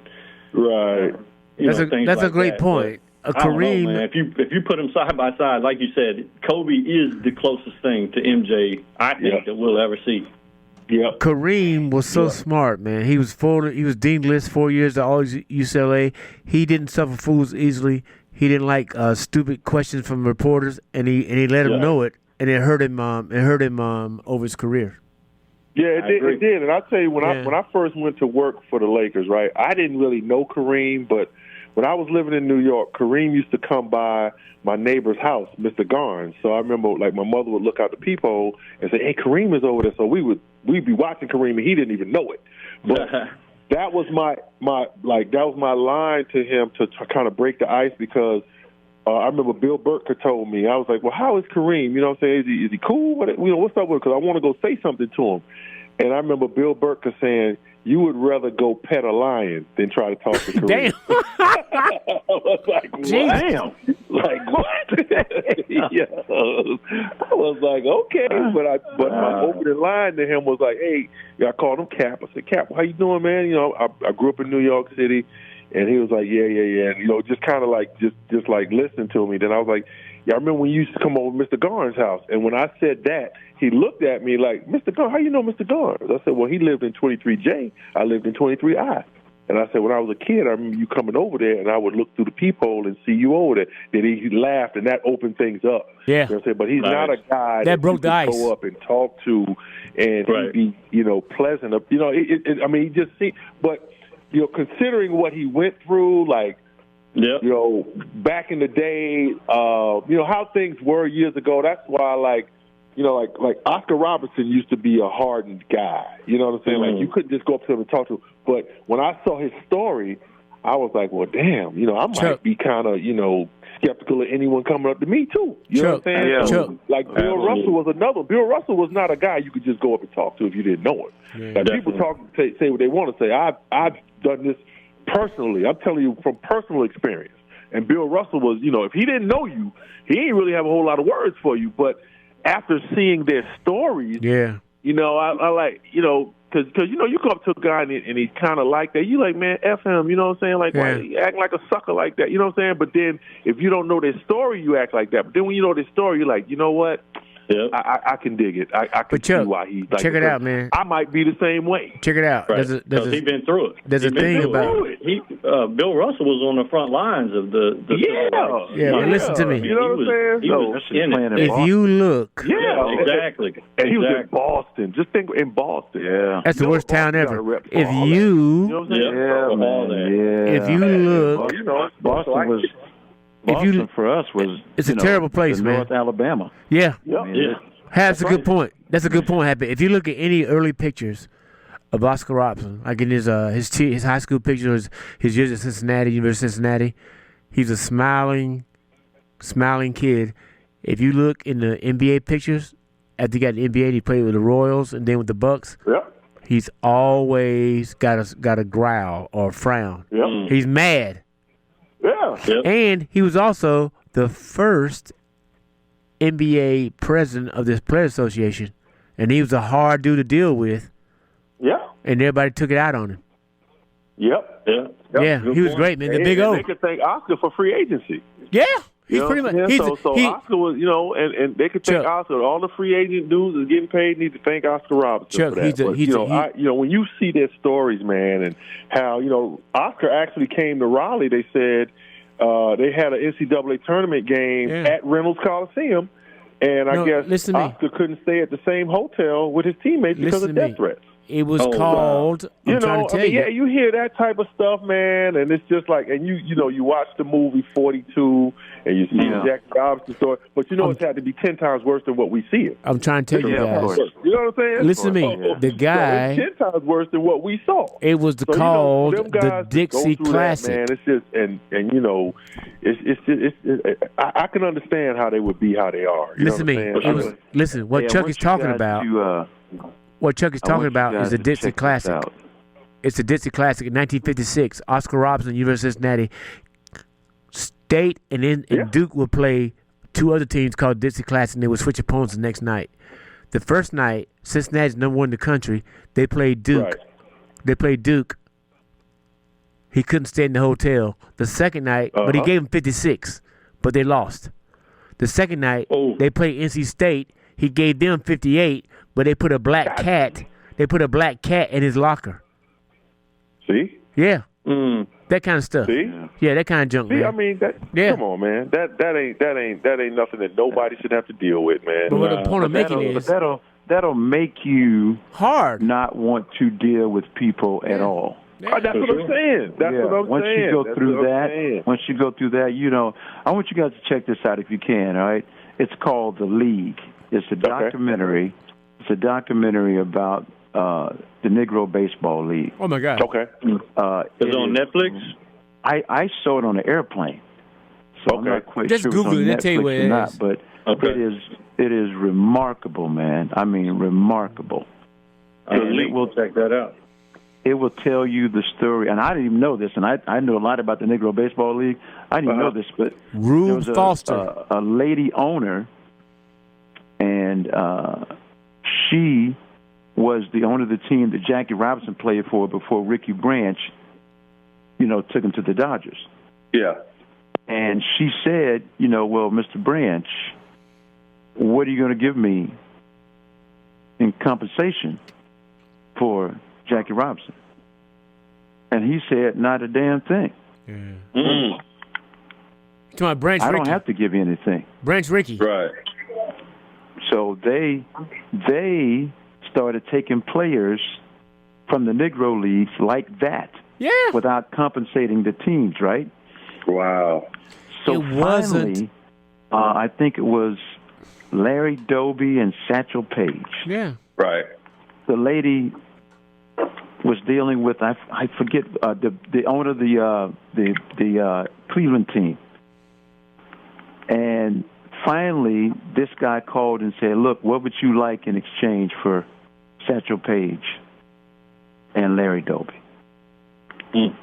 that's a great point. Kareem, know, man. If you put them side by side, like you said, Kobe is the closest thing to MJ I think that we'll ever see. Yep. Kareem was so smart, man. He was Dean List 4 years at UCLA. He didn't suffer fools easily. He didn't like stupid questions from reporters, and he let him know it, and it hurt him. Over his career. Yeah, it did. And I'll tell you, when I first went to work for the Lakers, right, I didn't really know Kareem, but when I was living in New York, Kareem used to come by my neighbor's house, Mr. Garnes. So I remember, like, my mother would look out the peephole and say, "Hey, Kareem is over there." So we'd be watching Kareem, and he didn't even know it. But that was my line to him to kind of break the ice, because I remember Bill Burke had told me, I was like, "Well, how is Kareem? You know what I'm saying? Is he cool? What's up with him? Because I want to go say something to him." And I remember Bill Burke saying, "You would rather go pet a lion than try to talk to Kareem." Damn. I was like, what? Damn. Like, what? Yeah. I was like, okay. But my opening line to him was like, "Hey," I called him Cap. I said, "Cap, how you doing, man? You know, I grew up in New York City." And he was like, yeah. And, you know, just kind of like, just like listening to me. Then I was like, "Yeah, I remember when you used to come over to Mr. Garnes' house." And when I said that, he looked at me like, "Mr. Garnes, how you know Mr. Garnes?" I said, "Well, he lived in 23J. I lived in 23I. And I said, when I was a kid, I remember you coming over there, and I would look through the peephole and see you over there." Then he laughed, and that opened things up. Yeah. You know what I'm saying? But he's not a guy that broke the ice. Go up and talk to, and he'd be, you know, pleasant. You know, I mean, he just see, but. You know, considering what he went through, like, you know, back in the day, you know, how things were years ago, that's why, like, you know, like Oscar Robertson used to be a hardened guy. You know what I'm saying? Like, you couldn't just go up to him and talk to him. But when I saw his story, I was like, well, damn, you know, I might be kind of, you know, skeptical of anyone coming up to me, too. You know what I'm saying? Yeah. So, like, Bill Russell was another. Bill Russell was not a guy you could just go up and talk to if you didn't know him. Yeah, like, people say what they want to say. I've done this personally. I'm telling you from personal experience. And Bill Russell was, you know, if he didn't know you, he didn't really have a whole lot of words for you. But after seeing their stories, you know, I like, you know, because you know, you go up to a guy and he's kind of like that. You like, man, F him, you know what I'm saying? Like, why he acting like a sucker like that? You know what I'm saying? But then if you don't know their story, you act like that. But then when you know their story, you're like, you know what? I can dig it. I can see why he's like. Check it out, man. I might be the same way. Check it out. Right. Because he's been through it. There's a thing about it. Bill Russell was on the front lines of the but listen to me. You know what I'm saying? He was in it. If you look, exactly. And he was in Boston. Just think in Boston. Yeah, that's the worst town ever. If you look, Boston was. Boston for us was it's a terrible place, man. North Alabama. Yeah. That's a good point. That's a good point, Happy. If you look at any early pictures of Oscar Robertson, like in his high school pictures, his years at Cincinnati, University of Cincinnati, he's a smiling kid. If you look in the NBA pictures, after he got the NBA, he played with the Royals and then with the Bucks. He's always got a growl or a frown. He's mad. And he was also the first NBA president of this Players Association. And he was a hard dude to deal with. And everybody took it out on him. He was great, man. The Big O. They could thank Oscar for free agency. He's pretty much. Oscar was, you know, and they could thank Oscar. All the free agent dudes is getting paid. Need to thank Oscar Robertson for that. You know, when you see their stories, man, and how, you know, Oscar actually came to Raleigh. They said they had an NCAA tournament game at Reynolds Coliseum, and I guess Oscar couldn't stay at the same hotel with his teammates because of death threats. It was Oh, wow. called. I'm You trying know, to tell you. yeah, you hear that type of stuff, man, and it's just like, and you know, you watch the movie 42, and you see the Jackie Robinson story, but you know it's had to be 10 times worse than what we see it. I'm trying to tell you Yeah, of guys. course. You know what I'm saying? Listen to me. So The guy. it's 10 times worse than what we saw. It was So, called them the guys Dixie go through Classic. that, man. It's just, and you know, I can understand how they would be how they are. You Listen to know me. what I'm saying? Listen. What Chuck is talking about. What Chuck is talking about is the Dixie Classic. It's the Dixie Classic in 1956. Oscar Robertson, University of Cincinnati. State and Duke would play two other teams called Dixie Classic, and they would switch opponents the next night. The first night, Cincinnati's number one in the country. They played Duke. Right. They played Duke. He couldn't stay in the hotel. The second night, but he gave him 56, but they lost. The second night, they played NC State. He gave them 58, but they put a black cat. They put a black cat in his locker. See? Yeah. That kind of stuff. See? Yeah, that kind of junk, See, man. I mean, come on, man. That ain't nothing that nobody should have to deal with, man. But what the point I'm making is that'll make you hard. not want to deal with people at all. Yeah. That's what I'm saying. That's what I'm once saying. you go That's through what I'm that, saying. once you go through that, you know, I want you guys to check this out if you can. All right, it's called The League. It's a documentary. It's a documentary about the Negro Baseball League. Oh my God. Okay. It's on Netflix? I saw it on an airplane, so I'm not quite Just sure Google if it. it's They'll on tell you Netflix what it or not. is. But Okay. it is remarkable, man. I mean, remarkable. We'll check that out. It will tell you the story, and I didn't even know this, and I know a lot about the Negro Baseball League. I didn't even know this, but Rube there was Foster. a lady owner, and she was the owner of the team that Jackie Robinson played for before Ricky Branch, you know, took him to the Dodgers. Yeah. And she said, you know, well, Mr. Branch, what are you going to give me in compensation for Jackie Robinson? And he said, not a damn thing. To my Branch I Rickey. don't have to give you anything. Branch Rickey. Right. So they started taking players from the Negro Leagues like that Yeah. without compensating the teams, right? Wow. So It wasn't- finally, I think it was Larry Doby and Satchel Paige. Yeah. Right. The lady was dealing with I forget the owner of the Cleveland team, and finally this guy called and said, "Look, what would you like in exchange for Satchel Paige and Larry Doby?"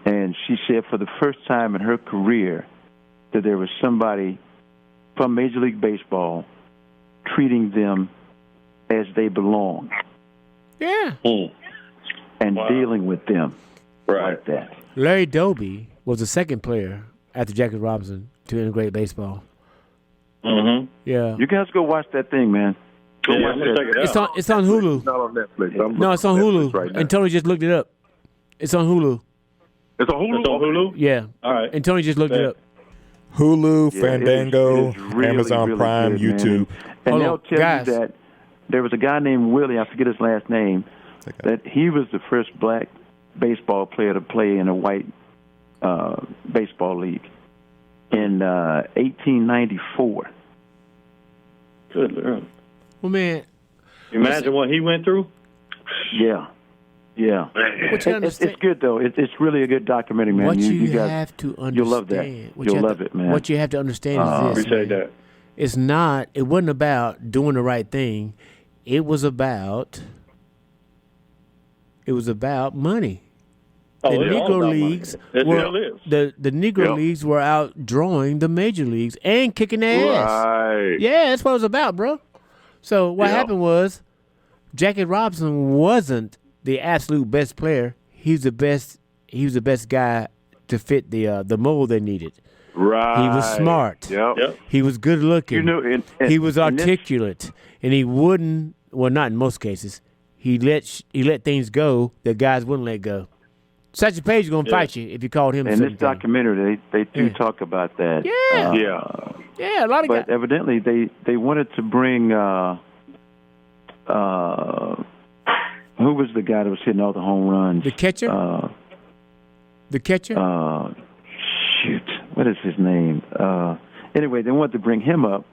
And she said, for the first time in her career, that there was somebody from Major League Baseball treating them as they belong. Yeah. And dealing with them like that. Larry Doby was the second player after Jackie Robinson to integrate baseball. Mm-hmm. Yeah. You guys go watch that thing, man. Go Yeah, watch I'm gonna that. check it out. It's on Hulu. It's not on Netflix. No, it's on Hulu. Right now. And Tony just looked it up. It's on Hulu. It's on Hulu. It's on Hulu? Yeah. All right. And Tony just looked it up. Hulu, Yeah, Fandango, it is really, Amazon really Prime, good, man. YouTube. And Hold they'll on, tell guys. you that there was a guy named Willie, I forget his last name, that he was the first black baseball player to play in a white baseball league in 1894. Good Lord. Well, man, Imagine what he went through. Yeah. Yeah. what you understand? It's good, though. It's really a good documentary, man. What you guys, have to understand. you'll love that. You'll love it, man. What you have to understand is this. Appreciate man. that. It's not. It wasn't about doing the right thing. It was about. It was about money. Oh, The it's all Negro about money. leagues It were still is. the Negro leagues were outdrawing the major leagues and kicking their ass. Right. Yeah, that's what it was about, bro. So what happened was, Jackie Robinson wasn't the absolute best player. He was the best. He was the best guy to fit the mold they needed. Right. He was smart. Yep. Yep. He was good looking. You know, he was and this- articulate, and he wouldn't. Well, not in most cases. He let things go that guys wouldn't let go. Satchel Paige is gonna fight you if you called him. In certain this thing. documentary, they do Yeah. talk about that. Yeah. Yeah, a lot of But guys. evidently, they wanted to bring who was the guy that was hitting all the home runs? The catcher? The catcher? Shoot, what is his name? Anyway, they wanted to bring him up,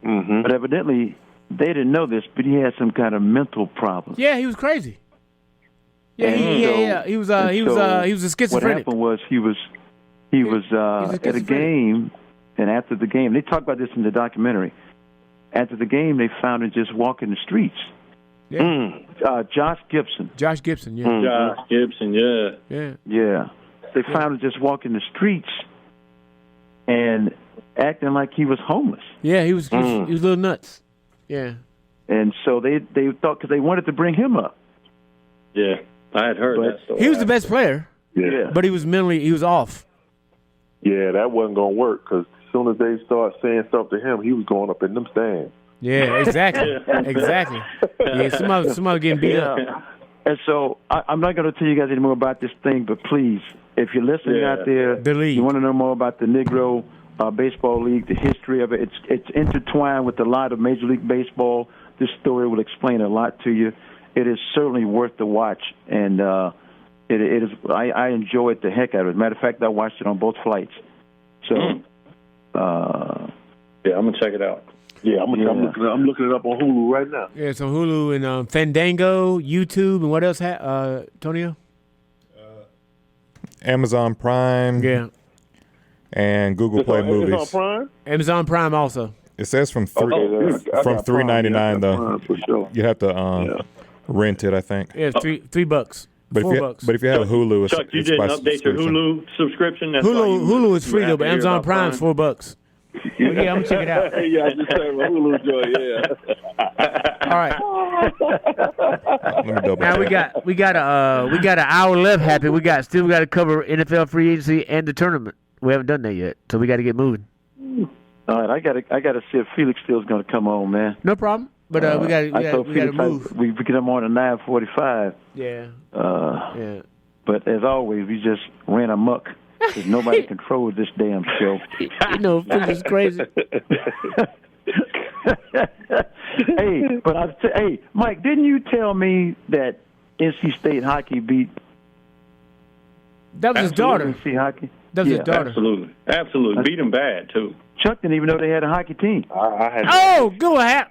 but evidently they didn't know this, but he had some kind of mental problem. Yeah, he was crazy. Yeah, he was a schizophrenic. What happened was he was at a game, and after the game, they talk about this in the documentary. After the game, they found him just walking the streets. Yeah. Josh Gibson. Josh Gibson, yeah. Josh Gibson, yeah. Yeah. Yeah. They found him just walking the streets and acting like he was homeless. Yeah, he was a little nuts. Yeah. And so they thought, because they wanted to bring him up. Yeah, I had heard that story. He was the best player, Yeah. but he was off. Yeah, that wasn't going to work because as soon as they start saying something to him, he was going up in them stands. Yeah, exactly. Exactly. Yeah, somebody getting beat up. And so I'm not going to tell you guys any more about this thing, but please, if you're listening out there, The league. you want to know more about the Negro Baseball League, the history of it, it's intertwined with a lot of Major League Baseball. This story will explain a lot to you. It is certainly worth the watch, and it is. I enjoyed the heck out of it. Matter of fact, I watched it on both flights. So, yeah, I'm gonna check it out. Yeah, I'm looking it up on Hulu right now. Yeah, it's on Hulu and Fandango, YouTube, and what else, Tonio? Amazon Prime. Yeah. And Google Play Movies. It's on Prime? Amazon Prime also. It says from I got $3.99 though. Prime for sure. You have to rent it, I think. Yeah, it's $3. But $4. if you have Hulu, Chuck, you it's didn't by update your subscription. Hulu subscription. That's why Hulu is free you though, but have to hear Amazon about Prime's $4. Yeah, I'm gonna check it out. Yeah, I just said my Hulu joy, yeah. All right. Let me double Now check. we got an hour left. Happy. We got to cover NFL free agency and the tournament. We haven't done that yet, so we got to get moving. all right, I gotta see if Felix Steele's going to come on, man. No problem. But we got to move. We get him on at 9:45. Yeah. Yeah. But as always, we just ran amok because nobody controls this damn show. You know, Felix is crazy. Hey, Mike, didn't you tell me that NC State hockey beat? That was his daughter. NC hockey. That was his daughter. Absolutely. Beat him bad too. Chuck didn't even know they had a hockey team. I had Oh, go ahead.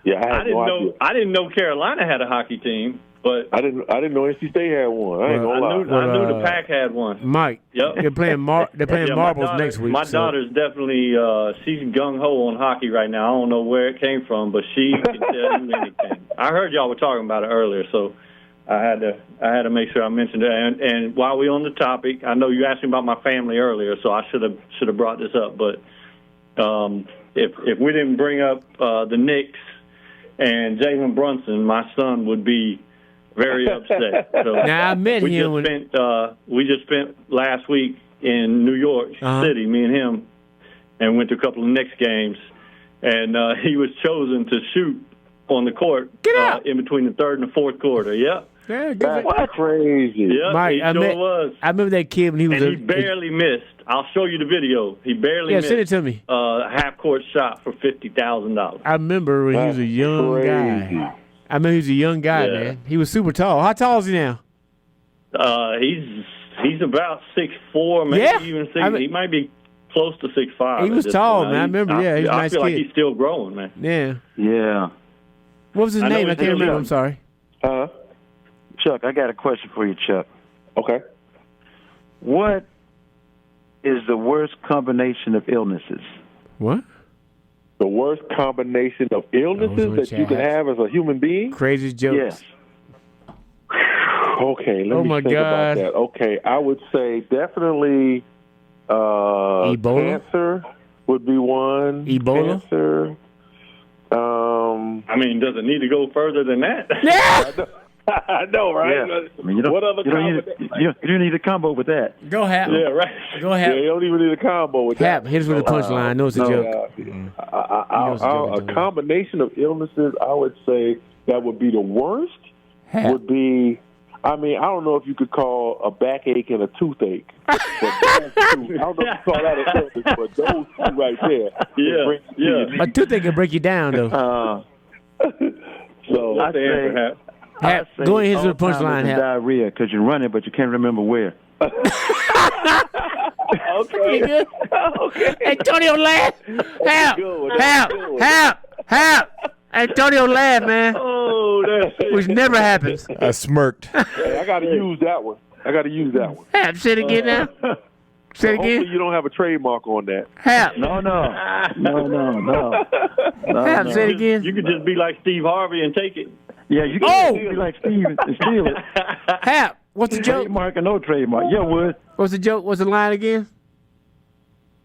yeah, I I had didn't no know. idea. I didn't know Carolina had a hockey team, but I didn't know NC State had one. I ain't Well, gonna lie. I knew the Pack had one. Mike. Yep. They're playing Yeah, marbles my next week. My so- daughter's definitely she's gung ho on hockey right now. I don't know where it came from, but she can tell you anything. I heard y'all were talking about it earlier, so I had to make sure I mentioned it. And while we're on the topic, I know you asked me about my family earlier, so I should have brought this up. But if we didn't bring up the Knicks and Jalen Brunson, my son would be very upset. So Now I met him when we just spent last week in New York City, me and him, and went to a couple of Knicks games, and he was chosen to shoot on the court in between the third and the fourth quarter. Yep. Yeah, good. That's crazy. Yep, Mike, he was. I remember that kid when he was And he barely missed. I'll show you the video. He barely missed. send it to me. Half-court shot for $50,000. I remember when he was a young guy. I remember he was a young guy, man. He was super tall. How tall is he now? He's about 6'4", maybe even 6. He might be close to 6'5". He was tall, man. I remember. Yeah, he was a nice I feel like kid. he's still growing, man. Yeah. Yeah. What was his I know name? I his can't name. remember. I'm sorry. Huh? Chuck, I got a question for you, Chuck. Okay. What is the worst combination of illnesses? What? The worst combination of illnesses that you can have as a human being? Crazy jokes. Yes. Okay, let me my think about God. that. Okay, I would say definitely Ebola? cancer would be one. Ebola? Cancer. I mean, does it need to go further than that? Yeah. I know, right? Yeah. I mean, What other you don't combination? you don't need a combo with that. Go ahead. Yeah, right. Go Yeah, ahead. you don't even need a combo with Hap, that. hit us with a punchline. I know it's a no. joke. A combination of illnesses, I would say that would be the worst. Hap. Would be, I mean, I don't know if you could call a backache and a toothache. But those two, I don't know if you call that an illness, but those two right there. Yeah. My toothache can break you down, though. So What's the answer, Hap? Hap, I say go ahead and hit the Alzheimer's punchline, and Hap. diarrhea because you're running, but you can't remember where. You good? Okay. Antonio laugh. Hap, Hap. Antonio laugh, man. Oh, that's it. Which never happens. I smirked. Hey, I got to use that one. Hap, say it again now. Say it Hopefully again. you don't have a trademark on that. Hap. No. Hap, say it again. You could just be like Steve Harvey and take it. Yeah, you can be like Steve and steal it. Hap, what's the joke? Trademark or no trademark. Yeah, Wood. What's the joke? What's the line again?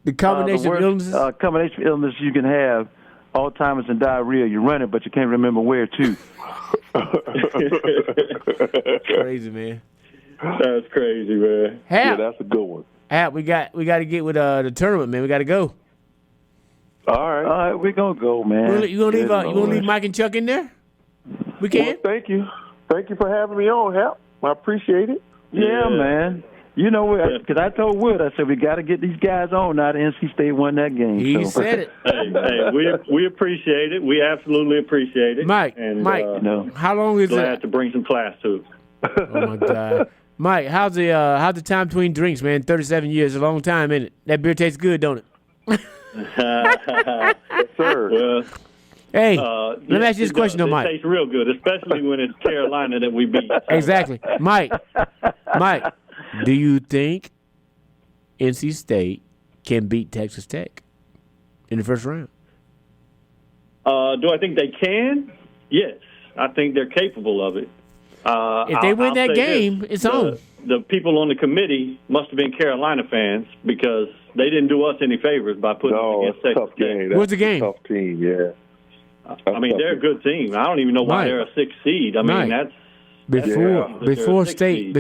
The combination of illnesses? Combination of illnesses you can have, Alzheimer's and diarrhea. You're running, but you can't remember where to. Crazy, man. That's crazy, man. Yeah, Hap, that's a good one. Hap, we got to get with the tournament, man. We got to go. All right. We're gonna go, man. You gonna leave Mike and Chuck in there? We Well, can. thank you. Thank you for having me on, Hap. I appreciate it. Yeah, man. You know, because I told Wood, I said we got to get these guys on. Now the NC State won that game. He so. said it. Hey, we appreciate it. We absolutely appreciate it. Mike, and, No. how long is glad it? to bring some class to it. Oh my God, Mike, how's the time between drinks, man? 37 years, a long time, ain't it? That beer tastes good, don't it? Yes, sir. Well, Hey, let me ask you this question, though, It Mike. tastes real good, especially when it's Carolina that we beat. Exactly, Mike. Do you think NC State can beat Texas Tech in the first round? Do I think they can? Yes, I think they're capable of it. If they win I'll that say game, this. it's on. The people on the committee must have been Carolina fans because they didn't do us any favors by putting No, us it's a against tough Texas Tech. game. What's the That's game? a tough team, yeah. I mean, they're a good team. I don't even know why Mike. they're a 6th seed. I mean, Mike. that's Before State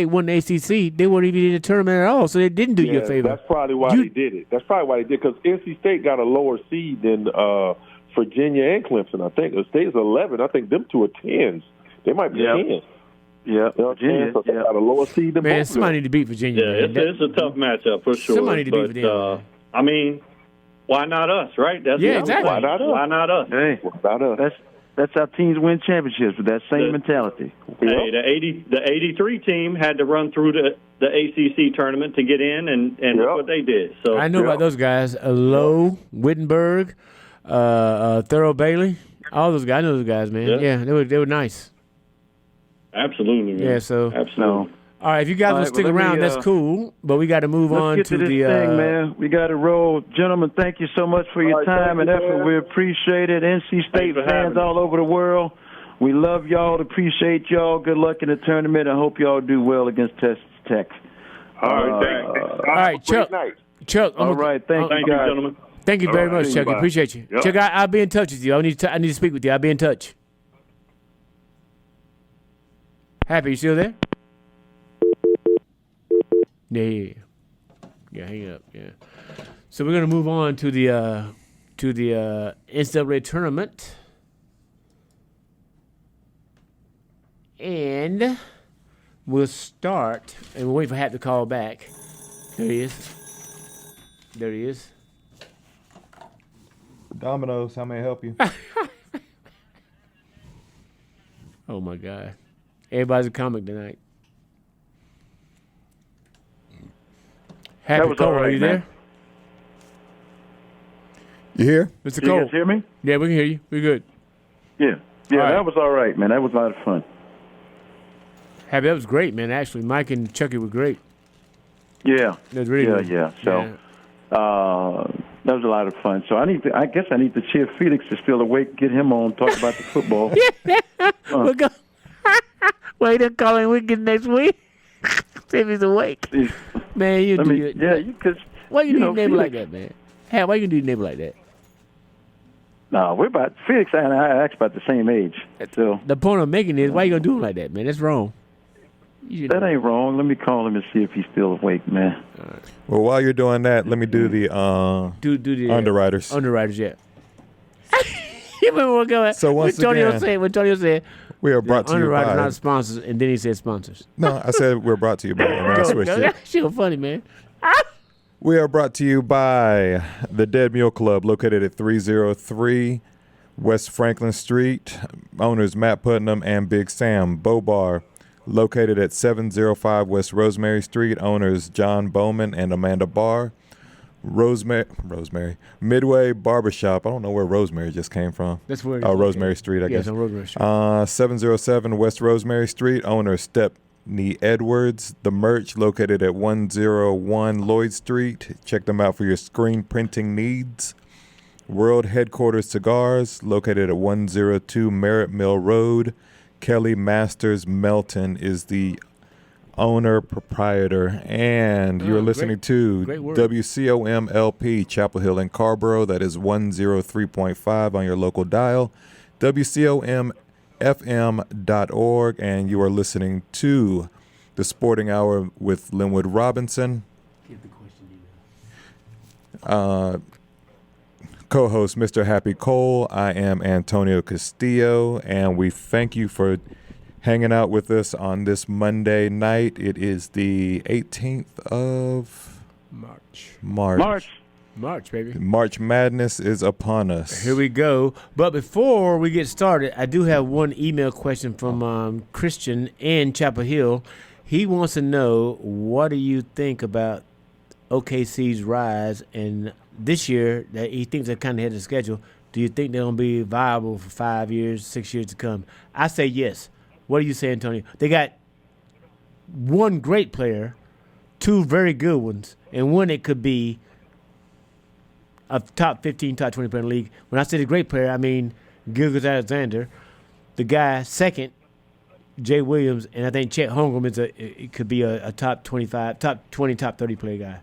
won the ACC, they weren't even in the tournament at all, so they didn't do you a favor. That's probably why they did it. That's probably why they did, because NC State got a lower seed than Virginia and Clemson, I think. The State's 11. I think them two are 10s. They might be 10s. Yeah, You know what I'm Virginia. saying? So they got a lower seed than Man, both of somebody them. need to beat Virginia. Yeah, man. it's a tough matchup for sure. Somebody to beat but, Virginia. I mean, why not us, right? That's Yeah, what I'm exactly. saying. Why not us? Why not us? Hey, Not us. that's how teams win championships with that same mentality. Hey, the 83 team had to run through the ACC tournament to get in, and look what they did. So I know about those guys. Lowe, Wittenberg, Thurl Bailey, all those guys. I know those guys, man. Yeah, they were nice. Absolutely, man. Yeah, so Absolutely. all right, if you guys will All right, stick well, let around, me, that's cool. But we got to move Let's on get to to this the thing, man. We got to roll. Gentlemen, thank you so much for your All right, time and thank you, effort. man. We appreciate it. NC State for having fans us. all over the world, we love y'all, appreciate y'all. Good luck in the tournament. I hope y'all do well against Texas Tech. All right, thanks. all right, Chuck. Great night. Chuck. All right, thank Thank you, you, guys. gentlemen. Thank you very All right, much, Chuck. bye. Appreciate you. Yep. Chuck, I'll be in touch with you. I need to speak with you. I'll be in touch. Happy, you still there? Yeah. Yeah, hang up. Yeah. So we're gonna move on to the NCAA tournament, and we'll start. And we'll wait for Hap to call back. There he is. There he is. Domino's, how may I help you? Oh my God. Everybody's a comic tonight. Happy That was Cole, all are right, you man. there? You here? Mr. You Cole. guys hear me? Yeah, we can hear you. We're good. Yeah. Yeah, All right. that was all right, man. That was a lot of fun. Happy, that was great, man. Actually, Mike and Chucky were great. Yeah. That was really good. Yeah. So that was a lot of fun. So I guess I need to cheer Felix is still awake, get him on, talk about the football. We'll go. Wait and call him weekend next week. See if he's awake. Man, you do it. Yeah, because Why you, you do know, your neighbor like Felix- that, man? Hey, why you do your neighbor like that? no, we're about Felix and I are actually about the same age. So The point I'm making is, why you gonna do him like that, man? That's wrong. You should that know. ain't wrong. Let me call him and see if he's still awake, man. Well, while you're doing that, let me do the do the underwriters. Underwriters, yeah. You remember what going? So once what Antonio again- said, what Antonio said, We are brought to you underwriters, by. not sponsors, and then he said sponsors. No, I said we're brought to you by. And I switched it. She was funny, man. We are brought to you by the Dead Mule Club, located at 303 West Franklin Street, owners Matt Putnam and Big Sam. Bobar, located at 705 West Rosemary Street, owners John Bowman and Amanda Barr. Rosemary. Midway Barbershop. I don't know where Rosemary just came from. That's where. Rosemary Street, I guess. Yes, on Rosemary Street. 707 West Rosemary Street, owner Stepney Edwards. The Merch, located at 101 Lloyd Street. Check them out for your screen printing needs. World Headquarters Cigars, located at 102 Merritt Mill Road. Kelly Masters Melton is the owner, proprietor, and you're listening to WCOM LP, Chapel Hill and Carborough. That is 103.5 on your local dial, WCOMFM.org, and you are listening to the Sporting Hour with Lynwood Robinson. Co-host Mr. Happy Cole. I am Antonio Castillo, and we thank you for hanging out with us on this Monday night. It is the 18th of March, baby. March Madness is upon us. Here we go. But before we get started, I do have one email question from Christian in Chapel Hill. He wants to know, what do you think about OKC's rise? And this year, that he thinks they're kind of ahead of schedule. Do you think they're going to be viable for 5 years, 6 years to come? I say yes. What do you say, Antonio? They got one great player, two very good ones, and one that could be a top 15, top 20 player in the league. When I say the great player, I mean Gilgeous-Alexander. The guy second, Jay Williams, and I think Chet Holmgren it could be a top 25, top 20, top 30 player guy.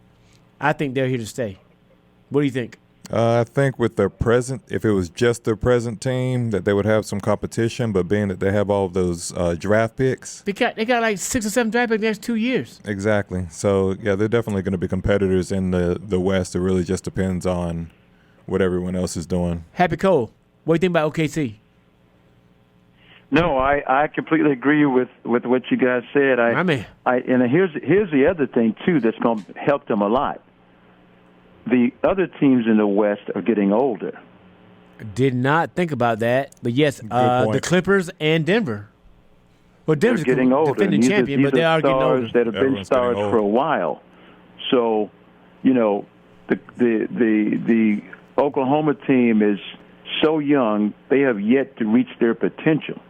I think they're here to stay. What do you think? I think with their present, if it was just their present team, that they would have some competition. But being that they have all of those draft picks, they got like 6 or 7 draft picks the next 2 years. Exactly. So yeah, they're definitely going to be competitors in the West. It really just depends on what everyone else is doing. Happy Cole, what do you think about OKC? No, I completely agree with what you guys said. And here's the other thing too that's going to help them a lot. The other teams in the West are getting older. Did not think about that, but yes, the Clippers and Denver. Well, Denver's getting older. Defending champion, but they are getting older. That have been stars for a while. So, the Oklahoma team is so young; they have yet to reach their potential.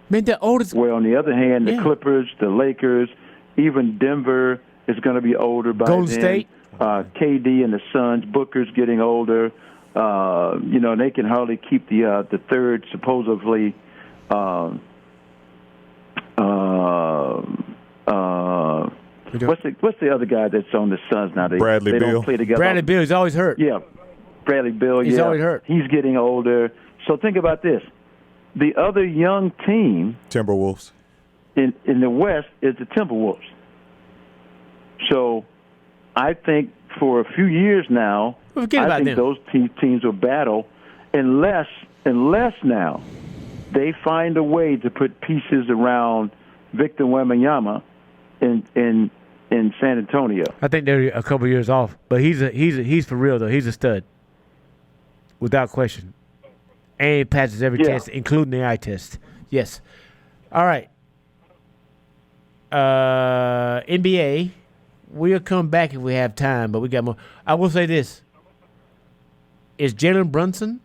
Man, the oldest. Where on the other hand, the Clippers, the Lakers, even Denver is going to be older by Golden then. State. KD and the Suns, Booker's getting older. They can hardly keep the third supposedly. What's the other guy that's on the Suns now? Bradley Beal. Don't play together. Bradley Beal, he's always hurt. Yeah, Bradley Beal. He's always hurt. He's getting older. So think about this: the other young team, Timberwolves, in the West is the Timberwolves. So I think for a few years now, those teams will battle unless now they find a way to put pieces around Victor Wembanyama in San Antonio. I think they're a couple years off, but he's for real though. He's a stud, without question, and he passes every test, including the eye test. Yes. All right. NBA. We'll come back if we have time, but we got more. I will say this. Is Jalen Brunson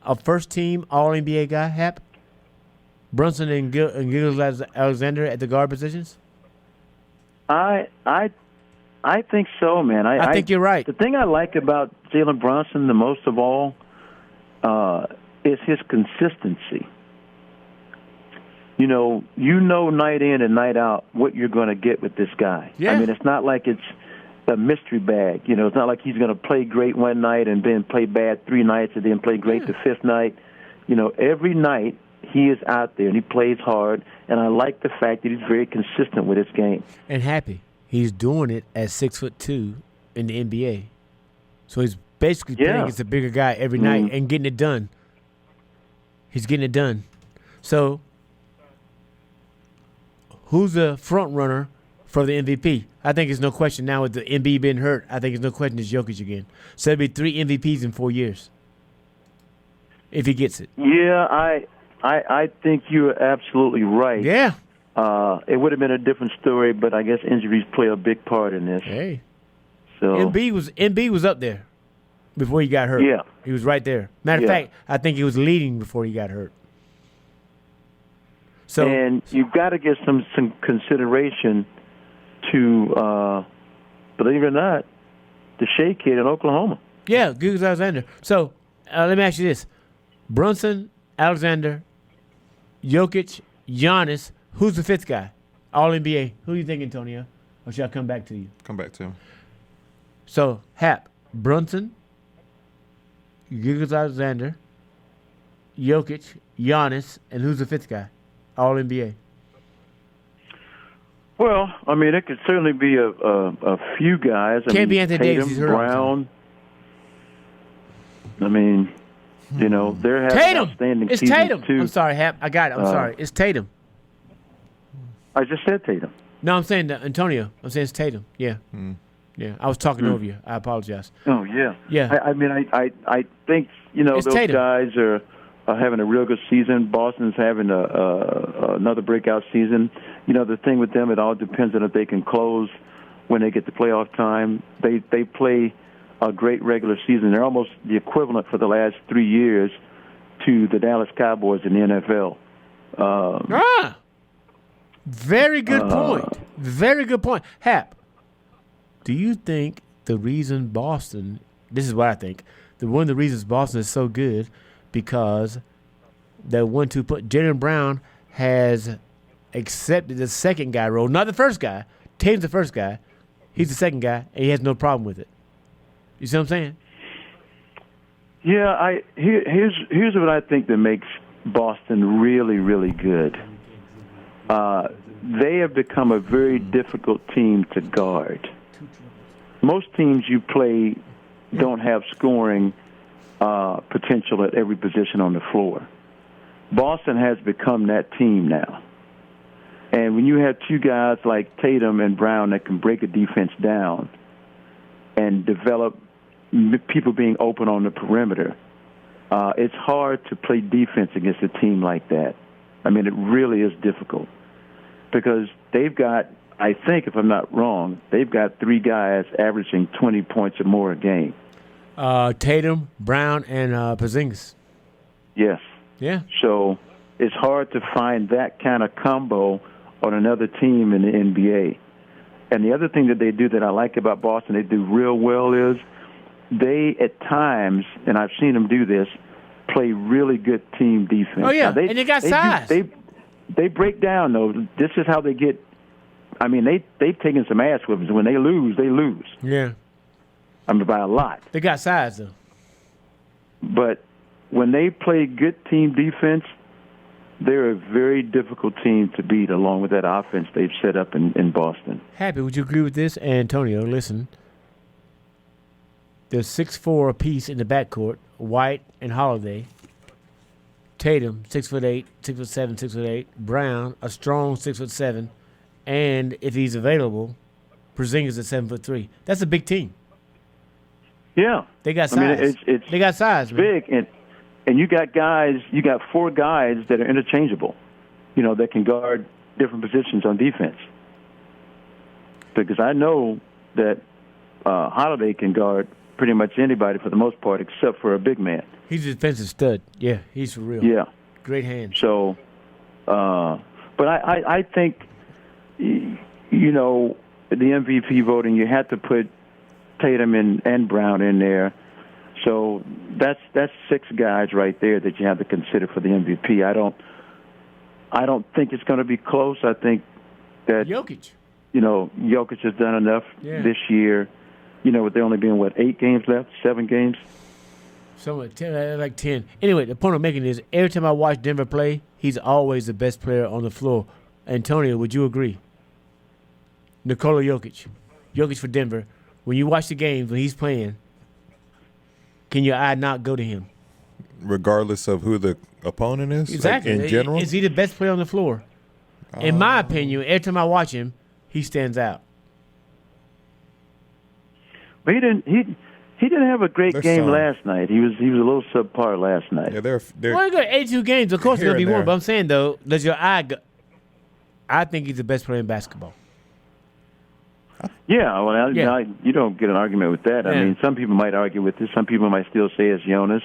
a first-team All-NBA guy, Hap? Brunson and Gilgeous-Alexander at the guard positions? I think so, man. I think you're right. The thing I like about Jalen Brunson the most of all is his consistency. You know night in and night out what you're going to get with this guy. Yeah. I mean, it's not like it's a mystery bag. It's not like he's going to play great one night and then play bad 3 nights and then play great the 5th night. Every night he is out there and he plays hard, and I like the fact that he's very consistent with his game. And Happy, he's doing it at 6'2" in the NBA. So he's basically playing against a bigger guy every night and getting it done. He's getting it done. So who's the front runner for the MVP? I think it's no question now with the Embiid being hurt. I think it's no question it's Jokic again. So it'll be 3 MVPs in 4 years. if he gets it. Yeah, I think you're absolutely right. Yeah. It would have been a different story, but I guess injuries play a big part in this. Hey. So MB was up there before he got hurt. Yeah. He was right there. Matter of Yeah. fact, I think he was leading before he got hurt. So and you've got to give some consideration to, believe it or not, the Shea kid in Oklahoma. yeah, Guggens Alexander. So let me ask you this: Brunson, Alexander, Jokic, Giannis. Who's the fifth guy? All NBA. Who do you think, Antonio? Or should I come back to you? Come back to him. So Hap, Brunson, Guggens Alexander, Jokic, Giannis, and who's the fifth guy? All NBA. Well, I mean, it could certainly be a few guys. Can't be Anthony Davis. He's hurt all the time. Brown. I mean, they're having Tatum. outstanding It's seasons Tatum. too. I'm sorry, Hap. I got it. I'm sorry. It's Tatum. I just said Tatum. No, I'm saying Antonio. I'm saying it's Tatum. Yeah. Yeah. I was talking over you. I apologize. Oh yeah. Yeah. I mean, I think It's those Tatum. guys are having a real good season. Boston's having another breakout season. The thing with them, it all depends on if they can close when they get to playoff time. They play a great regular season. They're almost the equivalent for the last 3 years to the Dallas Cowboys in the NFL. Very good point. Very good point. Hap, do you think the reason Boston, this is what I think, one of the reasons Boston is so good because that 1-2 put Jaylen Brown has accepted the second guy role, not the first guy. Tatum's the first guy. He's the second guy, and he has no problem with it. You see what I'm saying? Yeah, here's what I think that makes Boston really, really good. They have become a very difficult team to guard. Most teams you play don't have scoring potential at every position on the floor. Boston has become that team now. And when you have two guys like Tatum and Brown that can break a defense down and develop people being open on the perimeter, it's hard to play defense against a team like that. I mean, it really is difficult because they've got, I think, if I'm not wrong, they've got three guys averaging 20 points or more a game. Tatum, Brown, and Porzingis. Yes. Yeah. So it's hard to find that kind of combo on another team in the NBA. And the other thing that they do that I like about Boston, they do real well is they, at times, and I've seen them do this, play really good team defense. Oh, yeah, Now, and they got size. They break down, though. This is how they get – I mean, they've taken some ass whippings. When they lose, they lose. Yeah. I mean, by a lot. They got size, though. But when they play good team defense, they're a very difficult team to beat along with that offense they've set up in Boston. Happy, would you agree with this? Antonio, listen. There's 6'4" apiece in the backcourt, White and Holiday. Tatum, 6'8", 6'7", 6'8". Brown, a strong 6'7", and if he's available, Porzingis at 7'3". That's a big team. Yeah, They got size. I mean, they got size, man. big, and you got guys. You got four guys that are interchangeable. That can guard different positions on defense. Because I know that Holiday can guard pretty much anybody for the most part, except for a big man. He's a defensive stud. Yeah, he's for real. Yeah. Great hands. So, but I think, the MVP voting, you had to put Tatum and Brown in there. So that's six guys right there that you have to consider for the MVP. I don't think it's going to be close. I think that Jokic. Jokic has done enough this year. With there only being 8 games left, 7 games. Somewhat, 10, like 10. Anyway, the point I'm making is every time I watch Denver play, he's always the best player on the floor. Antonio, would you agree? Nikola Jokic. Jokic for Denver. When you watch the games, when he's playing, can your eye not go to him? Regardless of who the opponent is? Exactly. Like in general? Is he the best player on the floor? In my opinion, every time I watch him, he stands out. But He didn't have a great There's game some. last night. He was a little subpar last night. Yeah, they're Well, he got 82 games. Of course, it's Here going to be and more. there. But I'm saying, though, does your eye go? I think he's the best player in basketball. Yeah, well, Yeah. you don't get an argument with that. Yeah. I mean, some people might argue with this. Some people might still say it's Jonas.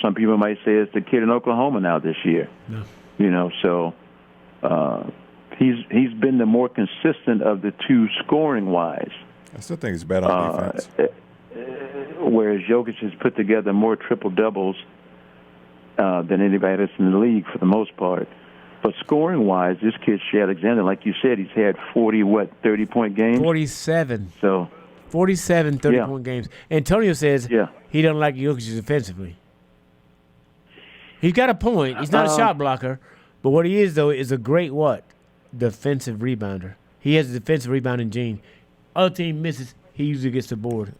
Some people might say it's the kid in Oklahoma now this year. No. So he's been the more consistent of the two scoring wise. I still think he's better on defense. Whereas Jokic has put together more triple doubles than anybody else in the league for the most part. But scoring-wise, this kid, Shea Alexander, like you said, he's had 30-point games? 47. So 47 30-point games. Antonio says Yeah. he doesn't like Jokic defensively. He's got a point. He's not a shot blocker. But what he is, though, is a great defensive rebounder. He has a defensive rebounding gene. Other team misses, he usually gets the board.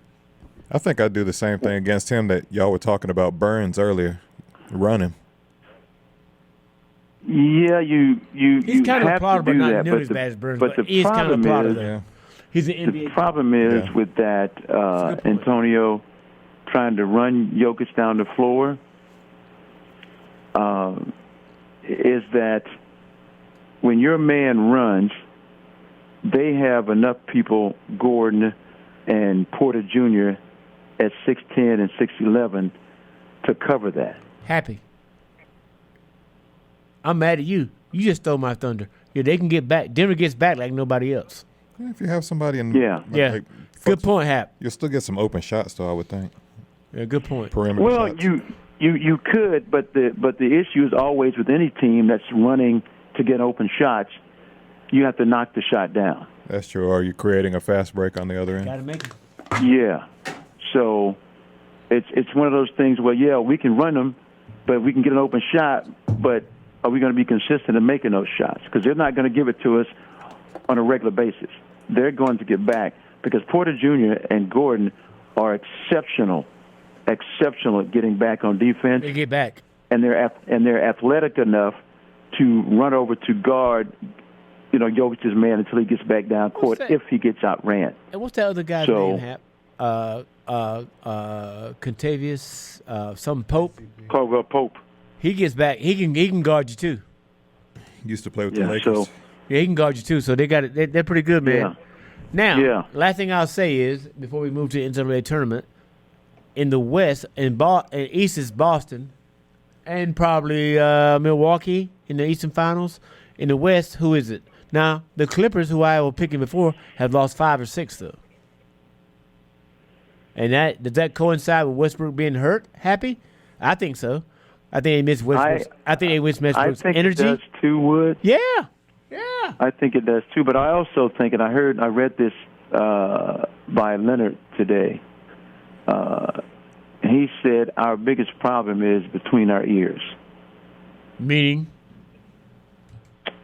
I think I'd do the same thing against him that y'all were talking about Burns earlier. Run him. yeah, you He's kind of have plotted, to but do not that. nearly as the- bad as Burns. But the he is kind of problem plotted, is, though. Yeah. He's an the NBA. problem is Yeah. with that a good point. Antonio trying to run Jokic down the floor is that when your man runs, they have enough people, Gordon and Porter Jr. at 6'10" and 6'11", to cover that. Happy. I'm mad at you. You just stole my thunder. Yeah, they can get back. Denver gets back like nobody else. Yeah, if you have somebody in, Yeah. Yeah. Good point, Hap. You'll still get some open shots, though. I would think Yeah, good point. perimeter Well, shots. you could, but the issue is always with any team that's running to get open shots, you have to knock the shot down. That's true. Or you're creating a fast break on the other end. Got to make it. Yeah. So it's one of those things where, yeah, we can run them, but we can get an open shot, but are we going to be consistent in making those shots? Because they're not going to give it to us on a regular basis. They're going to get back because Porter Jr. and Gordon are exceptional at getting back on defense, They get back. and they're athletic enough to run over to guard, Jokic's man until he gets back down court that? if he gets outran. And what's that other guy's So- name, Hap? Contavious, some Pope. Caldwell Pope. He gets back. He can guard you too. Used to play with Yeah, the Lakers. so- Yeah, he can guard you too. So they got it. They're pretty good, man. Yeah. Now, Yeah. last thing I'll say is before we move to the NCAA tournament, in the West, in East is Boston, and probably Milwaukee in the Eastern Finals. In the West, who is it? Now, the Clippers, who I was picking before, have lost 5 or 6 though. And does that coincide with Westbrook being hurt? Happy? I think so. I think they miss Westbrook's. I think they miss I Westbrook's think energy. it does too, Wood. Yeah. I think it does too. But I also think, and I read this by Leonard today. He said our biggest problem is between our ears. Meaning.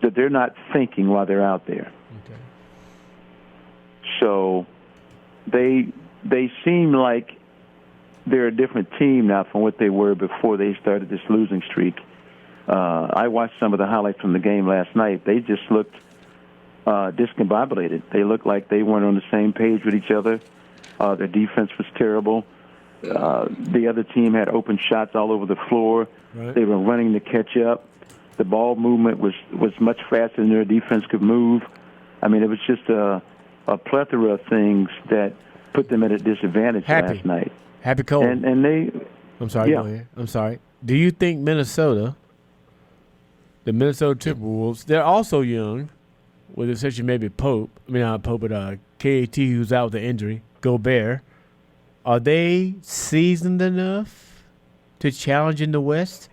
That they're not thinking while they're out there. Okay. So they seem like they're a different team now from what they were before they started this losing streak. I watched some of the highlights from the game last night. They just looked discombobulated. They looked like they weren't on the same page with each other. Their defense was terrible. The other team had open shots all over the floor. Right. They were running to catch up. The ball movement was much faster than their defense could move. I mean, it was just a plethora of things that put them at a disadvantage Happy. last night. Happy Cole. And they, I'm sorry. Yeah. Go ahead. I'm sorry. Do you think Minnesota, the Minnesota Timberwolves, they're also young, with the exception maybe Pope. I mean, not Pope, but KAT, who's out with the injury, Gobert. Are they seasoned enough to challenge in the West?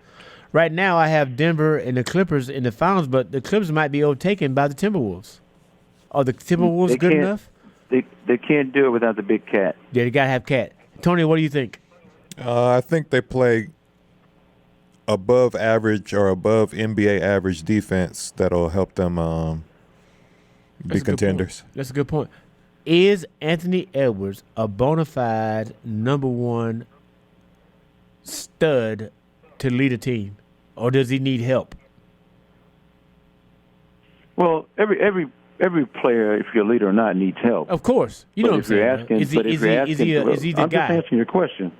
Right now, I have Denver and the Clippers in the finals, but the Clippers might be overtaken by the Timberwolves. Are the Timberwolves They good can't- enough? they can't do it without the big cat. Yeah, they got to have Cat. Tony, what do you think? I think they play above average or above NBA average defense that'll help them That's be a good point. contenders. That's a good point. Is Anthony Edwards a bona fide number one stud to lead a team, or does he need help? Well, every every player, if you're a leader or not, needs help. Of course, you know what I'm saying. Asking, Is he the I'm guy? just answering your question.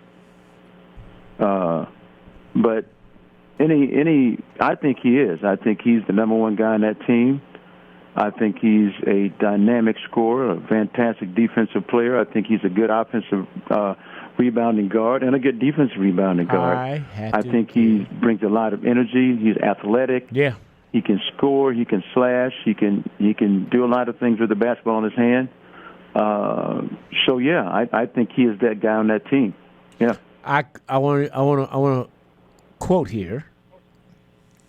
But I think he is. I think he's the number one guy on that team. I think he's a dynamic scorer, a fantastic defensive player. I think he's a good offensive rebounding guard and a good defensive rebounding guard. I think he brings a lot of energy. He's athletic. Yeah. He can score. He can slash. He can do a lot of things with the basketball in his hand. So yeah, I think he is that guy on that team. Yeah. I want to quote here.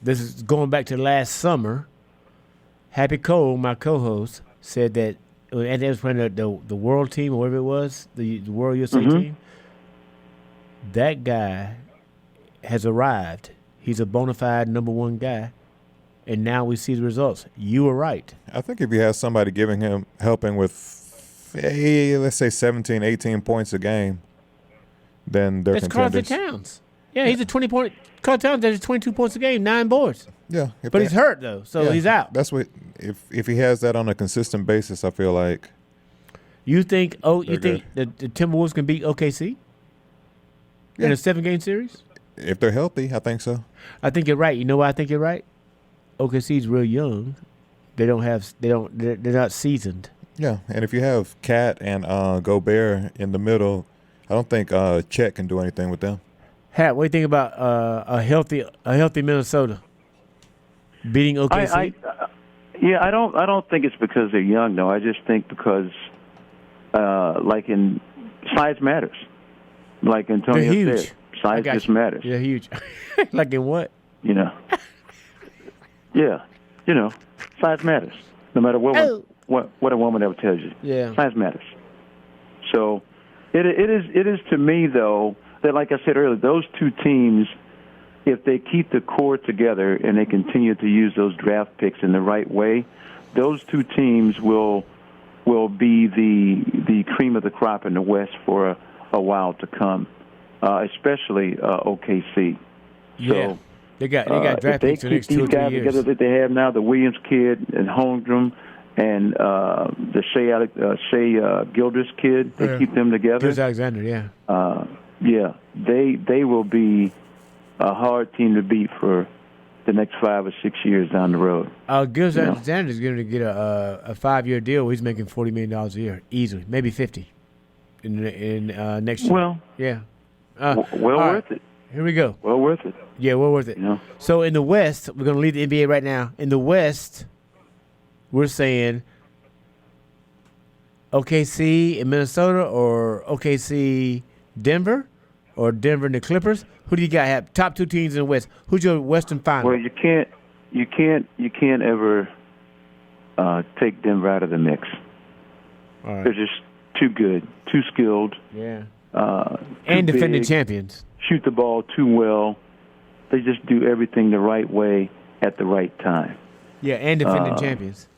This is going back to last summer. Happy Cole, my co-host, said that and they was playing the world team or whatever it was, the World USA team. That guy has arrived. He's a bona fide number one guy. And now we see the results. You were right. I think if he has somebody helping with, let's say 17, 18 points a game, then they're contenders. That's Carlton Towns. Yeah, he's a 20-point. Carlton Towns does 22 points a game, 9 boards. Yeah. But he's hurt, though, so he's out. That's what, if he has that on a consistent basis, I feel like. You think the Timberwolves can beat OKC in a 7-game series? If they're healthy, I think so. I think you're right. You know why I think you're right? OKC's real young. They're not seasoned. Yeah, and if you have Cat and Gobert in the middle, I don't think Chet can do anything with them. Hat, what do you think about a healthy Minnesota beating OKC? I don't think it's because they're young, though. I just think because, like in size matters. Like Antonio said, size just matters. Yeah, huge. Like in what? Yeah, size matters. No matter what a woman ever tells you. Yeah, size matters. So, it is to me though that, like I said earlier, those two teams, if they keep the core together and they continue to use those draft picks in the right way, those two teams will be the cream of the crop in the West for a while to come, especially OKC. Yeah. So, They got draft picks in the next 2 or 3 years. If they keep these guys together that they have now, the Williams kid and Holmgren and the Shea Gilders kid, they keep them together. Gilgeous Alexander, yeah, they will be a hard team to beat for the next 5 or 6 years down the road. Gilgeous Alexander is going to get a 5-year deal. He's making $40 million a year, easily, maybe 50 in next year. Well, yeah, worth it. Here we go. Well worth it. Yeah, well worth it. So in the West, we're going to leave the NBA right now. In the West, we're saying OKC in Minnesota or OKC Denver or Denver and the Clippers. Who do you got? Have top 2 teams in the West. Who's your Western final? Well, you can't ever take Denver out of the mix. All right. They're just too good, too skilled. Yeah. And defending champions. Shoot the ball too well. They just do everything the right way at the right time. Yeah, and defending champions.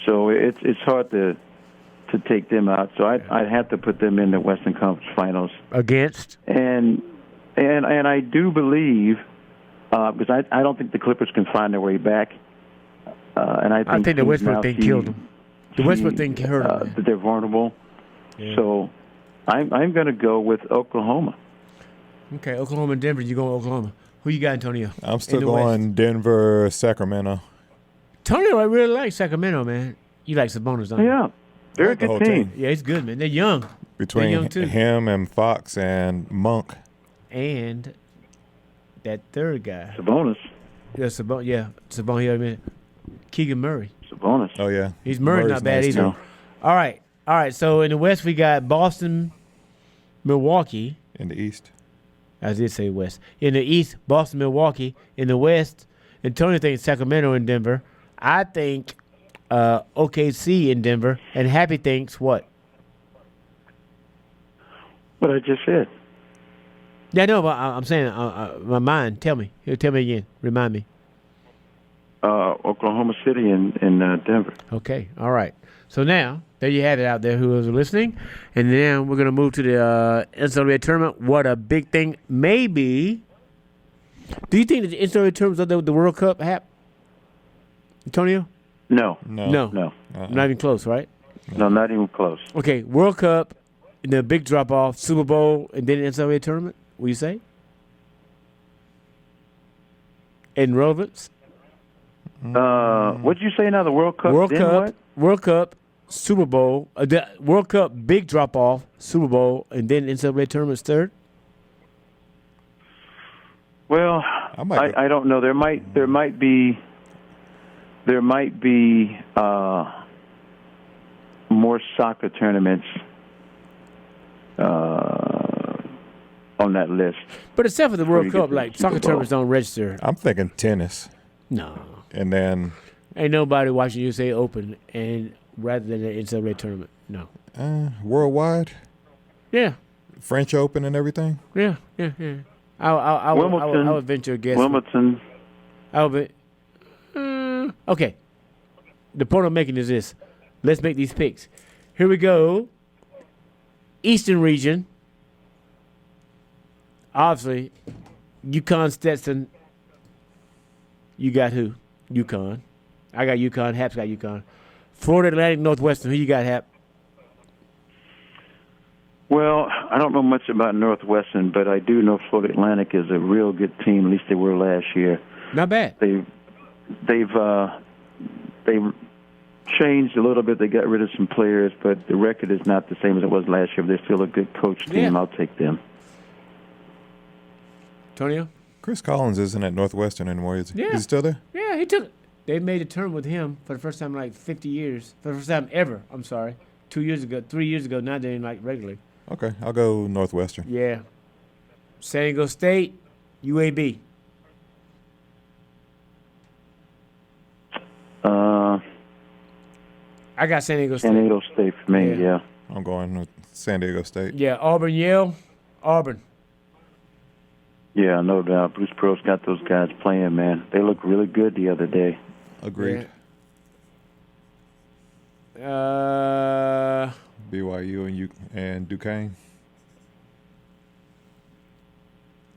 So it's hard to take them out. So I'd have to put them in the Western Conference Finals against. And I do believe because I don't think the Clippers can find their way back. And I think the Westbrook thing killed them. The Westbrook thing hurt them. That they're vulnerable. Yeah. So I'm going to go with Oklahoma. Okay, Oklahoma and Denver. You go with Oklahoma. Who you got, Antonio? I'm still going West? Denver, Sacramento. Antonio, I really like Sacramento, man. You like Sabonis, don't you? Yeah, very good team. Yeah, he's good, man. They're young. Between young too. him and Fox and Monk. And that third guy. Sabonis. Yeah, Sabonis. I mean, Keegan Murray. Sabonis. Oh, yeah. He's Murray's not bad either. No. All right. So in the West, we got Boston, Milwaukee. In the East. I did say West. In the East, Boston, Milwaukee. In the West, Antonio thinks Sacramento and Denver. I think OKC in Denver. And Happy thinks what? What I just said. Yeah, no, but I'm saying my mind. Tell me. Tell me again. Remind me. Oklahoma City and Denver. Okay. All right. So now, there you have it out there who is listening. And then we're going to move to the NCAA tournament. What a big thing. Maybe. Do you think that the NCAA tournament is the World Cup, Hap? Antonio? No. No. No. Not even close, right? No, not even close. Okay, World Cup, and then a big drop off, Super Bowl, and then NCAA tournament. What do you say? In relevance? What'd you say now? The World Cup? World then Cup, what? World Cup, Super Bowl, the World Cup big drop off, Super Bowl, and then NCAA tournament's third. Well, I don't know. There might be more soccer tournaments on that list. But except for the World you get Cup, to the like Super soccer Bowl. tournaments don't register. I'm thinking tennis, No, and then ain't nobody watching USA Open and rather than the NCAA tournament. No. worldwide, Yeah, French Open and everything. yeah. I would venture a guess. Wimbledon. I would. Okay. The point I'm making is this. Let's make these picks. Here we go. Eastern region. Obviously, UConn, Stetson. You got who? UConn. I got UConn. Hap's got UConn. Florida Atlantic, Northwestern. Who you got, Hap? Well, I don't know much about Northwestern, but I do know Florida Atlantic is a real good team. At least they were last year. Not bad. They've changed a little bit. They got rid of some players, but the record is not the same as it was last year. They're still a good coach team. Yeah. I'll take them. Antonio? Chris Collins isn't at Northwestern anymore, is he? Yeah. Is he still there? Yeah, he took it. They made a term with him for the first time in like 50 years. For the first time ever. I'm sorry. 2 years ago, 3 years ago. Now they're in like regularly. Okay, I'll go Northwestern. Yeah. San Diego State, UAB. I got San Diego State. San Diego State for me, yeah. I'm going with San Diego State. Yeah, Auburn, Yale, Auburn. Yeah, no doubt. Bruce Pearl's got those guys playing, man. They look really good the other day. Agreed. Yeah. BYU and Duquesne.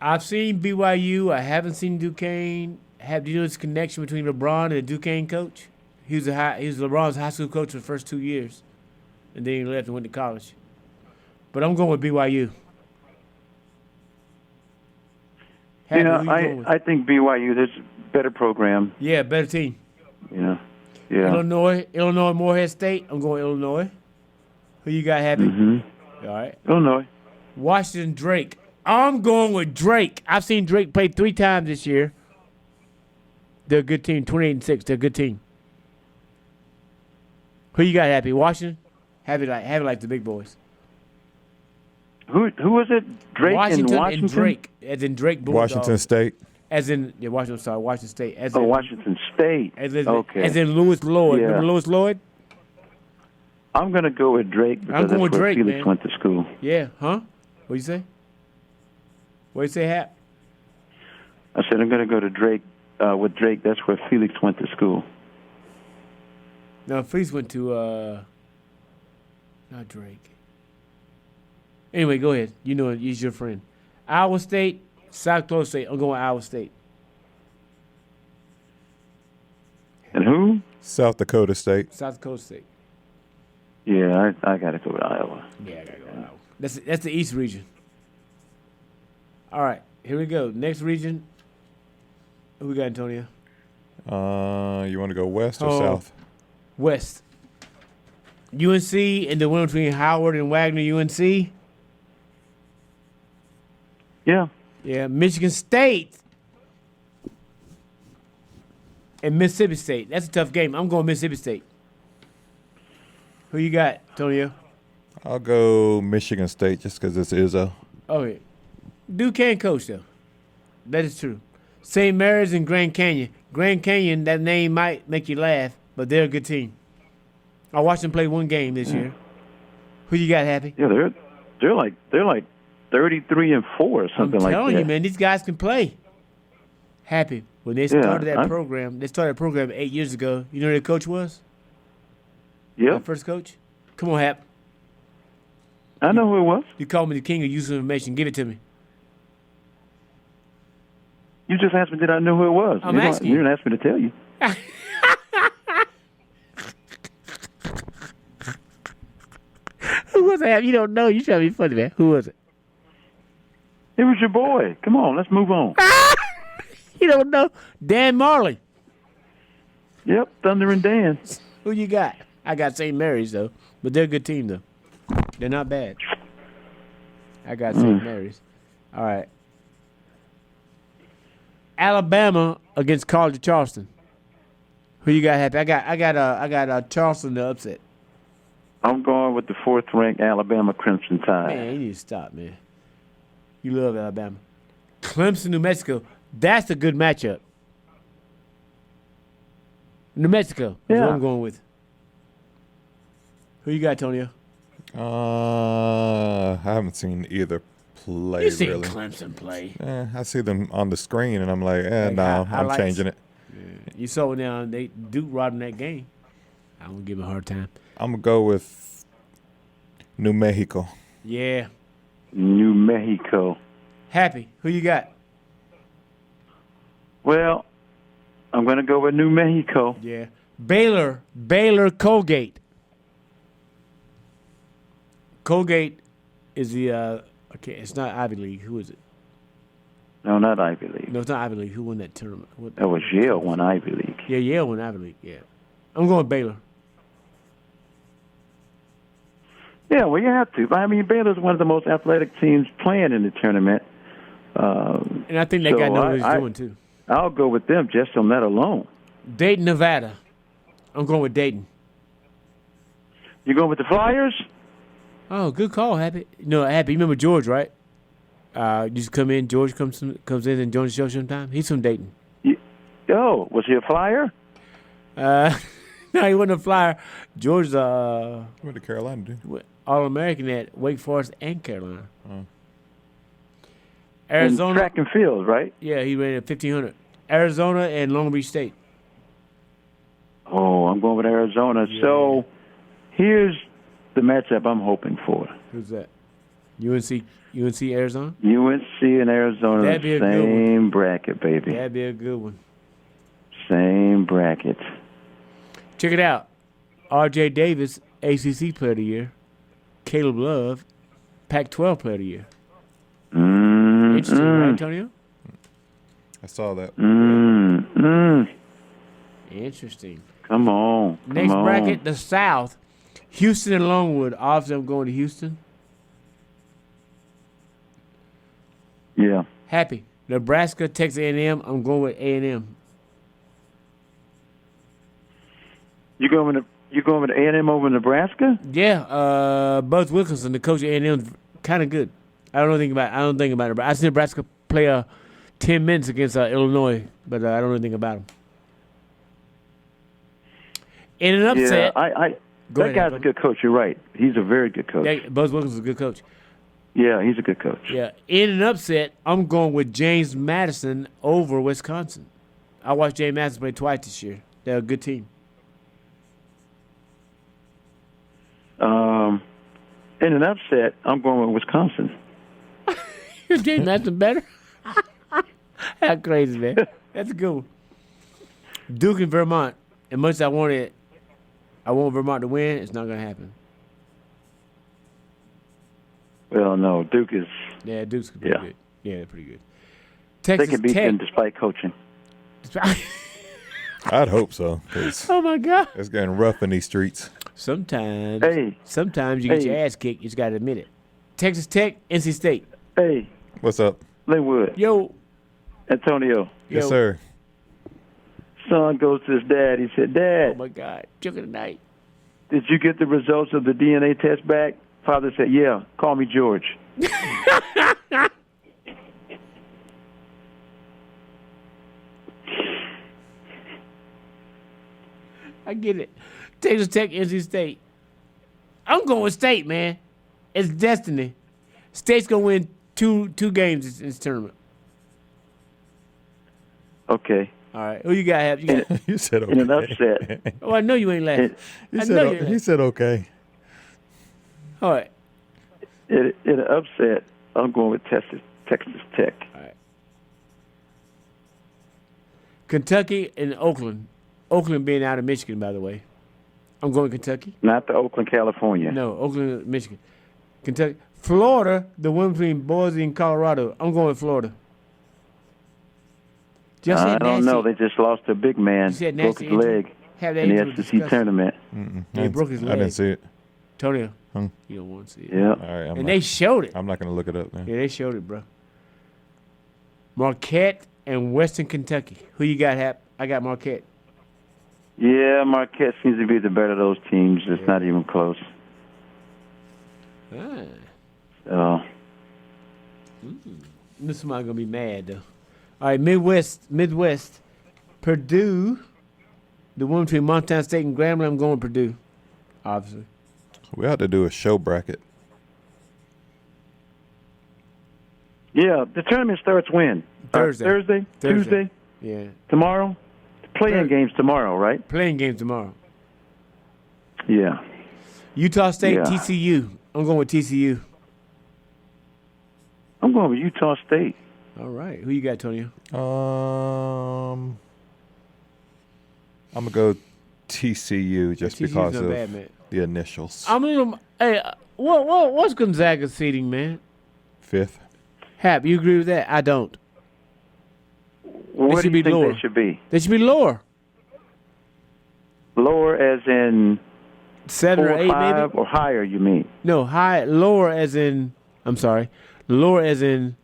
I've seen BYU. I haven't seen Duquesne. Do you know this connection between LeBron and the Duquesne coach? He was LeBron's high school coach for the first 2 years, and then he left and went to college. But I'm going with BYU. You know, I think BYU, there's a better program. Yeah, better team. You know, yeah. Illinois, Morehead State. I'm going Illinois. Who you got, Happy? Mm-hmm. All right. Illinois. Washington, Drake. I'm going with Drake. I've seen Drake play 3 times this year. They're a good team, 28-6. They're a good team. Who you got, Happy? Washington? Have it like the big boys. Who was it? Drake Washington and Washington? and Drake, as in Drake Bulldogs. Washington State. As in Washington State. As in, Washington State. Okay. As in Louis Lloyd. Yeah. Remember Louis Lloyd? I'm going to go with Drake because I'm going that's with where Drake, Felix man. went to school. Yeah, huh? What you say? What you say, Hap? I said I'm going to go to Drake with Drake. That's where Felix went to school. No, Felix went to not Drake. Anyway, go ahead. You know he's your friend. Iowa State, South Dakota State. I'm going Iowa State. And who? South Dakota State. South Dakota State. Yeah, I got to go with Iowa. Yeah, I gotta go Iowa. That's the East region. All right, here we go. Next region. Who we got, Antonio? You want to go west or Oh. south? West. UNC and the one between Howard and Wagner. UNC. Yeah. Yeah, Michigan State and Mississippi State. That's a tough game. I'm going Mississippi State. Who you got, Antonio? I'll go Michigan State just because it's Izzo. Oh, yeah. Duquesne coach, though. That is true. St. Mary's and Grand Canyon. Grand Canyon, that name might make you laugh, but they're a good team. I watched them play one game this year. Who you got, Happy? Yeah, they're like 33-4 or something like that. I'm telling you, man, these guys can play. Happy. When they started that program, they started a program 8 years ago. You know who their coach was? Yeah. Their first coach? Come on, Hap. I know who it was. You called me the king of useful information. Give it to me. You just asked me did I know who it was. I'm asking you. You didn't ask me to tell you. was it? You don't know. You trying to be funny, man. Who was it? It was your boy. Come on, let's move on. You don't know. Dan Marley. Yep, Thunder and Dan. Who you got? I got St. Mary's, though. But they're a good team, though. They're not bad. I got St. Mary's. All right. Alabama against College of Charleston. Who you got happy? I got Charleston to upset. I'm going with the 4th-ranked Alabama Crimson Tide. Man, you need to stop, man. You love Alabama. Clemson, New Mexico. That's a good matchup. New Mexico is Yeah. what I'm going with. Who you got, Tonio? I haven't seen either play You seen really. Clemson play. I see them on the screen and I'm like, Like no, I'm highlights. changing it. You saw it now. They Duke robbed that game. I don't give him a hard time. I'm gonna go with New Mexico. Yeah. New Mexico. Happy. Who you got? Well, I'm going to go with New Mexico. Yeah. Baylor, Colgate. Colgate is the okay. It's not Ivy League. Who is it? No, not Ivy League. No, it's not Ivy League. Who won that tournament? What? That was Yale won Ivy League. Yeah, Yale won Ivy League. Yeah, I'm going with Baylor. Yeah, well, you have to. I mean, Baylor's one of the most athletic teams playing in the tournament. And I think that So guy knows what he's I- doing too. I'll go with them just on that alone. Dayton, Nevada. I'm going with Dayton. You going with the Flyers? Oh, good call, Happy. No, Happy. You remember George, right? Used to come in. George comes in and joins the show sometime. He's from Dayton. Oh, was he a Flyer? No, he wasn't a Flyer. George's What did Carolina do? All-American at Wake Forest and Carolina. Oh. In track and field, right? Yeah, he ran at 1,500. Arizona and Long Beach State. Oh, I'm going with Arizona. Yeah. So here's the matchup I'm hoping for. Who's that? UNC Arizona? UNC and Arizona, That'd be a good same bracket, baby. That'd be a good one. Same bracket. Check it out. R.J. Davis, ACC Player of the Year. Caleb Love, Pac-12 Player of the Year. Interesting, right, Antonio? I saw that. Interesting. Come on. Next bracket, the South. Houston and Longwood. Obviously, I'm going to Houston. Yeah. Happy. Nebraska, Texas A&M. I'm going with A&M. You going with A&M over Nebraska? Yeah, Buzz Wilkinson, the coach of A&M, is kind of good. I don't think about Nebraska. I see Nebraska play 10 minutes against Illinois, but I don't know anything about them. In an upset, Yeah, Go that ahead, guy's Abel. a good coach. You're right. He's a very good coach. yeah, Buzz Wilkinson's a good coach. Yeah, he's a good coach. Yeah, in an upset, I'm going with James Madison over Wisconsin. I watched James Madison play twice this year. They're a good team. In an upset, I'm going with Wisconsin. Is James Madison better? How crazy, man. That's a good one. Duke and Vermont. As much as I want Vermont to win, it's not going to happen. Well, no, Duke is. Yeah, Duke's pretty Yeah. good. Yeah, they're pretty good. They Texas can beat Tech. them despite coaching. I'd hope so, because Oh, my God. it's getting rough in these streets. Sometimes you get your Hey. ass kicked. You just got to admit it. Texas Tech, NC State. Hey, What's up? Lynwood, Yo. Antonio, Yes, Yo. sir. son goes to his dad. He said, Oh, Dad, my God. Joke of the night. did you get the results of the DNA test back? Father said, yeah, call me George. I get it. Texas Tech, NC State. I'm going with State, man. It's destiny. State's going to win two games in this tournament. Okay. All right. Who you got, Hap? You got, You said okay. In an upset, oh, I know you ain't laughing. He I said, know you ain't he said okay. All right. in an upset, I'm going with Texas Tech. All right. Kentucky and Oakland. Oakland being out of Michigan, by the way. I'm going Kentucky. Not the Oakland, California. No, Oakland, Michigan. Kentucky. Florida, the one between Boise and Colorado. I'm going with Florida. Just I had don't know. nasty- They just lost a big man. Just had Broke nasty his injury. leg Have that in the injury SEC discussed. tournament. Yeah, he broke his I leg. didn't see it. Tonio, Hmm. you don't want to see it. Yeah. All right, And they showed it. I'm not going to look it up. Then. Yeah, they showed it, bro. Marquette and Western Kentucky. Who you got, Hap? I got Marquette. Yeah, Marquette seems to be the better of those teams. It's not even close. Ah. So, This somebody gonna be mad though. All right, Midwest, Purdue. The one between Montana State and Grambling. I'm going Purdue, obviously. We ought to do a show bracket. yeah, the tournament starts when? Thursday. Thursday? Tuesday? Yeah, Tomorrow? Playing Thursday. games tomorrow, right? playing game tomorrow. Yeah. Utah State, Yeah. TCU. I'm going with TCU. I'm going with Utah State. All right, who you got, Tonio? I'm gonna go TCU just TCU's because not of bad, man. the initials. I'm a little. Hey, what's Gonzaga seating, man? 5th. Hap, you agree with that? I don't. What do should you be think lower. they should be? They should be lower. Lower as in 7 4 or or 8, 5 maybe? or higher, you mean? No, lower as in, I'm sorry, lower as in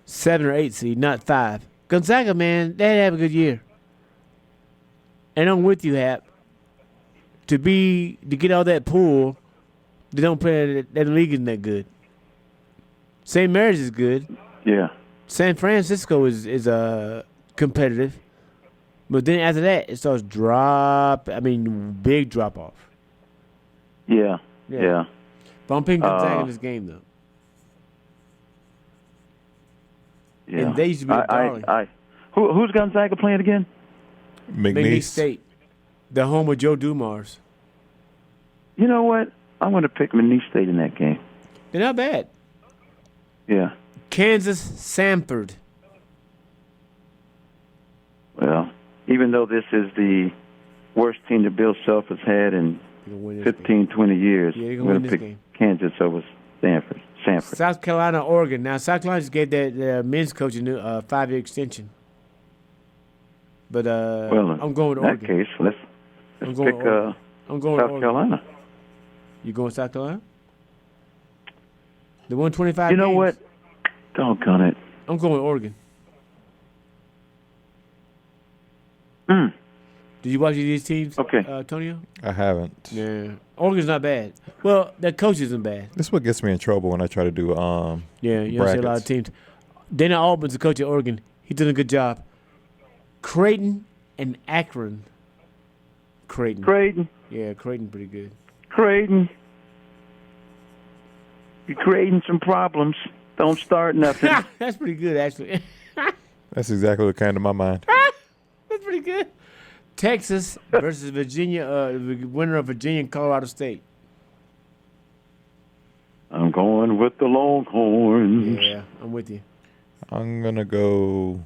7 or 8 seed, not 5. Gonzaga, man, they have a good year. And I'm with you, Hap. To get all that pool, they don't play that league isn't that good. St. Mary's is good. Yeah. San Francisco is competitive. But then after that, it starts big drop off. Yeah. Yeah. Yeah. But I'm picking Gonzaga in this game, though. Yeah. And they used to be a darling. Who's Gonzaga playing again? McNeese McNeese. State, the home of Joe Dumars. You know what? I'm going to pick McNeese State in that game. They're not bad. Yeah. Kansas Samford. Well, even though this is the worst team that Bill Self has had in You're gonna win this 15, 20 years, Yeah, you're I'm gonna win going to this pick game. Kansas over Sanford. game. South Carolina, Oregon. Now, South Carolina just gave their men's coach a new 5-year extension. But Well, I'm going with in that Oregon. case, let's I'm going pick with Oregon. I'm going with South Oregon. Carolina. You going with South Carolina? The 125 You know games? what? Doggone it. I'm going with Oregon. Mm. Did you watch these teams, Okay. Tonio? I haven't. Yeah. Oregon's not bad. Well, their coach isn't bad. This is what gets me in trouble when I try to do Yeah, you don't see a lot of brackets. teams. Dana Altman's the coach at Oregon. He's done a good job. Creighton and Akron. Creighton. Creighton. Yeah, Creighton pretty good. Creighton. You're creating some problems. Don't start nothing. That's pretty good, actually. That's exactly what came to my mind. That's pretty good. Texas versus Virginia, the winner of Virginia and Colorado State. I'm going with the Longhorns. Yeah, I'm with you. I'm going to go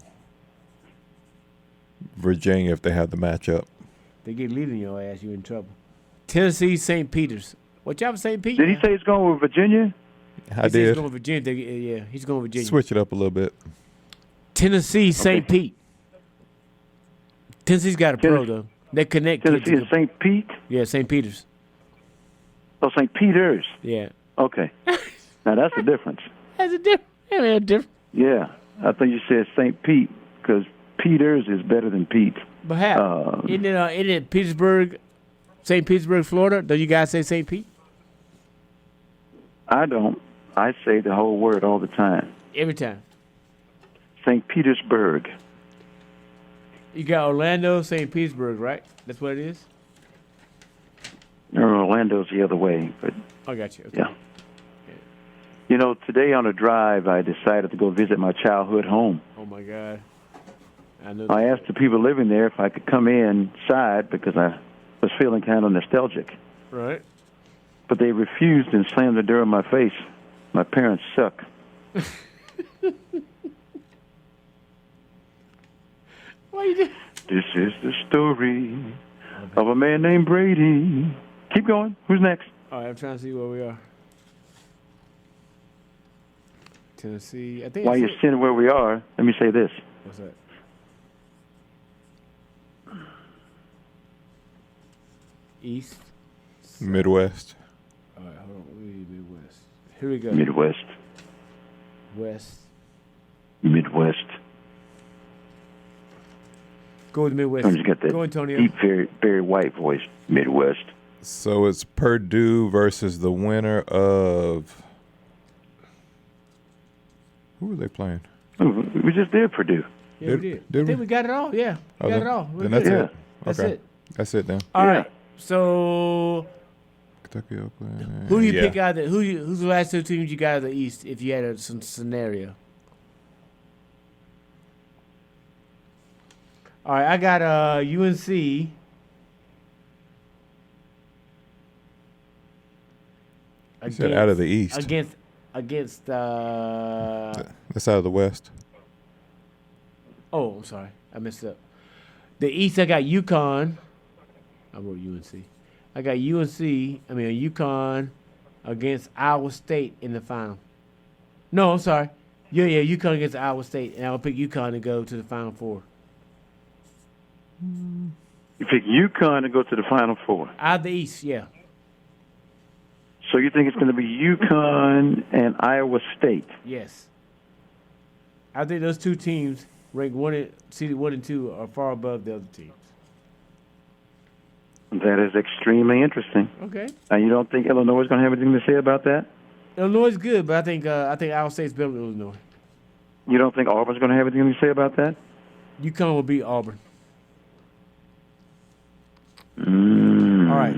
Virginia if they have the matchup. They get leading your ass, you in trouble. Tennessee, St. Peter's. Watch out for St. Pete. Did he now. say he's going with Virginia? I He said He's did. going with Virginia. Yeah, he's going with Virginia. Switch it up a little bit. Tennessee, St. Okay. Pete. Tennessee's got a pro, Tennessee- though. They connect kids. Tennessee and St. Pete? Yeah, St. Peter's. Oh, St. Peter's. Yeah. Okay. Now, that's the difference. That's a different. Yeah, man, different. Yeah. I think you said St. Pete because Peters is better than Pete. But how? Isn't it Petersburg, St. Petersburg, Florida? Do you guys say St. Pete? I don't. I say the whole word all the time. Every time. St. Petersburg. You got Orlando, St. Petersburg, right? That's what it is? Or Orlando's the other way, but I got you. Okay. yeah. You know, today on a drive, I decided to go visit my childhood home. Oh, my God. I know. I asked the people living there if I could come inside because I was feeling kind of nostalgic. Right. But they refused and slammed the door in my face. My parents suck. Why you do? This is the story of a man named Brady. Keep going. Who's next? All right, I'm trying to see where we are. Tennessee. I think. While you're sitting where we are, let me say this. What's that? East. Midwest. All right, hold on. We need Midwest. Here we go. Midwest. West. Midwest. Go with Midwest. I just got that Go, Antonio. deep, very white voice. Midwest. So it's Purdue versus the winner of. Who are they playing? Oh, we just did Purdue. Yeah, we did. I think we got it all. Yeah, we got it all. Then that's Yeah. it. That's Okay. it. That's it then. All Yeah. right. So, Kentucky, Oakland. who do you yeah. pick out? Who's the last two teams you got out of the East? If you had some scenario. All right, I got UNC. You said out of the East. Against That's out of the West. oh, I'm sorry, I messed up. The East, I got UConn. I wrote UNC. I got UConn against Iowa State in the final. No, I'm sorry. Yeah, UConn against Iowa State, and I'll pick UConn to go to the Final Four. You pick UConn to go to the Final Four. Out of the East, yeah. So you think it's going to be UConn and Iowa State? Yes. I think those two teams ranked seeded 1 and 2 are far above the other teams. That is extremely interesting. Okay. And you don't think Illinois is going to have anything to say about that? Illinois is good, but I think Iowa State's better than Illinois. You don't think Auburn's going to have anything to say about that? UConn will beat Auburn. Mm. All right.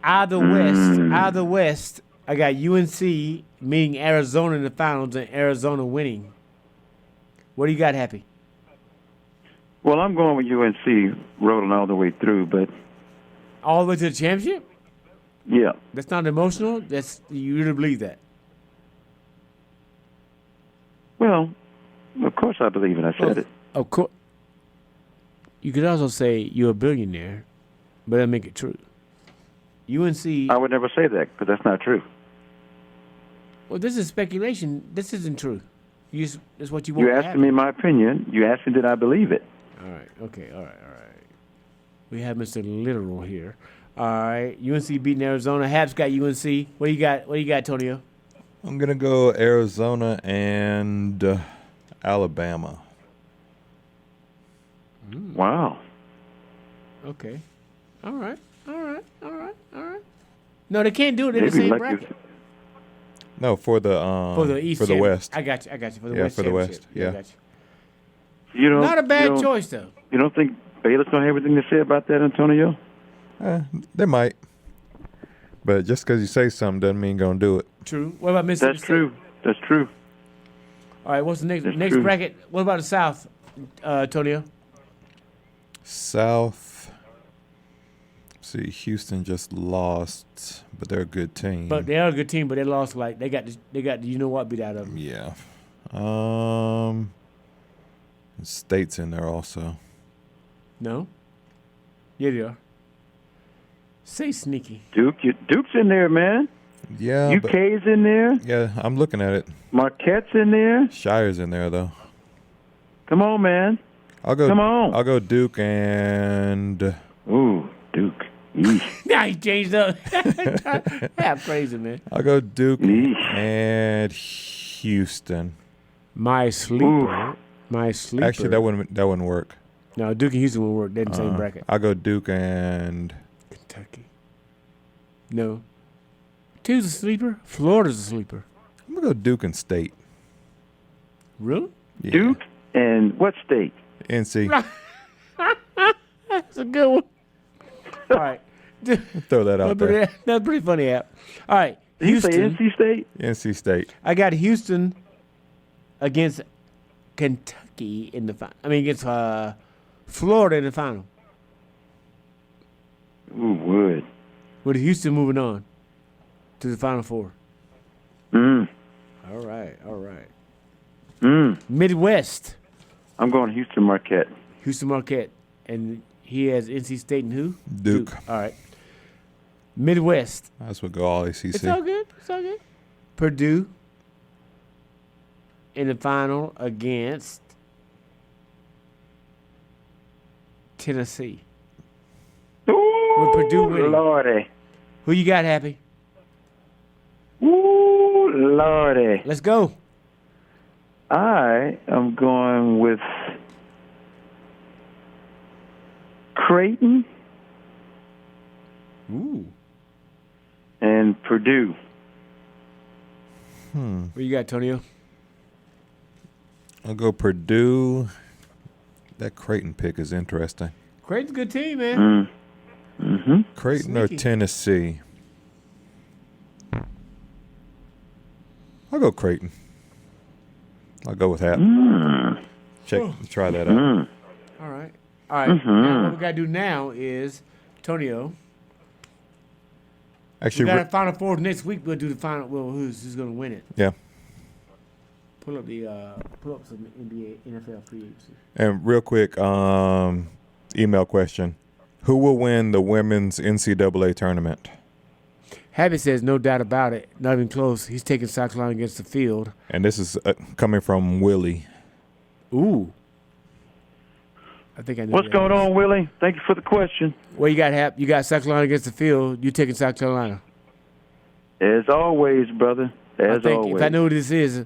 Out of the West, I got UNC meeting Arizona in the finals and Arizona winning. What do you got, Happy? Well, I'm going with UNC rolling all the way through, but All the way to the championship? yeah. That's not emotional. You really believe that? Well, of course I believe it. I said it. Of course. You could also say you're a billionaire, but that make it true. UNC. I would never say that because that's not true. Well, this is speculation. This isn't true. It's what you want. You to asked happen. me my opinion. You asked me did I believe it. All right. Okay. All right. We have Mr. Literal here. All right. UNC beating Arizona. Habs got UNC. What do you got? What do you got, Tonio? I'm gonna go Arizona and Alabama. Wow. Okay. All right. No, they can't do it in the Maybe same like bracket. No, for the East. for the champion- West. I got you. For the Yeah, West. for the West, championship. yeah. I got you. You don't, Not a bad you don't- choice though. You don't think Baylor's going to have anything to say about that, Antonio? They might, but just because you say something doesn't mean gonna do it. True. What about Mississippi That's State? true. That's true. All right. What's the next That's true. bracket? What about the South, Tonio? South. See, Houston just lost, but they're a good team. But they are a good team, but they lost. Like they got the you know what beat out of them. Yeah. State's in there also. No. Yeah, they are. Say sneaky. Duke's in there, man. Yeah, but, UK's in there. yeah, I'm looking at it. Marquette's in there. Shire's in there though. Come on, man. I'll go. Come on. I'll go Duke and Ooh, Duke. Yeesh. Now he changed up. Half crazy, man. I'll go Duke Yeesh. and Houston. My sleeper. My sleeper. Actually, that wouldn't work. No, Duke and Houston will work. They're in the same bracket. I'll go Duke and Kentucky. No. Two's a sleeper. Florida's a sleeper. I'm gonna go Duke and State. Really? Yeah. Duke and what state? NC. That's a good one. All right. Throw that out there. That's pretty funny, App. All right. Did you say Houston. NC State? NC State. I got Houston against Kentucky in the final. I mean, against Florida in the final. Ooh, would. With Houston moving on to the Final Four. Mm. All right. Mm. Midwest. I'm going Houston Marquette. Houston Marquette. And he has NC State and who? Duke. All right. Midwest. That's what go all ACC. It's all good. Purdue. in the final against Tennessee. Ooh, With Purdue winning. Lordy. Who you got, Happy? Ooh, Lordy. Let's go. I am going with Creighton Ooh. and Purdue. What you got, Tonio? I'll go Purdue. That Creighton pick is interesting. Creighton's a good team, man. Mm-hmm. Creighton Sneaky. or Tennessee? I'll go Creighton. I'll go with that. Try that out. All right. Now, what we got to do now is, Tonio, we Actually, got a Final Four next week. We'll do the final. Well, who's going to win it? yeah. Pull up some NBA, NFL free agency. And real quick, email question: who will win the women's NCAA tournament? Habit says, no doubt about it. Not even close. He's taking South Carolina against the field. And this is coming from Willie. Ooh. I think I know What's that. going on, Willie? Thank you for the question. Well, you got Hap. You got South Carolina against the field. You taking South Carolina. As always, brother. I As think always. if I know who this is,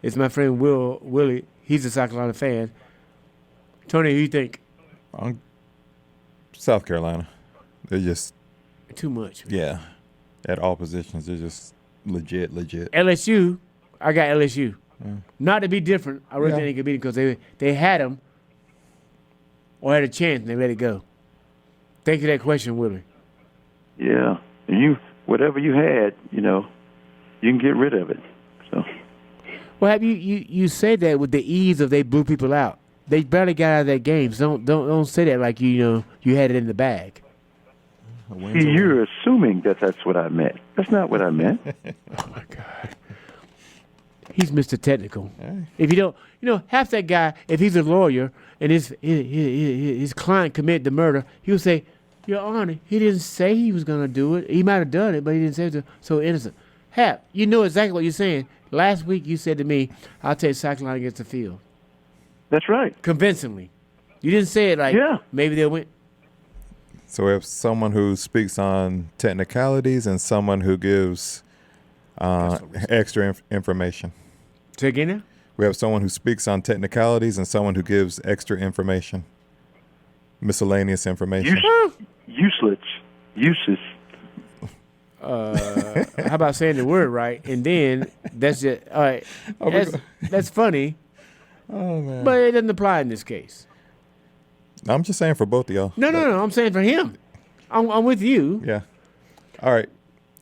it's my friend Willie. He's a South Carolina fan. Tony, who you think? South Carolina. They're just, Too much. yeah, at all positions. They're just legit. LSU, I got LSU. Not to be different. I really think they could beat them because they had them or had a chance and they let it go. Thank you for that question, Willie. Yeah. Whatever you had, you can get rid of it. So. Well, have you said that with the ease of they blew people out. They barely got out of that game. So don't say that like you had it in the bag. You're assuming that that's what I meant. That's not what I meant. Oh my God. He's Mr. Technical. If you don't, half that guy, if he's a lawyer and his client committed the murder, he would say, Your Honor, he didn't say he was going to do it. He might have done it, but he didn't say it. So innocent. Hap, you know exactly what you're saying. Last week you said to me, I'll take South Carolina against the field. That's right. Convincingly. You didn't say it like, maybe they'll win. So we have someone who speaks on technicalities and someone who gives extra information. Say again now? We have someone who speaks on technicalities and someone who gives extra information. Miscellaneous information. Useless. How about saying the word right? And then that's just, all right. That's funny. Oh, man. But it doesn't apply in this case. I'm just saying for both of y'all. No. I'm saying for him. I'm with you. Yeah. All right.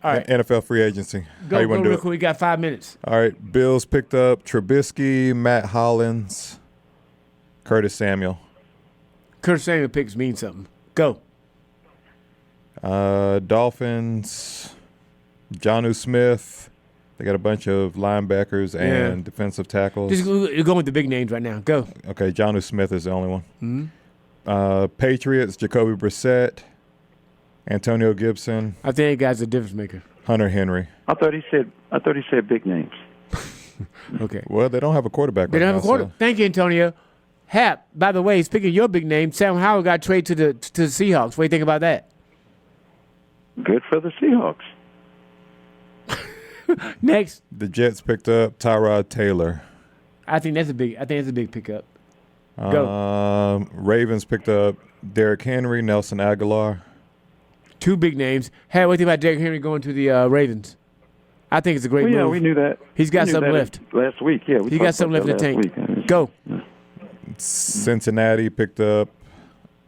NFL free agency. How Go you want to do real it? quick. We got 5 minutes. All right. Bills picked up Trubisky, Matt Hollins, Curtis Samuel. Curtis Samuel picks mean something. Go. Dolphins, Jonnu Smith. They got a bunch of linebackers and defensive tackles. You're going with the big names right now. Go. Okay, Jonnu Smith is the only one. Patriots, Jacoby Brissett, Antonio Gibson, I think that guy's a difference maker. Hunter Henry. I thought he said big names. Okay. Well, they don't have a quarterback. They don't have a quarter. Thank you, Antonio. Hap, by the way, speaking of your big name, Sam Howell got traded to the Seahawks. What do you think about that? Good for the Seahawks. Next. The Jets picked up Tyrod Taylor. I think that's a big pickup. Go. Ravens picked up Derrick Henry, Nelson Aguilar. Two big names. Hey, what do you think about Derrick Henry going to the Ravens? I think it's a great move. Yeah, we knew that. He's got We knew something that left. last week. Yeah, He got something left in the tank. Go. Cincinnati picked up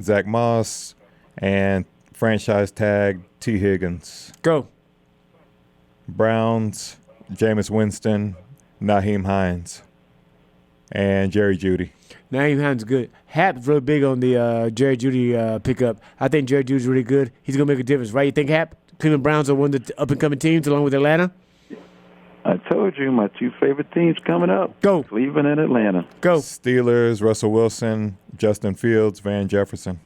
Zach Moss and franchise tag T. Higgins. Go. Browns, Jameis Winston, Naheem Hines, and Jerry Jeudy. Naeem Hines is good. Hap's real big on the Jerry Jeudy pickup. I think Jerry Judy's really good. He's going to make a difference, right? You think, Hap? Cleveland Browns are one of the up-and-coming teams along with Atlanta? I told you my two favorite teams coming up. Go. Cleveland and Atlanta. Go. Steelers, Russell Wilson, Justin Fields, Van Jefferson.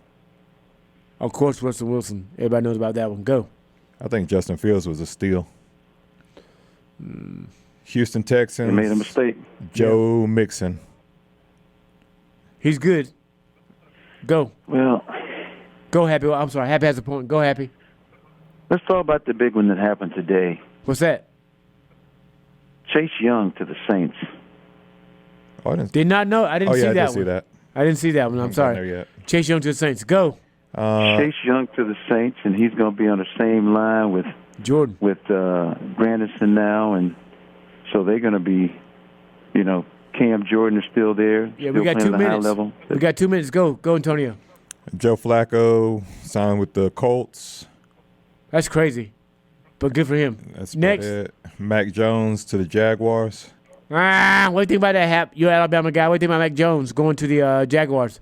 Of course, Russell Wilson. Everybody knows about that one. Go. I think Justin Fields was a steal. Houston Texans. They made a mistake. Joe Mixon. He's good. Go. Well, Go, Happy. I'm sorry. Happy has a point. Go, Happy. let's talk about the big one that happened today. What's that? Chase Young to the Saints. Oh, I didn't, Did not know. I didn't oh see yeah, I that did one. see that. I didn't see that one. I'm Haven't gotten sorry. there yet. Chase Young to the Saints. Go. Chase Young to the Saints, and he's going to be on the same line with Jordan. Grandison now, and so they're going to be, Cam Jordan is still there. Yeah, still we got playing 2 at a high minutes. level. We got 2 minutes. Go, Antonio. Joe Flacco signed with the Colts. That's crazy, but good for him. That's Next. about it. Mac Jones to the Jaguars. What do you think about that, Hap? You're an Alabama guy. What do you think about Mac Jones going to the Jaguars?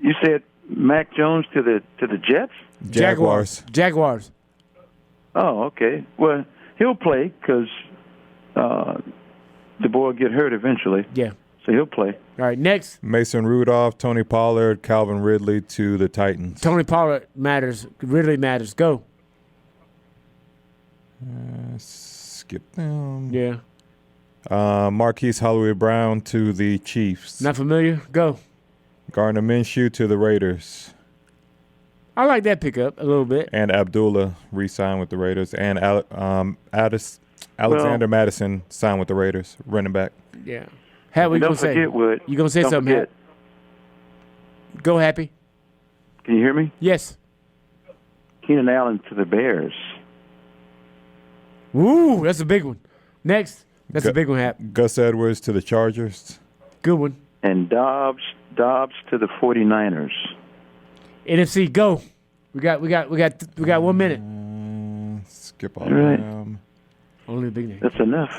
You said Mac Jones to the Jets? Jaguars. Jaguars. Oh, okay. Well, he'll play because the boy will get hurt eventually, Yeah. so he'll play. All right, next. Mason Rudolph, Tony Pollard, Calvin Ridley to the Titans. Tony Pollard matters. Ridley matters. Go. Skip them. Yeah. Marquise Holloway-Brown to the Chiefs. Not familiar? Go. Gardner Minshew to the Raiders. I like that pickup a little bit. And Abdullah re-signed with the Raiders. And Alexander Madison signed with the Raiders, running back. Yeah. Hap, what you Don't gonna say? forget, Wood. You gonna say Don't something, forget. Hap? Go, Happy. Can you hear me? Yes. Keenan Allen to the Bears. Woo, that's a big one. Next. That's a big one, Hap. Gus Edwards to the Chargers. Good one. And Dobbs to the 49ers. NFC, go. We got 1 minute. Skip all All right. them. Only a big name. That's enough.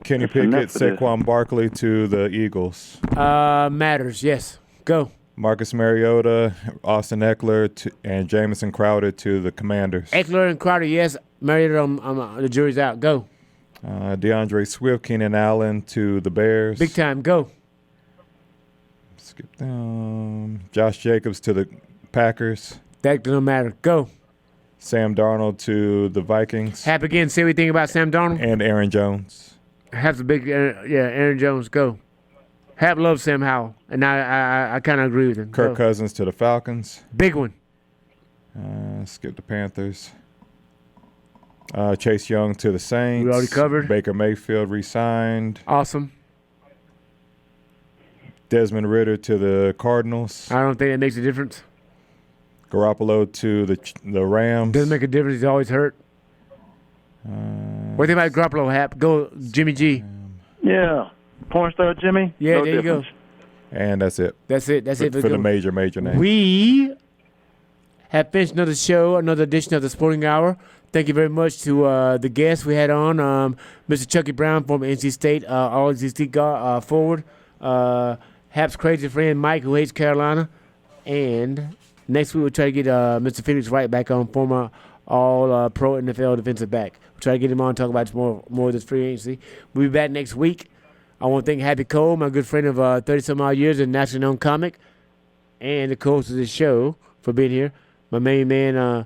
Kenny That's enough Pickett, for this. Saquon Barkley to the Eagles. Matters, yes. Go. Marcus Mariota, Austin Eckler, and Jamison Crowder to the Commanders. Eckler and Crowder, yes. Mariota, the jury's out. Go. DeAndre Swift, Keenan Allen to the Bears. Big time. Go. Skip them. Josh Jacobs to the Packers. That don't matter. Go. Sam Darnold to the Vikings. Hap again. Say everything about Sam Darnold. And Aaron Jones. Hap's a big, Aaron Jones. Go. Hap loves Sam Howell, and I kind of agree with him. Kirk Go. Cousins to the Falcons. Big one. Skip the Panthers. Chase Young to the Saints. We already covered. Baker Mayfield re-signed. Awesome. Desmond Ridder to the Cardinals. I don't think that makes a difference. Garoppolo to the Rams. Doesn't make a difference. He's always hurt. What do you think about Garoppolo, Hap? Go, Jimmy G. Yeah. Porn star Jimmy? Yeah, No there you go. difference. And that's it. That's it. That's it For for the go. major names. We have finished another show, another edition of the Sporting Hour. Thank you very much to the guests we had on, Mr. Chucky Brown, former NC State, all NC State forward, Hap's crazy friend Mike, who hates Carolina, and next week we'll try to get Mr. Felix Wright back on, former All-Pro NFL defensive back. We'll try to get him on and talk about more of this free agency. We'll be back next week. I want to thank Happy Cole, my good friend of 30-some-odd years, a nationally known comic, and the co-host of this show for being here. My main man,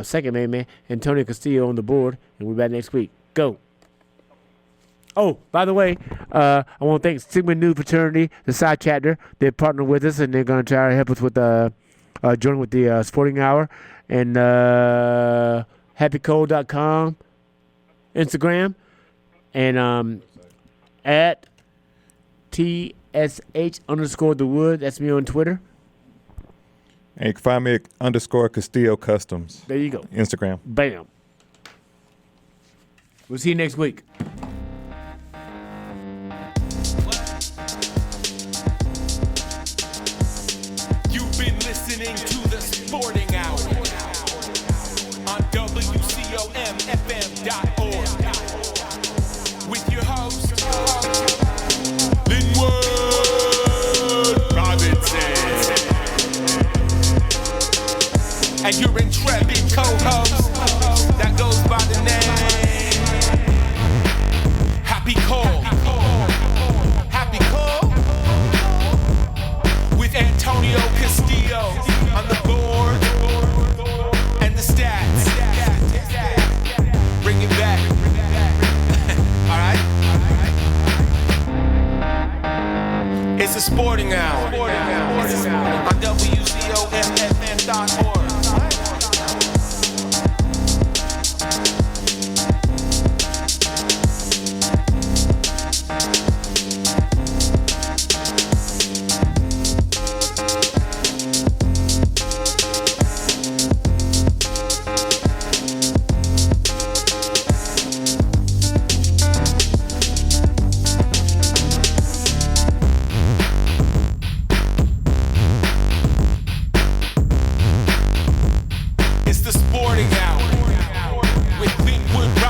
second main man, Antonio Castillo on the board, and we'll be back next week. Go. Oh, by the way, I want to thank Sigma Nu Fraternity, the side chapter. They're partnered with us, and they're going to try to help us with join with the Sporting Hour. And happycole.com, Instagram, and at TSH_TheWood. That's me on Twitter. And you can find me at _Castillo Customs. There you go. Instagram. Bam. We'll see you next week. You've been listening to the Sporting Hour on WCOMFM.org with your host, Lynwood Robinson, and your intrepid co-host that goes by the name Happy Cole. Happy Cole with Antonio Castillo on the board and the stats. Bring it back. out with Lynwood